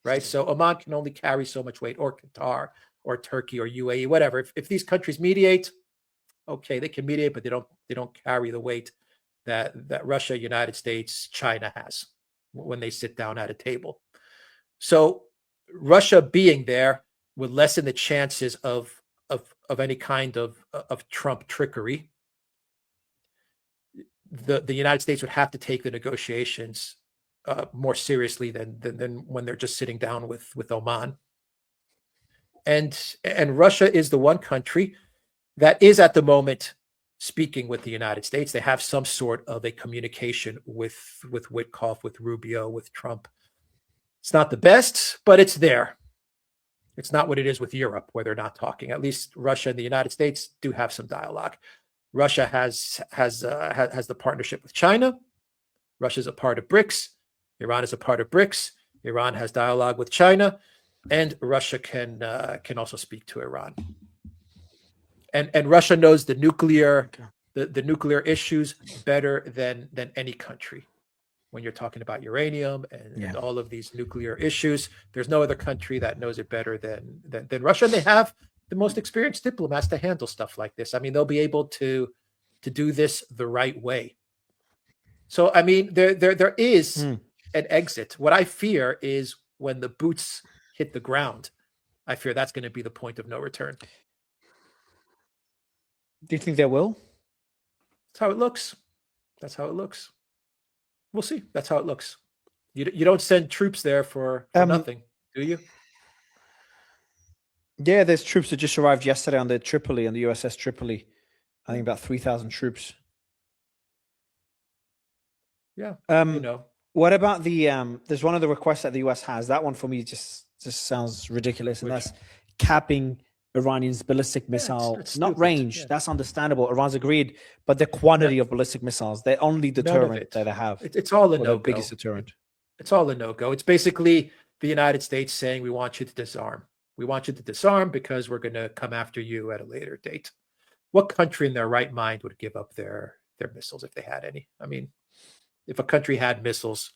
Speaker 4: right? So Oman can only carry so much weight, or Qatar, or Turkey, or UAE, whatever. If these countries mediate, okay, they can mediate, but they don't carry the weight that Russia, United States, China has when they sit down at a table. So Russia being there would lessen the chances of any kind of Trump trickery. The United States would have to take the negotiations more seriously than when they're just sitting down with Oman. And Russia is the one country that is at the moment speaking with the United States. They have some sort of a communication with Witkoff, with Rubio, with Trump. It's not the best, but it's there. It's not what it is with Europe, where they're not talking. At least Russia and the United States do have some dialogue. Russia has the partnership with China. Russia's a part of BRICS. Iran is a part of BRICS. Iran has dialogue with China, and Russia can also speak to Iran. And Russia knows the nuclear issues better than any country. When you're talking about uranium and all of these nuclear issues, there's no other country that knows it better than Russia. And they have the most experienced diplomats to handle stuff like this. I mean, they'll be able to do this the right way. So, I mean, there is an exit. What I fear is when the boots hit the ground, I fear that's going to be the point of no return.
Speaker 1: Do you think they will?
Speaker 4: That's how it looks. That's how it looks. We'll see. That's how it looks. You don't send troops there for nothing, do you?
Speaker 1: Yeah, there's troops that just arrived yesterday on the USS Tripoli. I think about 3,000 troops.
Speaker 4: Yeah.
Speaker 1: What about the there's one of the requests that the US has. That one for me just sounds ridiculous, and that's capping Iranian's ballistic missile,
Speaker 4: it's
Speaker 1: not
Speaker 4: stupid.
Speaker 1: range.
Speaker 4: Yeah.
Speaker 1: That's understandable. Iran's agreed, but the quantity of ballistic missiles, they're only deterrent that they have.
Speaker 4: It's all a no-go.
Speaker 1: The biggest deterrent.
Speaker 4: It's all a no-go. It's basically the United States saying, we want you to disarm. We want you to disarm because we're going to come after you at a later date. What country in their right mind would give up their missiles if they had any? I mean, if a country had missiles,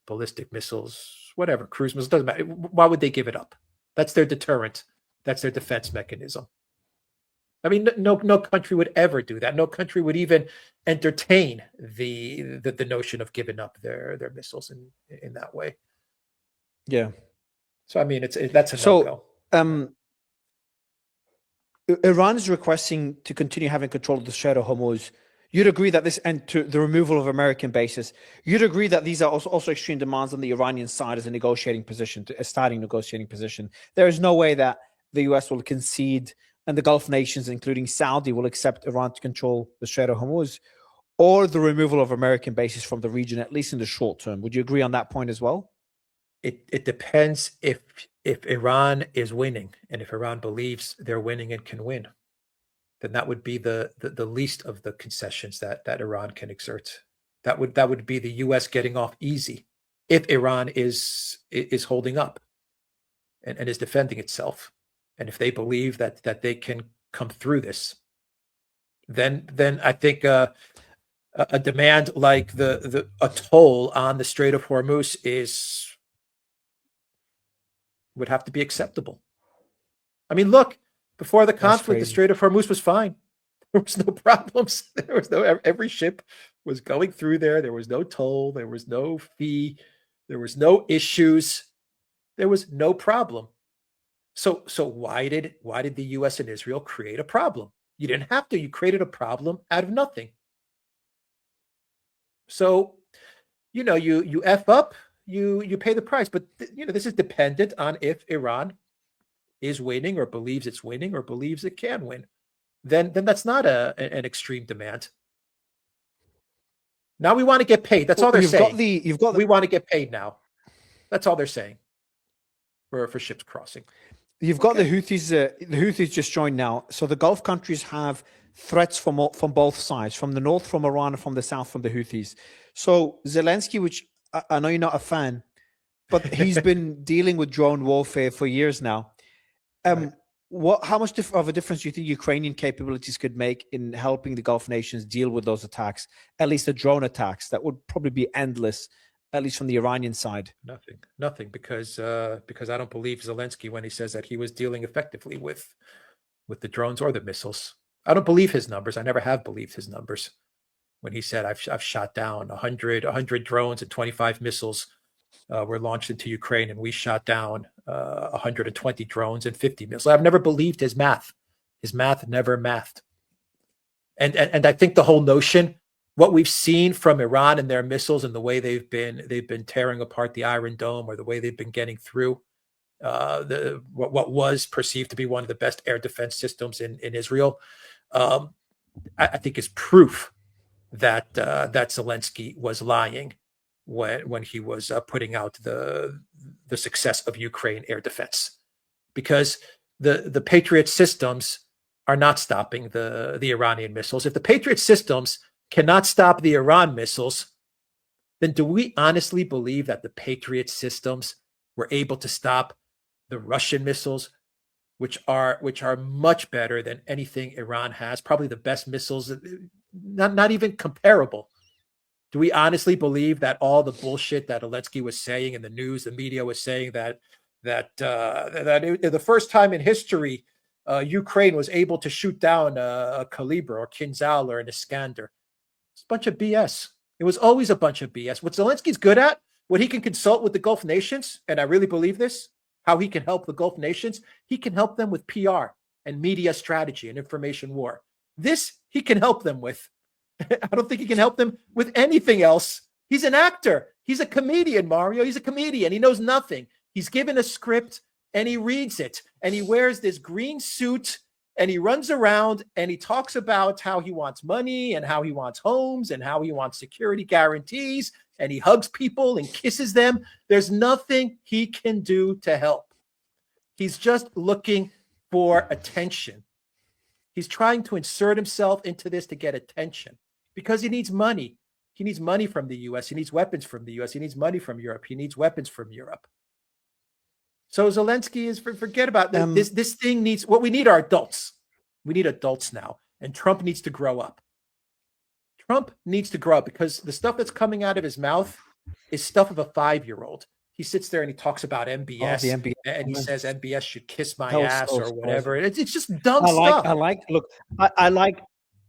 Speaker 4: ballistic missiles, whatever, cruise missiles, doesn't matter. Why would they give it up? That's their deterrent. That's their defense mechanism. I mean, no country would ever do that. No country would even entertain the notion of giving up their missiles in that way.
Speaker 1: Yeah.
Speaker 4: So I mean, that's a no-go.
Speaker 1: Iran is requesting to continue having control of the Strait of Hormuz. You'd agree that this and to the removal of American bases. You'd agree that these are also extreme demands on the Iranian side as a negotiating position, a starting negotiating position. There is no way that the US will concede, and the Gulf nations, including Saudi, will accept Iran to control the Strait of Hormuz, or the removal of American bases from the region, at least in the short term. Would you agree on that point as well?
Speaker 4: It depends if Iran is winning, and if Iran believes they're winning and can win, then that would be the least of the concessions that Iran can exert. That would be the US getting off easy if Iran is holding up and is defending itself. And if they believe that they can come through this, then I think a demand like a toll on the Strait of Hormuz would have to be acceptable. I mean, look, before the conflict, the Strait of Hormuz was fine. There was no problems. There was every ship was going through there. There was no toll. There was no fee. There was no issues. There was no problem. So why did the US and Israel create a problem? You didn't have to. You created a problem out of nothing. So, you F up, you pay the price. But this is dependent on if Iran is winning, or believes it's winning, or believes it can win. Then that's not an extreme demand. Now we want to get paid. That's all they're saying. We want to get paid now. That's all they're saying for ships crossing.
Speaker 1: You've got the Houthis. The Houthis just joined now. So the Gulf countries have threats from both sides, from the north, from Iran, and from the south, from the Houthis. So Zelensky, which I know you're not a fan, but he's been dealing with drone warfare for years now.
Speaker 4: Right.
Speaker 1: How much of a difference do you think Ukrainian capabilities could make in helping the Gulf nations deal with those attacks, at least the drone attacks that would probably be endless, at least from the Iranian side?
Speaker 4: Nothing, because I don't believe Zelensky when he says that he was dealing effectively with the drones or the missiles. I don't believe his numbers. I never have believed his numbers when he said I've shot down 100 drones and 25 missiles were launched into Ukraine, and we shot down 120 drones and 50 missiles. I've never believed his math. His math never mathed. And I think the whole notion, what we've seen from Iran and their missiles and the way they've been tearing apart the Iron Dome, or the way they've been getting through what was perceived to be one of the best air defense systems in Israel, I think is proof that Zelensky was lying when he was putting out the success of Ukraine air defense, because the Patriot systems are not stopping the Iranian missiles. If the Patriot systems cannot stop the Iran missiles, then do we honestly believe that the Patriot systems were able to stop the Russian missiles, which are much better than anything Iran has, probably the best missiles, not even comparable? Do we honestly believe that all the bullshit that Zelensky was saying in the news, the media was saying that the first time in history Ukraine was able to shoot down a Kaliber or Kinzhal or an Iskander? It's a bunch of BS. It was always a bunch of BS. What Zelensky's good at, what he can consult with the Gulf nations, and I really believe this, how he can help the Gulf nations, he can help them with PR and media strategy and information war. This he can help them with. I don't think he can help them with anything else. He's an actor. He's a comedian, Mario. He's a comedian. He knows nothing. He's given a script and he reads it, and he wears this green suit and he runs around and he talks about how he wants money and how he wants homes and how he wants security guarantees, and he hugs people and kisses them. There's nothing he can do to help. He's just looking for attention. He's trying to insert himself into this to get attention because he needs money. He needs money from the US. He needs weapons from the US. He needs money from Europe. He needs weapons from Europe. So Zelensky is, forget about this. This thing needs, what we need are adults. We need adults now. And Trump needs to grow up. Trump needs to grow up, because the stuff that's coming out of his mouth is stuff of a 5-year-old. He sits there and he talks about MBS,
Speaker 1: MBS.
Speaker 4: And he says MBS should kiss my ass or whatever. It's just dumb
Speaker 1: stuff.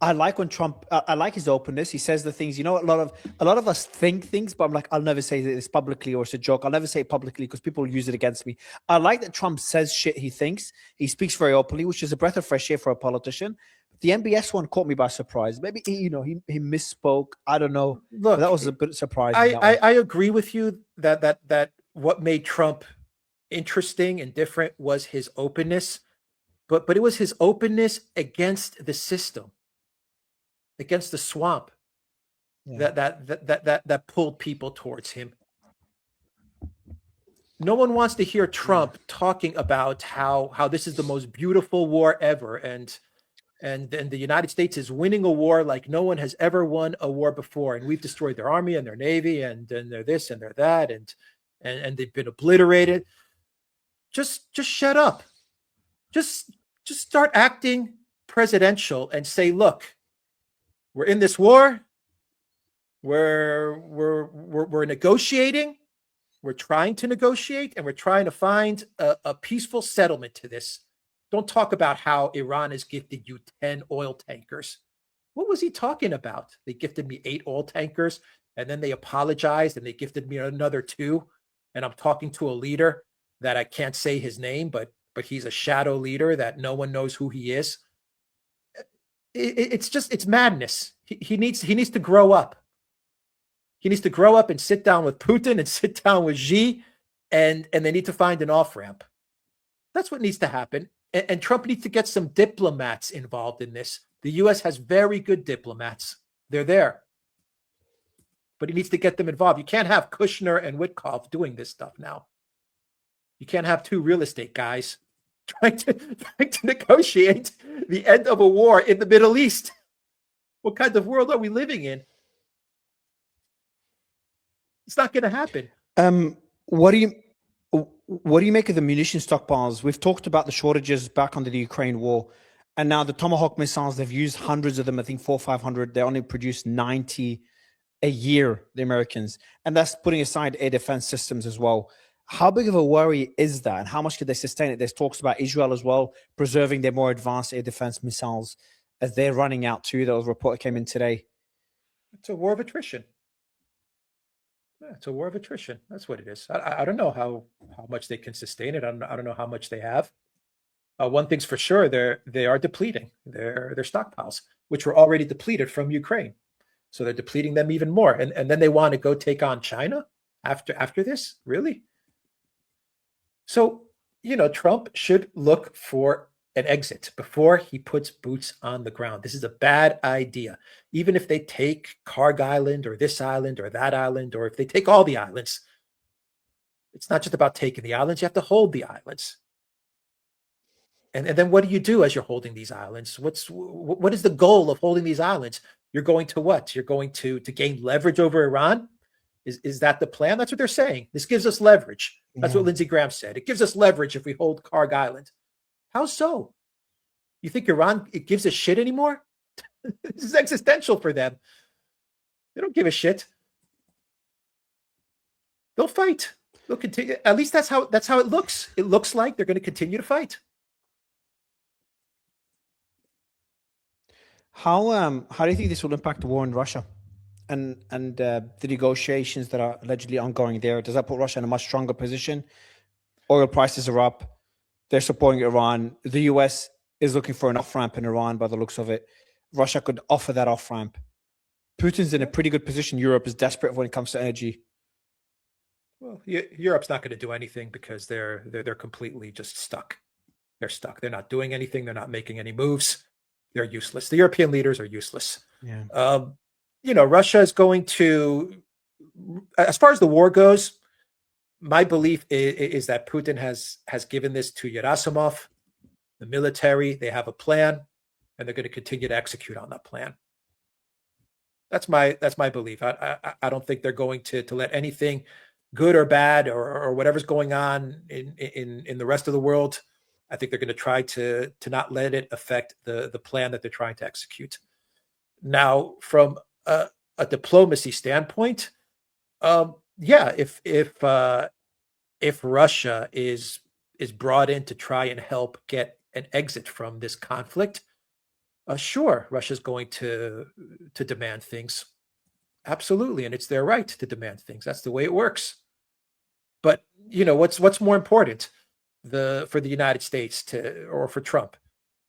Speaker 1: I like when Trump, I like his openness. He says the things, a lot of us think things, but I'm like, I'll never say this publicly, or it's a joke. I'll never say it publicly because people use it against me. I like that Trump says shit he thinks. He speaks very openly, which is a breath of fresh air for a politician. The MBS one caught me by surprise. Maybe he misspoke. I don't know. Look, that was a bit surprising.
Speaker 4: I agree with you that what made Trump interesting and different was his openness, but it was his openness against the system, against the swamp, that pulled people towards him. No one wants to hear Trump talking about how this is the most beautiful war ever, and the United States is winning a war like no one has ever won a war before, and we've destroyed their army and their navy, and they're this and they're that, and they've been obliterated. Just shut up. Just start acting presidential and say, look, we're in this war. We're negotiating. We're trying to negotiate, and we're trying to find a peaceful settlement to this. Don't talk about how Iran has gifted you 10 oil tankers. What was he talking about? They gifted me 8 oil tankers, and then they apologized, and they gifted me another 2. And I'm talking to a leader that I can't say his name, but he's a shadow leader that no one knows who he is. It's madness. He needs to grow up. He needs to grow up and sit down with Putin and sit down with Xi, and they need to find an off-ramp. That's what needs to happen. And Trump needs to get some diplomats involved in this. The U.S. has very good diplomats. They're there. But he needs to get them involved. You can't have Kushner and Witkoff doing this stuff now. You can't have 2 real estate guys trying to negotiate the end of a war in the Middle East. What kind of world are we living in? It's not going to happen.
Speaker 1: What do you make of the munition stockpiles? We've talked about the shortages back under the Ukraine war, and now the Tomahawk missiles, they've used hundreds of them, I think 400 or 500. They only produce 90 a year, the Americans, and that's putting aside air defense systems as well. How big of a worry is that, and how much could they sustain it? There's talks about Israel as well, preserving their more advanced air defense missiles as they're running out too. That was a report that came in today.
Speaker 4: It's a war of attrition. Yeah, it's a war of attrition. That's what it is. I don't know how much they can sustain it. I don't know how much they have. One thing's for sure, they are depleting their stockpiles, which were already depleted from Ukraine. So they're depleting them even more. And then they want to go take on China after this? Really? So, Trump should look for an exit before he puts boots on the ground. This is a bad idea. Even if they take Karg Island or this island or that island, or if they take all the islands, it's not just about taking the islands. You have to hold the islands. And then what do you do as you're holding these islands? What is the goal of holding these islands? You're going to what? You're going to gain leverage over Iran? Is that the plan? That's what they're saying. This gives us leverage. That's what Lindsey Graham said. It gives us leverage if we hold Karg Island. How so? You think Iran, it gives a shit anymore? This is existential for them. They don't give a shit. They'll fight. They'll continue. At least that's how it looks. It looks like they're going to continue to fight.
Speaker 1: How do you think this will impact the war in Russia and the negotiations that are allegedly ongoing there? Does that put Russia in a much stronger position? Oil prices are up. They're supporting Iran. The US is looking for an off-ramp in Iran by the looks of it. Russia could offer that off-ramp. Putin's in a pretty good position. Europe is desperate when it comes to energy.
Speaker 4: Well, Europe's not going to do anything because they're completely just stuck. They're stuck. They're not doing anything. They're not making any moves. They're useless. The European leaders are useless.
Speaker 1: Yeah.
Speaker 4: Russia is going to, as far as the war goes, my belief is that Putin has given this to Gerasimov, the military. They have a plan, and they're going to continue to execute on that plan. That's my belief. I don't think they're going to let anything, good or bad, or whatever's going on in the rest of the world. I think they're going to try to not let it affect the plan that they're trying to execute. Now, from a diplomacy standpoint, if Russia is brought in to try and help get an exit from this conflict, sure, Russia's going to demand things. Absolutely, and it's their right to demand things. That's the way it works. But what's more important for the United States or for Trump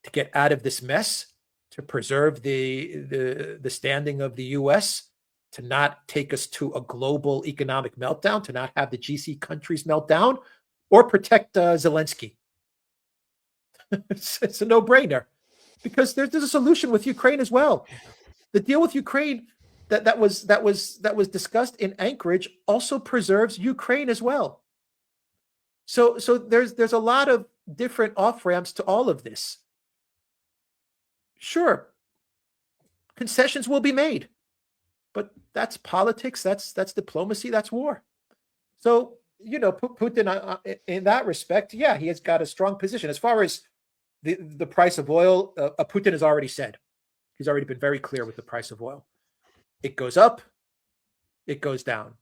Speaker 4: to get out of this mess, to preserve the standing of the U.S., to not take us to a global economic meltdown, to not have the GC countries melt down, or protect Zelensky. It's a no-brainer, because there's a solution with Ukraine as well. The deal with Ukraine that was discussed in Anchorage also preserves Ukraine as well. So there's a lot of different off-ramps to all of this. Sure, concessions will be made, but that's politics, that's diplomacy, that's war. So, Putin, in that respect, yeah, he has got a strong position. As far as the price of oil, Putin has already said, he's already been very clear with the price of oil. It goes up, it goes down.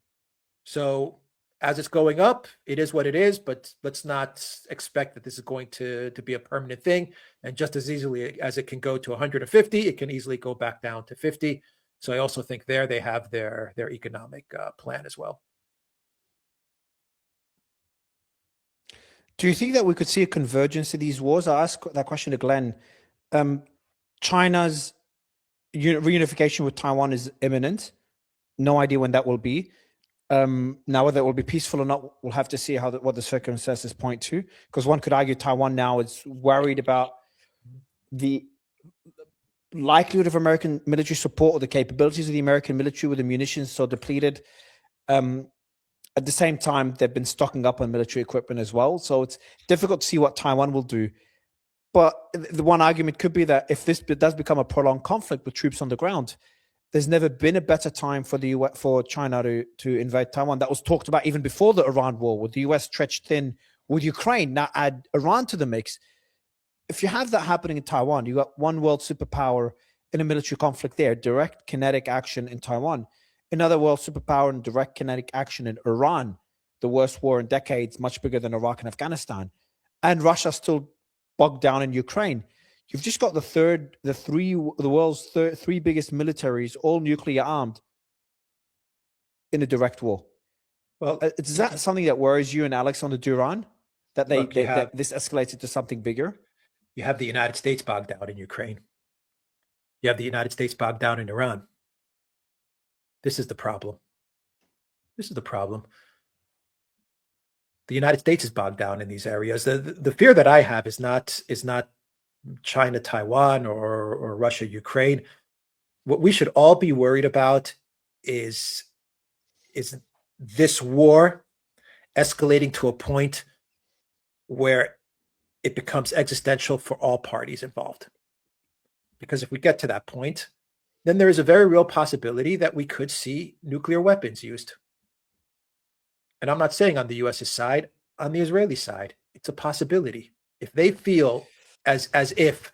Speaker 4: So as it's going up, it is what it is, but let's not expect that this is going to be a permanent thing. And just as easily as it can go to 150, it can easily go back down to 50. So I also think they have their economic plan as well.
Speaker 1: Do you think that we could see a convergence of these wars? I asked that question to Glenn. China's reunification with Taiwan is imminent. No idea when that will be. Now, whether it will be peaceful or not, we'll have to see what the circumstances point to. Because one could argue Taiwan now is worried about the likelihood of American military support or the capabilities of the American military with the munitions so depleted. At the same time, they've been stocking up on military equipment as well. So it's difficult to see what Taiwan will do. But the one argument could be that if this does become a prolonged conflict with troops on the ground, there's never been a better time for the US, for China to invade Taiwan. That was talked about even before the Iran war, with the US stretched thin with Ukraine. Now add Iran to the mix. If you have that happening in Taiwan, you got one world superpower in a military conflict there, direct kinetic action in Taiwan, another world superpower in direct kinetic action in Iran, the worst war in decades, much bigger than Iraq and Afghanistan, and Russia still bogged down in Ukraine. You've just got the world's three biggest militaries, all nuclear armed, in a direct war.
Speaker 4: Well,
Speaker 1: is that something that worries you and Alex on the Duran? That that this escalated to something bigger?
Speaker 4: You have the United States bogged down in Ukraine. You have the United States bogged down in Iran. This is the problem. This is the problem. The United States is bogged down in these areas. The fear that I have is not China, Taiwan, or Russia, Ukraine. What we should all be worried about is this war escalating to a point where it becomes existential for all parties involved. Because if we get to that point, then there is a very real possibility that we could see nuclear weapons used. And I'm not saying on the US's side, on the Israeli side, it's a possibility. If they feel as if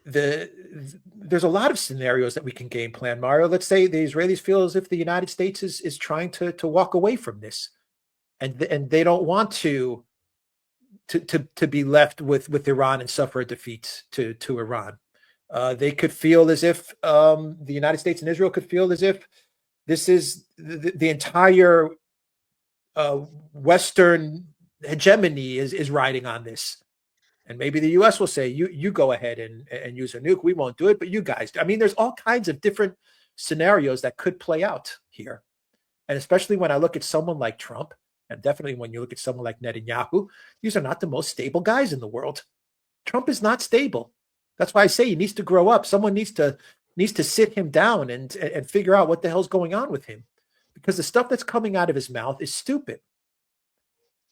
Speaker 4: there's a lot of scenarios that we can game plan, Mario. Let's say the Israelis feel as if the United States is trying to walk away from this, and they don't want to be left with Iran and suffer a defeat to Iran. They could feel as if the United States and Israel could feel as if this is the entire Western hegemony is riding on this. And maybe the US will say, you go ahead and use a nuke. We won't do it, but you guys do. I mean, there's all kinds of different scenarios that could play out here. And especially when I look at someone like Trump, and definitely when you look at someone like Netanyahu, these are not the most stable guys in the world. Trump is not stable. That's why I say he needs to grow up. Someone needs to sit him down and figure out what the hell's going on with him. Because the stuff that's coming out of his mouth is stupid.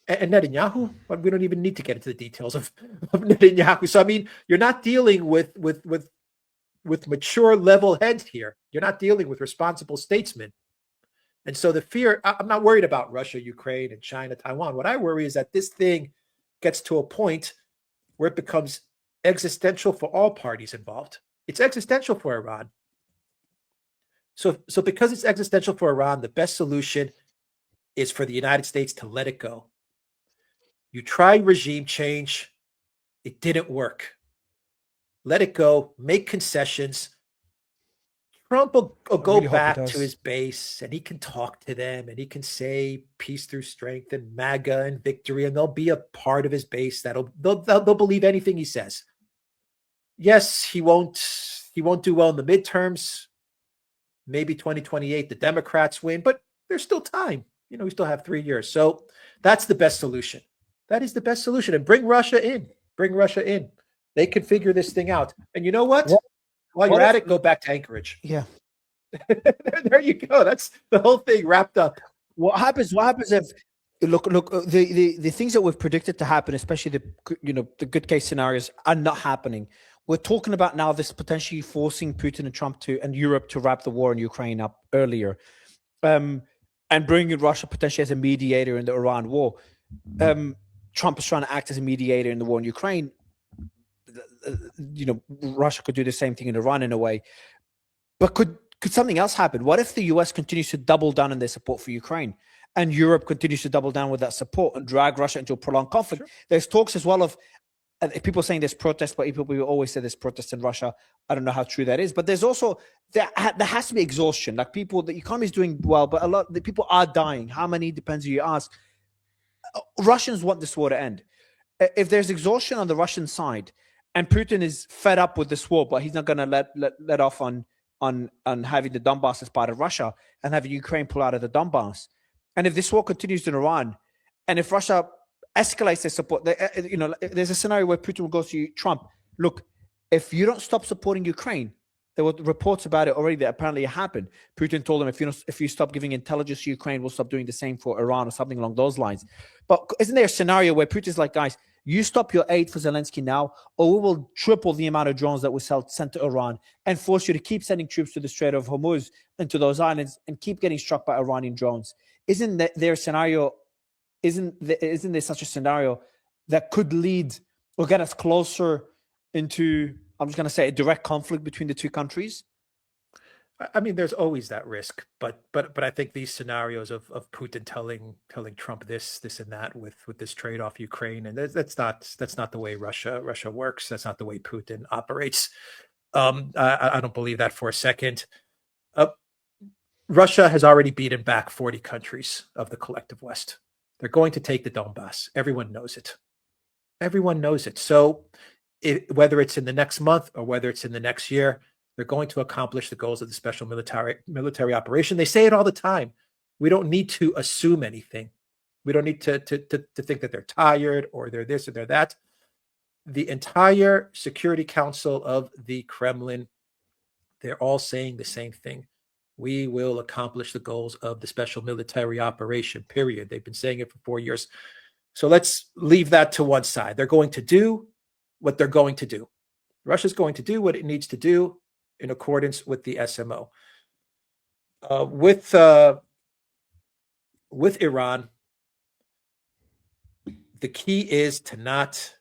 Speaker 4: And Netanyahu, we don't even need to get into the details of Netanyahu. So, I mean, you're not dealing with mature level heads here. You're not dealing with responsible statesmen. And so the fear, I'm not worried about Russia, Ukraine, and China, Taiwan. What I worry is that this thing gets to a point where it becomes existential for all parties involved. It's existential for Iran. So because it's existential for Iran, the best solution is for the United States to let it go. You tried regime change. It didn't work. Let it go. Make concessions. Trump will go really back to his base, and he can talk to them, and he can say peace through strength and MAGA and victory, and they'll be a part of his base. They'll believe anything he says. Yes, he won't do well in the midterms. Maybe 2028, the Democrats win, but there's still time. We still have 3 years. So that's the best solution. That is the best solution. And bring Russia in. Bring Russia in. They can figure this thing out. And you know what? While you're at it, go back to Anchorage.
Speaker 1: Yeah.
Speaker 4: There you go. That's the whole thing wrapped up.
Speaker 1: What happens if look the things that we've predicted to happen, especially the good case scenarios, are not happening. We're talking about now this potentially forcing Putin and Trump and Europe to wrap the war in Ukraine up earlier, and bringing Russia potentially as a mediator in the Iran war. Trump is trying to act as a mediator in the war in Ukraine. Russia could do the same thing in Iran in a way. But could something else happen? What if the US continues to double down on their support for Ukraine, and Europe continues to double down with that support and drag Russia into a prolonged conflict? Sure. There's talks as well of people saying there's protests, but people always say there's protests in Russia. I don't know how true that is, but there's also there has to be exhaustion. Like the economy is doing well, but a lot of the people are dying. How many depends who you ask. Russians want this war to end. If there's exhaustion on the Russian side, and Putin is fed up with this war, but he's not going to let off on having the Donbass as part of Russia and having Ukraine pull out of the Donbass. And if this war continues in Iran, and if Russia escalates their support, there's a scenario where Putin will go to Trump. Look, if you don't stop supporting Ukraine, there were reports about it already that apparently it happened. Putin told them, if you stop giving intelligence to Ukraine, we'll stop doing the same for Iran or something along those lines. But isn't there a scenario where Putin's like, guys, You stop your aid for Zelensky now, or we will triple the amount of drones that we sent to Iran and force you to keep sending troops to the Strait of Hormuz and to those islands and keep getting struck by Iranian drones. Isn't there a scenario? Isn't there such a scenario that could lead or get us closer into, I'm just going to say, a direct conflict between the two countries?
Speaker 4: I mean, there's always that risk, but I think these scenarios of Putin telling Trump this and that with this trade off Ukraine, and that's not the way Russia works. That's not the way Putin operates. I don't believe that for a second. Russia has already beaten back 40 countries of the collective West. They're going to take the Donbass. Everyone knows it. Everyone knows it. So whether it's in the next month or whether it's in the next year, they're going to accomplish the goals of the special military operation. They say it all the time. We don't need to assume anything. We don't need to think that they're tired or they're this or they're that. The entire Security Council of the Kremlin, they're all saying the same thing. We will accomplish the goals of the special military operation, period. They've been saying it for 4 years. So let's leave that to one side. They're going to do what they're going to do. Russia's going to do what it needs to do in accordance with the SMO. With Iran, the key is to not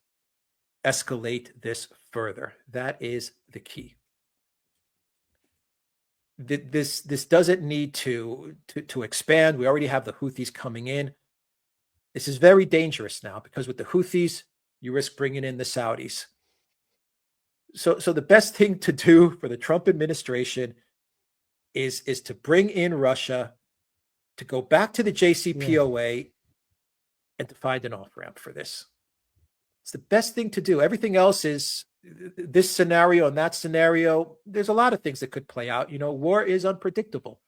Speaker 4: escalate this further. That is the key. This doesn't need to expand. We already have the Houthis coming in. This is very dangerous now because with the Houthis, you risk bringing in the Saudis. So the best thing to do for the Trump administration is to bring in Russia, to go back to the JCPOA, and to find an off-ramp for this. It's the best thing to do. Everything else is this scenario and that scenario. There's a lot of things that could play out. War is unpredictable.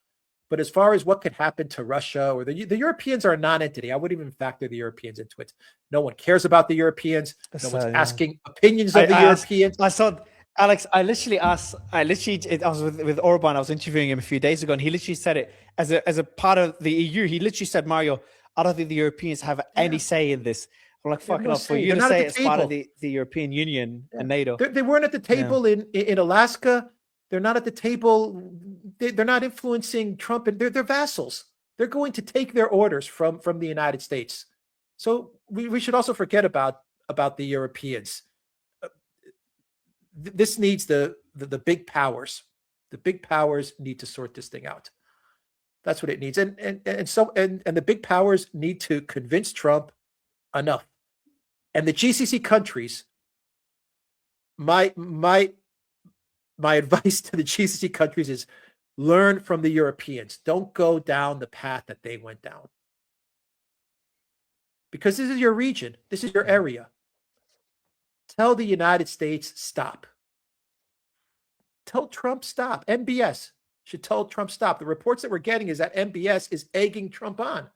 Speaker 4: But as far as what could happen to Russia or the Europeans are a non-entity. I wouldn't even factor the Europeans into it. No one cares about the Europeans. No one's asking opinions of the Europeans.
Speaker 1: I saw, Alex, I was with Orban. I was interviewing him a few days ago, and he literally said it as a part of the EU. He literally said, Mario, I don't think the Europeans have any say in this. I'm like, fucking off. For you to say it's part of the European Union and NATO.
Speaker 4: They weren't at the table in Alaska. They're not at the table. They're not influencing Trump, and they're vassals. They're going to take their orders from the United States. So we should also forget about the Europeans. This needs the big powers. The big powers need to sort this thing out. That's what it needs, and the big powers need to convince Trump enough. And the GCC countries, my advice to the GCC countries is learn from the Europeans. Don't go down the path that they went down. Because this is your region. This is your area. Tell the United States stop. Tell Trump stop. MBS should tell Trump stop. The reports that we're getting is that MBS is egging Trump on.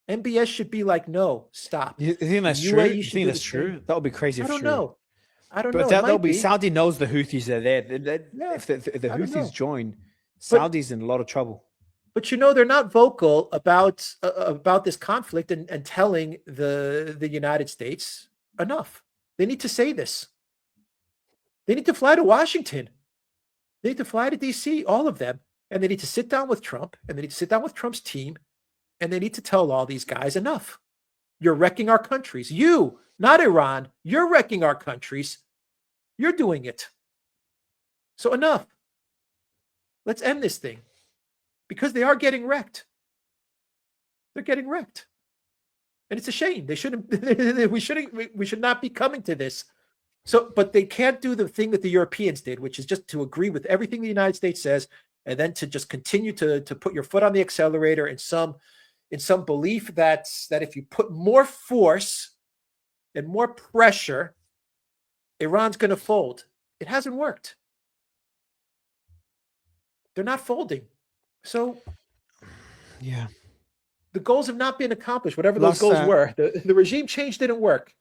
Speaker 4: MBS should be like, no, stop.
Speaker 1: You think that's true? You think that's true? That would be crazy.
Speaker 4: I don't know.
Speaker 1: But that'll be Saudi knows the Houthis are there. If the Houthis join, Saudi's in a lot of trouble.
Speaker 4: But they're not vocal about this conflict and telling the United States enough. They need to say this. They need to fly to Washington. They need to fly to DC, all of them, and they need to sit down with Trump, and they need to sit down with Trump's team, and they need to tell all these guys enough. You're wrecking our countries. You, not Iran, you're wrecking our countries. You're doing it. So enough. Let's end this thing. Because they are getting wrecked. They're getting wrecked. And it's a shame. They shouldn't, we should not be coming to this. So, but they can't do the thing that the Europeans did, which is just to agree with everything the United States says, and then to just continue to put your foot on the accelerator in some belief that if you put more force and more pressure, Iran's going to fold. It hasn't worked. They're not folding. So,
Speaker 1: yeah,
Speaker 4: the goals have not been accomplished, whatever those goals were. The regime change didn't work.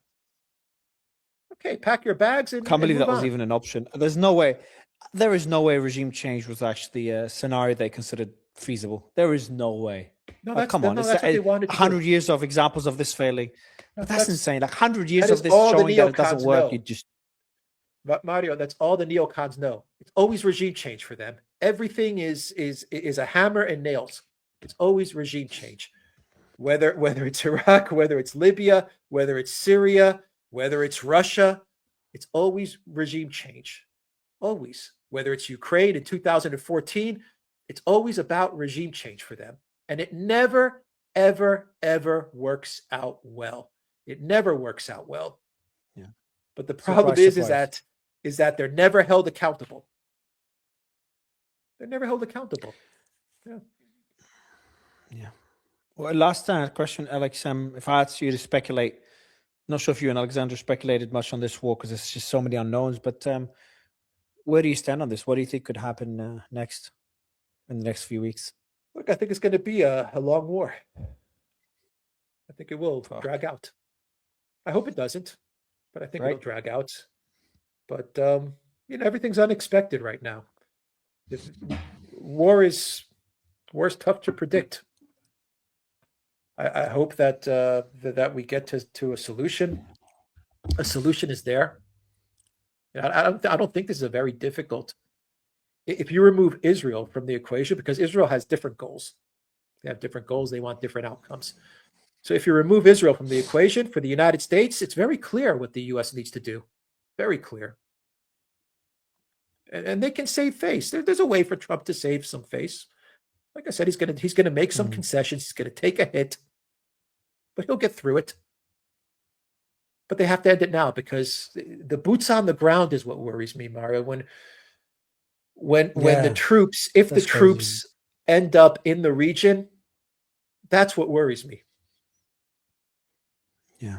Speaker 4: Okay, pack your bags and
Speaker 1: can't believe that was
Speaker 4: on.
Speaker 1: even an option. There is no way regime change was actually a scenario they considered feasible. There is no way.
Speaker 4: No,
Speaker 1: come on.
Speaker 4: that's what they wanted to
Speaker 1: 100
Speaker 4: do.
Speaker 1: years of examples of this failing. But that's insane. Like 100 years
Speaker 4: that
Speaker 1: of
Speaker 4: is
Speaker 1: this
Speaker 4: all the
Speaker 1: showing that it doesn't
Speaker 4: neocons
Speaker 1: work.
Speaker 4: know.
Speaker 1: You just
Speaker 4: But Mario, that's all the neocons know. It's always regime change for them. Everything is a hammer and nails. It's always regime change. Whether it's Iraq, whether it's Libya, whether it's Syria, whether it's Russia, it's always regime change. Always. Whether it's Ukraine in 2014, it's always about regime change for them. And it never, ever, ever works out well. It never works out well.
Speaker 1: Yeah.
Speaker 4: But the problem
Speaker 1: Surprise.
Speaker 4: is that they're never held accountable. They're never held accountable. Yeah.
Speaker 1: Yeah. Well, last question, Alex. If I asked you to speculate, not sure if you and Alexander speculated much on this war because there's just so many unknowns. But where do you stand on this? What do you think could happen next in the next few weeks?
Speaker 4: Look, I think it's going to be a long war. I think it will drag out. I hope it doesn't, but I think it'll drag out. But everything's unexpected right now. War is tough to predict. I hope that that we get to a solution. A solution is there. I don't think this is a very difficult. If you remove Israel from the equation, because Israel has different goals, they have different goals. They want different outcomes. So if you remove Israel from the equation for the United States, it's very clear what the U.S. needs to do. Very clear. And they can save face. There's a way for Trump to save some face. Like I said, he's gonna make some concessions. He's gonna take a hit, but he'll get through it. But they have to end it now because the boots on the ground is what worries me, Mario. When the troops, if the troops end up in the region, that's what worries me.
Speaker 1: Yeah.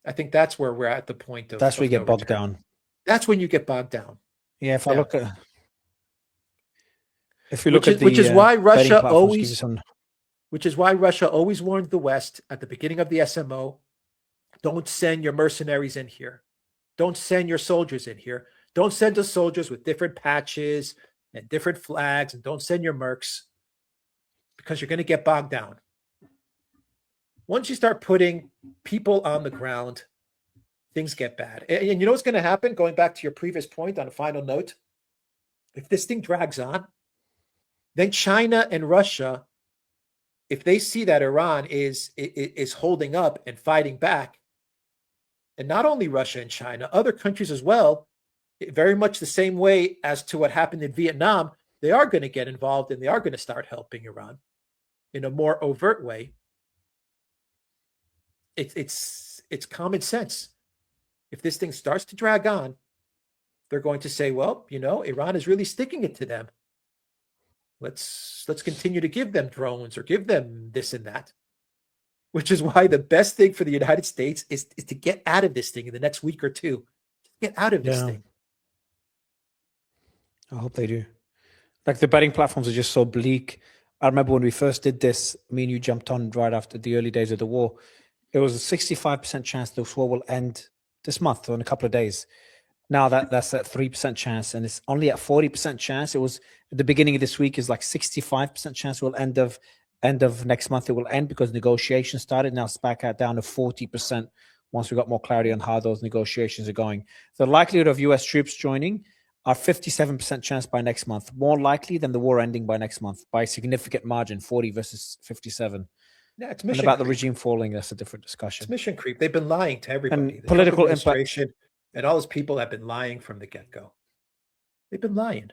Speaker 4: I think that's where we're at the point of.
Speaker 1: That's where you get bogged down.
Speaker 4: That's when you get bogged down.
Speaker 1: Yeah. If you look at
Speaker 4: which is why Russia always warned the West at the beginning of the SMO, don't send your mercenaries in here. Don't send your soldiers in here. Don't send us soldiers with different patches and different flags, and don't send your mercs because you're going to get bogged down. Once you start putting people on the ground, things get bad. And you know what's going to happen? Going back to your previous point on a final note, if this thing drags on, then China and Russia, if they see that Iran is holding up and fighting back, and not only Russia and China, other countries as well, very much the same way as to what happened in Vietnam, they are going to get involved and they are going to start helping Iran in a more overt way. It's common sense. If this thing starts to drag on, they're going to say, well, Iran is really sticking it to them. Let's continue to give them drones or give them this and that. Which is why the best thing for the United States is to get out of this thing in the next week or two. Get out of this thing.
Speaker 1: I hope they do. Like the betting platforms are just so bleak. I remember when we first did this, me and you jumped on right after the early days of the war. It was a 65% chance the war will end this month or in a couple of days. Now that's at 3% chance, and it's only at 40% chance. It was at the beginning of this week is like 65% chance it will end of next month. It will end because negotiations started. Now it's back down to 40% once we got more clarity on how those negotiations are going. The likelihood of U.S. troops joining are 57% chance by next month, more likely than the war ending by next month by a significant margin, 40 versus 57.
Speaker 4: Yeah, it's mission
Speaker 1: and about
Speaker 4: creep.
Speaker 1: The regime falling, that's a different discussion.
Speaker 4: It's mission creep. They've been lying to everybody.
Speaker 1: And
Speaker 4: the
Speaker 1: political
Speaker 4: administration and all those people have been lying from the get-go. They've been lying.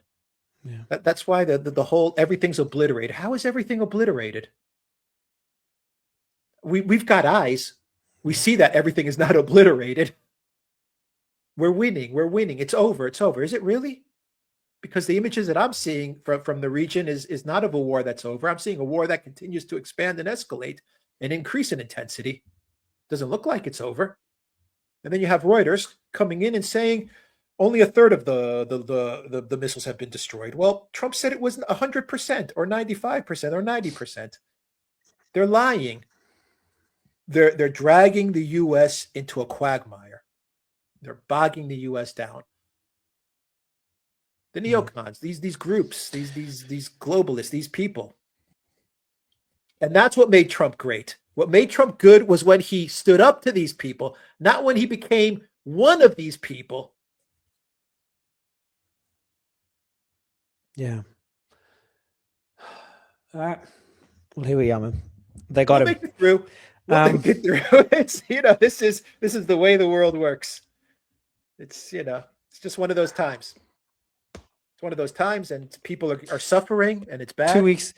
Speaker 1: Yeah.
Speaker 4: That's why the whole everything's obliterated. How is everything obliterated? We've got eyes. We see that everything is not obliterated. We're winning. We're winning. It's over. It's over. Is it really? Because the images that I'm seeing from the region is not of a war that's over. I'm seeing a war that continues to expand and escalate and increase in intensity. Doesn't look like it's over. And then you have Reuters coming in and saying only a third of the missiles have been destroyed. Well, Trump said it was 100% or 95% or 90%. They're lying. They're dragging the U.S. into a quagmire. They're bogging the U.S. down. The neocons, these groups, these globalists, these people. And that's what made Trump great. What made Trump good was when he stood up to these people, not when he became one of these people.
Speaker 1: Yeah. All right. Well, here we are, man. They got
Speaker 4: We'll
Speaker 1: him.
Speaker 4: make it through. We'll make it through. It's, this is the way the world works. It's, it's just one of those times. It's one of those times, and people are suffering, and it's bad.
Speaker 1: 2 weeks.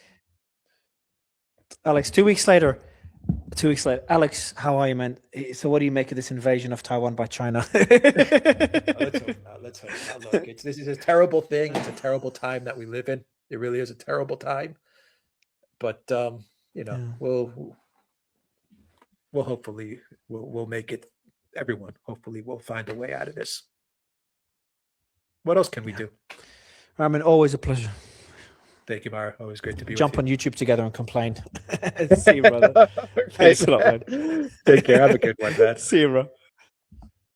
Speaker 1: Alex, 2 weeks later. 2 weeks later. Alex, how are you, man? So what do you make of this invasion of Taiwan by China?
Speaker 4: Let's hope not. Look, this is a terrible thing. It's a terrible time that we live in. It really is a terrible time. But we'll hopefully we'll make it. Everyone hopefully will find a way out of this. What else can we do?
Speaker 1: Ramin, always a pleasure.
Speaker 4: Thank you, Mara. Always great to be
Speaker 1: Jump
Speaker 4: with
Speaker 1: on YouTube together and complain. See you, brother. Thanks a lot, man.
Speaker 4: Take care. Have a good one, man.
Speaker 1: See you, bro.